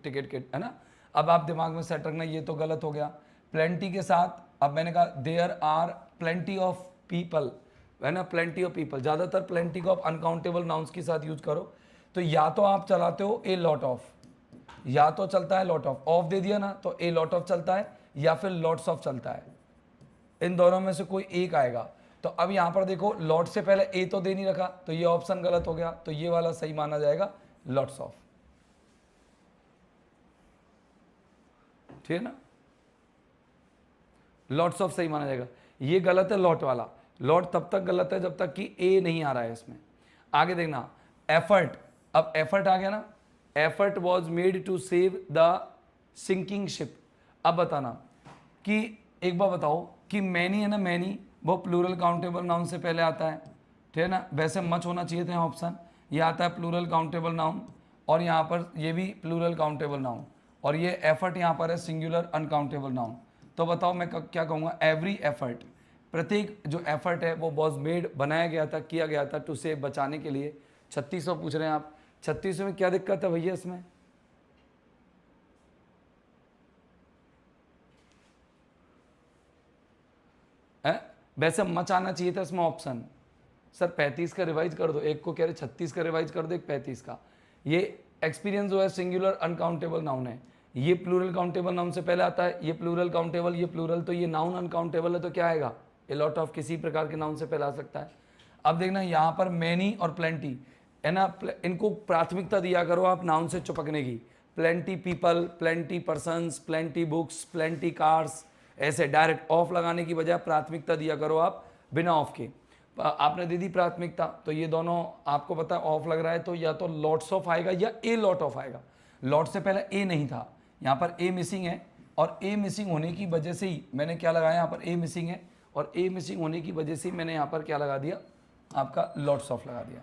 ticket, है ना। अब आप दिमाग में सेट रखना, ये तो गलत हो गया। प्लेंटी के साथ अब मैंने कहा there are plenty of people, है ना, प्लेंटी ऑफ पीपल। ज़्यादातर प्लेंटी को आप अनकाउंटेबल नाउन्स के साथ यूज करो। तो या तो आप चलाते हो ए लॉट ऑफ, या तो चलता है लॉट ऑफ दे दिया ना, तो ए लॉट ऑफ चलता है या फिर लॉट्स ऑफ चलता है, इन दोनों में से कोई एक आएगा। तो अब यहां पर देखो लॉट से पहले ए तो दे नहीं रखा, तो ये ऑप्शन गलत हो गया, तो ये वाला सही माना जाएगा लॉट्स ऑफ, ठीक है ना। लॉट्स ऑफ सही माना जाएगा, ये गलत है लॉट वाला। लॉट तब तक गलत है जब तक कि ए नहीं आ रहा है इसमें। आगे देखना एफर्ट, अब एफर्ट आ गया ना, effort was made to save the sinking ship. अब बताना कि एक बार बताओ कि मैनी है ना, मैनी वो प्लूरल काउंटेबल नाउन से पहले आता है, ठीक है ना। वैसे मच होना चाहिए था ऑप्शन, ये आता है प्लूरल काउंटेबल नाउन, और यहाँ पर ये भी प्लूरल काउंटेबल नाउन, और ये एफर्ट यहाँ पर है सिंगुलर अनकाउंटेबल नाउन। तो बताओ मैं क्या कहूँगा, एवरी एफर्ट, प्रत्येक जो एफर्ट है वो वॉज मेड, बनाया गया था, किया गया था टू सेव, बचाने के लिए। 3600 पूछ रहे हैं आप, 3600 में क्या दिक्कत है भैया इसमें? है वैसे मच आना चाहिए था इसमें ऑप्शन। सर 35 का रिवाइज कर दो, एक को कह रहे 36 का रिवाइज कर दो, एक 35 का। ये एक्सपीरियंस जो है सिंगुलर अनकाउंटेबल नाउन है, ये प्लूरल काउंटेबल नाउन से पहले आता है, ये प्लूरल काउंटेबल, ये प्लूरल, तो ये नाउन अनकाउंटेबल है, तो क्या आएगा? ए लॉट ऑफ किसी प्रकार के नाउन से पहले आ सकता है। अब देखना यहाँ पर मैनी और प्लेंटी है ना, इनको प्राथमिकता दिया करो आप नाउन से चिपकने की। Plenty people, plenty persons, plenty books, plenty cars, ऐसे डायरेक्ट ऑफ लगाने की बजाय प्राथमिकता दिया करो आप बिना ऑफ के। आपने दे दी प्राथमिकता, तो ये दोनों आपको पता है ऑफ लग रहा है, तो या तो लॉट्स ऑफ आएगा या ए लॉट ऑफ आएगा। लॉट से पहले ए नहीं था, यहाँ पर ए मिसिंग है, और ए मिसिंग होने की वजह से ही मैंने क्या लगाया, यहाँ पर ए मिसिंग है, और ए मिसिंग होने की वजह से मैंने यहाँ पर क्या लगा दिया, आपका लॉट्स ऑफ लगा दिया।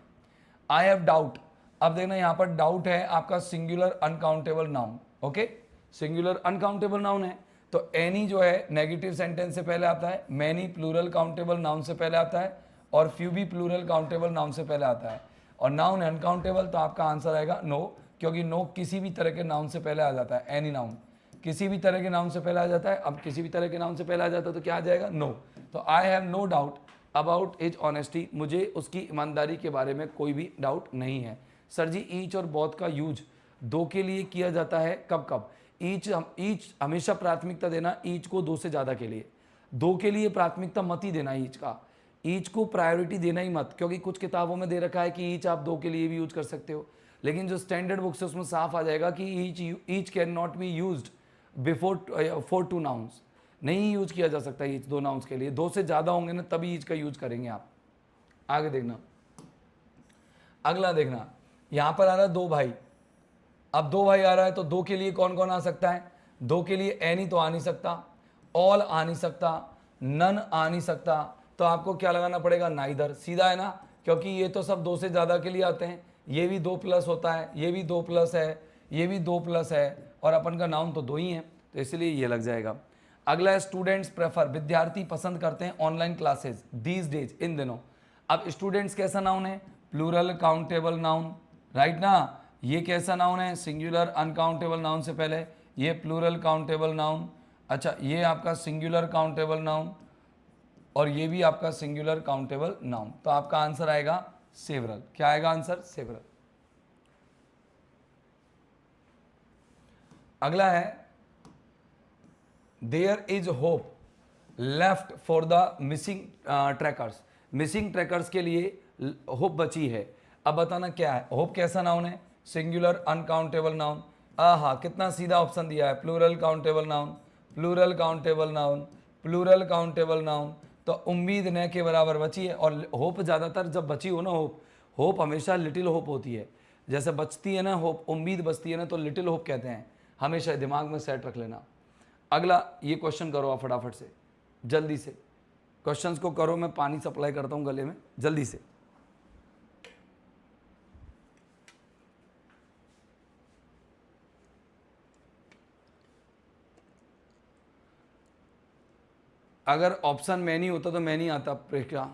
आई हैव डाउट, अब देखना यहाँ पर डाउट है आपका singular uncountable noun, okay, singular uncountable noun है, तो एनी जो है नेगेटिव सेंटेंस से पहले आता है, मैनी प्लूरल काउंटेबल नाउन से पहले आता है, और फ्यू भी प्लूरल काउंटेबल नाउन से पहले आता है, और नाउन अनकाउंटेबल, तो आपका आंसर आएगा नो, क्योंकि नो किसी भी तरह के नाउन से पहले आ जाता है, एनी नाउन किसी भी तरह के नाउन से पहले आ जाता है। अब किसी भी तरह के नाउन से पहले आ जाता है तो क्या आ जाएगा, नो। तो I have no doubt about his honesty, मुझे उसकी ईमानदारी के बारे में कोई भी डाउट नहीं है। सर जी ईच और बोथ का यूज दो के लिए किया जाता है, कब कब? ईच हमेशा प्राथमिकता देना ईच को दो से ज़्यादा के लिए, दो के लिए प्राथमिकता मत ही देना ईच का, ईच को प्रायोरिटी देना ही मत, क्योंकि कुछ किताबों में दे रखा है कि ईच आप दो के लिए भी यूज कर सकते हो, लेकिन जो स्टैंडर्ड बुक्स है उसमें साफ आ जाएगा कि each can not be used before for two nouns, नहीं यूज किया जा सकता ईच दो नाउन्स के लिए, दो से ज़्यादा होंगे ना तभी ईच का यूज करेंगे आप। आगे देखना, अगला देखना, यहाँ पर आ रहा है दो भाई। अब दो भाई आ रहा है तो दो के लिए कौन कौन आ सकता है? दो के लिए एनी तो आ नहीं सकता, ऑल आ नहीं सकता, नन आ नहीं सकता, तो आपको क्या लगाना पड़ेगा? नाइदर, सीधा है ना, क्योंकि ये तो सब दो से ज़्यादा के लिए आते हैं, ये भी दो प्लस होता है, ये भी दो प्लस है, ये भी दो प्लस है, और अपन का नाउन तो दो ही है, तो इसलिए ये लग जाएगा। अगला है स्टूडेंट्स प्रेफर, विद्यार्थी पसंद करते हैं ऑनलाइन क्लासेज दीज डेज, इन दिनों। अब स्टूडेंट्स कैसा नाउन है? प्लूरल काउंटेबल नाउन, राइट ना। ये कैसा नाउन है? सिंगुलर अनकाउंटेबल नाउन से पहले, ये प्लूरल काउंटेबल नाउन, अच्छा ये आपका सिंगुलर काउंटेबल नाउन, और ये भी आपका सिंगुलर काउंटेबल नाउन, तो आपका आंसर आएगा सेवरल। क्या आएगा आंसर? सेवरल। अगला है there is hope left for the missing trackers, missing trackers के लिए होप बची है। अब बताना क्या है, होप कैसा नाउन है? Singular uncountable noun. आहा कितना सीधा ऑप्शन दिया है, plural countable noun, plural countable noun, plural countable noun, तो उम्मीद न के बराबर बची है। और होप ज़्यादातर जब बची हो ना, होप हमेशा लिटिल होप होती है, जैसे बचती है ना होप, उम्मीद बचती है ना, तो लिटिल होप कहते हैं, हमेशा दिमाग में सेट रख लेना। अगला ये क्वेश्चन करो आप फटाफट से, जल्दी से क्वेश्चंस को करो, मैं पानी सप्लाई करता हूँ गले में, जल्दी से। अगर ऑप्शन में नहीं होता तो मैं नहीं आता प्रेक्षा।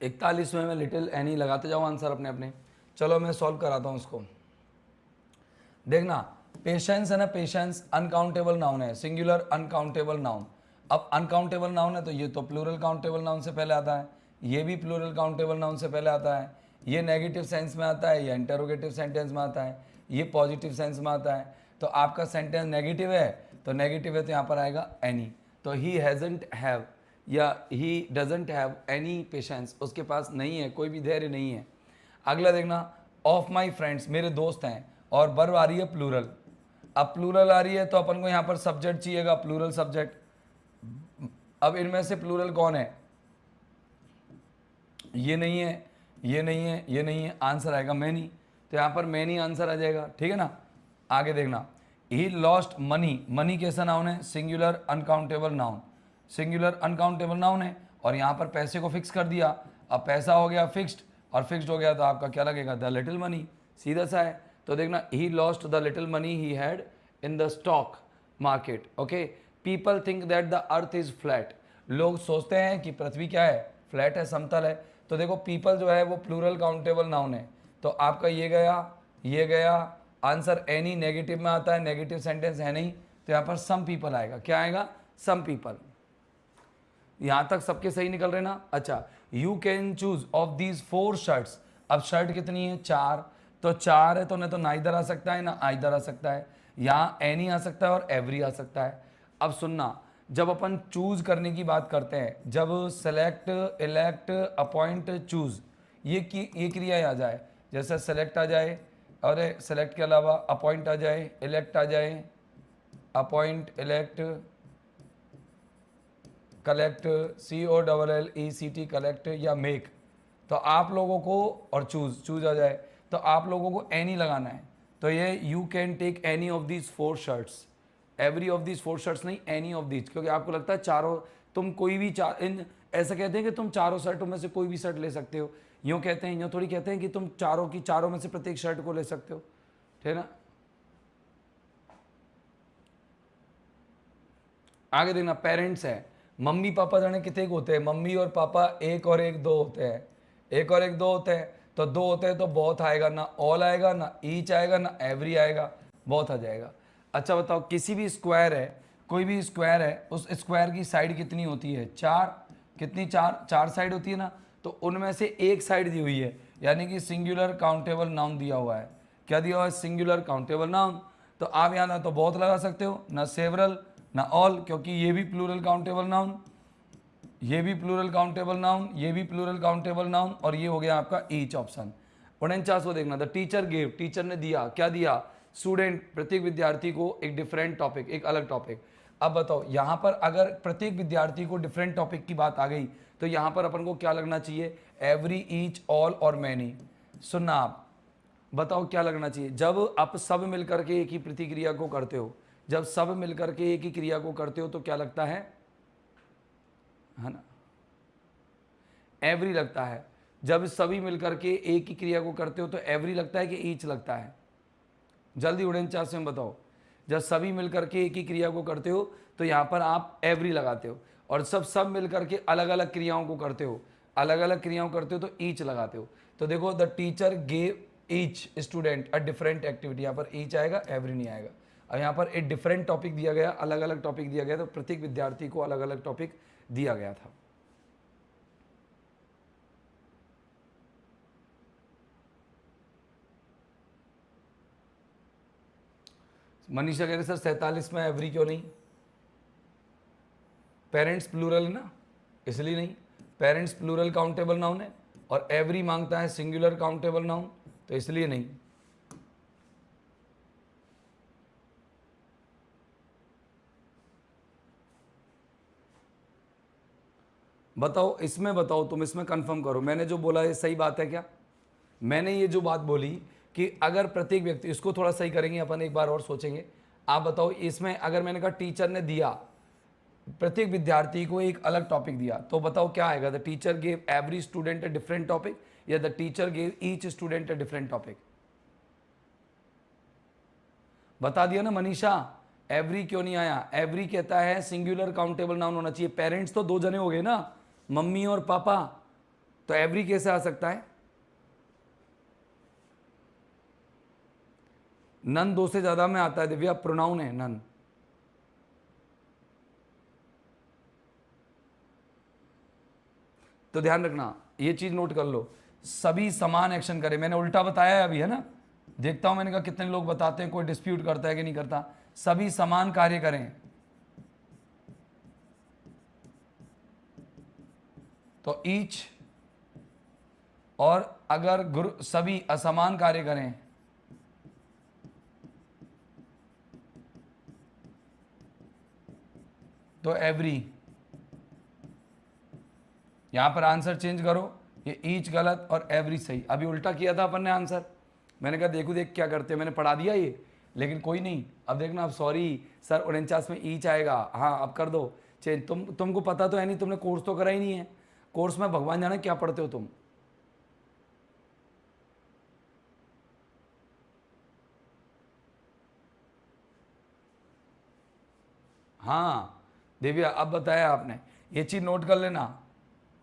इकतालीस में मैं लिटिल एनी लगाते जाऊँ आंसर अपने अपने। चलो मैं सॉल्व कराता हूँ इसको। देखना पेशेंस है ना, पेशेंस अनकाउंटेबल नाउन है, सिंगुलर अनकाउंटेबल नाउन। अब अनकाउंटेबल नाउन है तो ये तो प्लूरल काउंटेबल नाउन से पहले आता है, ये भी प्लूरल काउंटेबल नाउन से पहले आता है, ये नेगेटिव सेंस में आता है, ये इंटरोगेटिव सेंटेंस में आता है, ये पॉजिटिव सेंस में आता है। तो आपका सेंटेंस नेगेटिव है, तो नेगेटिव है तो यहाँ पर आएगा एनी, तो ही हैजंट हैव या he doesn't have any patience, उसके पास नहीं है, कोई भी धैर्य नहीं है। अगला देखना ऑफ माई फ्रेंड्स, मेरे दोस्त हैं, और वर्ब आ रही है प्लूरल। अब प्लूरल आ रही है तो अपन को यहाँ पर सब्जेक्ट चाहिएगा, प्लूरल सब्जेक्ट। अब इनमें से प्लूरल कौन है? ये नहीं है, ये नहीं है, ये नहीं है, आंसर आएगा मैनी। तो यहाँ पर मैनी आंसर आ जाएगा, ठीक है ना। आगे देखना, ही लॉस्ट मनी, मनी कैसा नाउन है, singular uncountable noun, singular uncountable noun है, और यहाँ पर पैसे को फिक्स कर दिया, अब पैसा हो गया फिक्स्ड, और फिक्स्ड हो गया तो आपका क्या लगेगा, द लिटिल मनी, सीधा सा है। तो देखना, he lost the little money he had in the stock market, okay. People think that the earth is flat, लोग सोचते हैं कि पृथ्वी क्या है, फ्लैट है, समतल है। तो देखो पीपल जो है वो प्लूरल काउंटेबल नाउन है, तो आपका ये गया आंसर एनी नेगेटिव में आता है, नेगेटिव सेंटेंस है नहीं, तो यहाँ पर सम पीपल आएगा, क्या आएगा, सम पीपल। यहां तक सबके सही निकल रहे ना। अच्छा, you can choose of these 4 shirts, अब शर्ट कितनी है, 4, तो 4 है तो न तो नाइदर आ सकता है ना आइदर आ सकता है, यहाँ एनी आ सकता है और एवरी आ सकता है। अब सुनना, जब अपन चूज करने की बात करते हैं, जब सेलेक्ट, इलेक्ट, अपॉइंट, चूज, ये क्रिया आ जाए, जैसे सेलेक्ट आ जाए, और सेलेक्ट के अलावा अपॉइंट आ जाए, इलेक्ट आ जाए, appoint, elect, collect, COLLECT, collect, या मेक, तो आप लोगों को, और चूज आ जाए, तो आप लोगों को एनी लगाना है। तो ये you can take any of these 4 shirts, every of these 4 shirts नहीं, एनी ऑफ दीज, क्योंकि आपको लगता है चारों, तुम कोई भी ऐसा कहते हैं कि तुम चारों शर्टों में से कोई भी शर्ट ले सकते हो, यूँ कहते हैं, यूँ थोड़ी कहते हैं कि तुम चारों में से प्रत्येक शर्ट को ले सकते हो, ठीक है ना। आगे देखना, पेरेंट्स है, मम्मी पापा जाने कितने होते हैं, मम्मी और पापा एक और एक 2 होते हैं, एक और एक 2 होते हैं, तो 2 होते हैं तो बहुत आएगा, ना ऑल आएगा, ना ईच आएगा, ना एवरी आएगा, बहुत आ जाएगा। अच्छा बताओ, किसी भी स्क्वायर है, कोई भी स्क्वायर है, उस स्क्वायर की साइड कितनी होती है, 4, कितनी, 4 साइड होती है ना, तो उनमें से एक साइड दी हुई है, यानी कि सिंगुलर काउंटेबल नाउन दिया हुआ है, क्या दिया हुआ है, सिंगुलर काउंटेबल नाउन। तो आप यहाँ ना तो बहुत लगा सकते हो, ना सेवरल, ना ऑल, क्योंकि ये भी प्लूरल काउंटेबल नाउन, ये भी प्लूरल काउंटेबल नाउन, ये भी प्लूरल काउंटेबल नाउन, और ये हो गया आपका ईच ऑप्शन। 49 देखना, द टीचर गेव, टीचर ने दिया, क्या दिया, स्टूडेंट, प्रत्येक विद्यार्थी को एक डिफरेंट टॉपिक, एक अलग टॉपिक। अब बताओ, यहाँ पर अगर प्रत्येक विद्यार्थी को डिफरेंट टॉपिक की बात आ गई, तो यहाँ पर अपन को क्या लगना चाहिए, एवरी, ईच, ऑल और मैनी। सुनना आप, बताओ क्या लगना चाहिए, जब आप सब मिलकर के एक ही प्रतिक्रिया को करते हो, जब सब मिलकर के एक ही क्रिया को करते हो तो क्या लगता है ना, एवरी लगता है। जब सभी मिलकर के एक ही क्रिया को करते हो तो एवरी लगता है कि ईच लगता है, जल्दी 49 में बताओ। जब सभी मिलकर के एक ही क्रिया को करते हो तो यहाँ पर आप एवरी लगाते हो, और सब मिलकर के अलग अलग क्रियाओं को करते हो, अलग अलग क्रियाओं करते हो तो ईच लगाते हो। तो देखो, the teacher gave each student a different activity, यहाँ पर ईच आएगा, एवरी नहीं आएगा। अब यहाँ पर एक डिफरेंट टॉपिक दिया गया, अलग अलग टॉपिक दिया गया, तो प्रत्येक विद्यार्थी को अलग अलग टॉपिक दिया गया था। मनीषा कह रहे सर 47 में एवरी क्यों नहीं, पेरेंट्स प्लूरल है ना, इसलिए नहीं, पेरेंट्स प्लूरल काउंटेबल नाउन है, और एवरी मांगता है सिंगुलर काउंटेबल नाउन, तो इसलिए नहीं। बताओ इसमें, बताओ तुम इसमें कंफर्म करो, मैंने जो बोला ये सही बात है क्या, मैंने ये जो बात बोली कि अगर प्रत्येक व्यक्ति, इसको थोड़ा सही करेंगे अपन, एक बार और सोचेंगे। आप बताओ इसमें अगर मैंने कहा टीचर ने दिया, प्रत्येक विद्यार्थी को एक अलग टॉपिक दिया, तो बताओ क्या आएगा, the teacher gave every student a different topic, या the teacher gave each student a different topic. बता दिया ना मनीषा, एवरी क्यों नहीं आया, एवरी कहता है सिंगुलर काउंटेबल नाउन होना चाहिए, पेरेंट्स तो 2 जने हो गए ना, मम्मी और पापा, तो एवरी कैसे आ सकता है, नन 2 से ज्यादा में आता है दिव्या, प्रोनाउन है नन। तो ध्यान रखना, ये चीज नोट कर लो, सभी समान एक्शन करें, मैंने उल्टा बताया है अभी, है ना, देखता हूं मैंने कहा कितने लोग बताते हैं, कोई डिस्प्यूट करता है कि नहीं करता, सभी समान कार्य करें, तो ईच, और अगर गुरु सभी असमान कार्य करें तो एवरी। यहां पर आंसर चेंज करो, ये ईच गलत और एवरी सही, अभी उल्टा किया था अपन ने आंसर, मैंने कहा देखो देख क्या करते हैं, मैंने पढ़ा दिया ये, लेकिन कोई नहीं। अब देखना, अब सॉरी सर 49 में ईच आएगा, हाँ अब कर दो चेंज। तुमको पता तो है नहीं, तुमने कोर्स तो करा ही नहीं है। कोर्स में भगवान जाने क्या पढ़ते हो तुम। हाँ देविया, अब बताया आपने, ये चीज़ नोट कर लेना,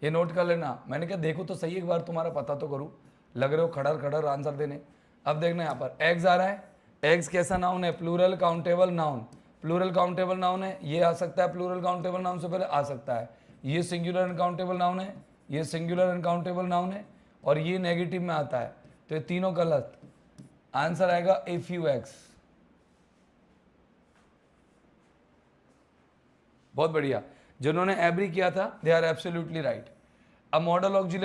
ये नोट कर लेना। मैंने कहा देखो तो सही एक बार, तुम्हारा पता तो करूँ, लग रहे हो खड़र खड़र आंसर देने। अब देखना यहाँ पर एग्स आ रहा है, एग्स कैसा नाउन है, plural countable noun. Plural countable noun है, ये आ सकता है प्लूरल काउंटेबल नाउन से पहले आ सकता है, ये सिंगुलर अनकाउंटेबल नाउन है, ये सिंगुलर अनकाउंटेबल नाउन है, और ये नेगेटिव में आता है, तो ये तीनों गलत। आंसर आएगा ए फ्यू एग्स। बहुत बढ़िया, जिन्होंने एब्री किया था दे आर एब्सोल्युटली राइट। अब मॉडल ऑक्सिलरी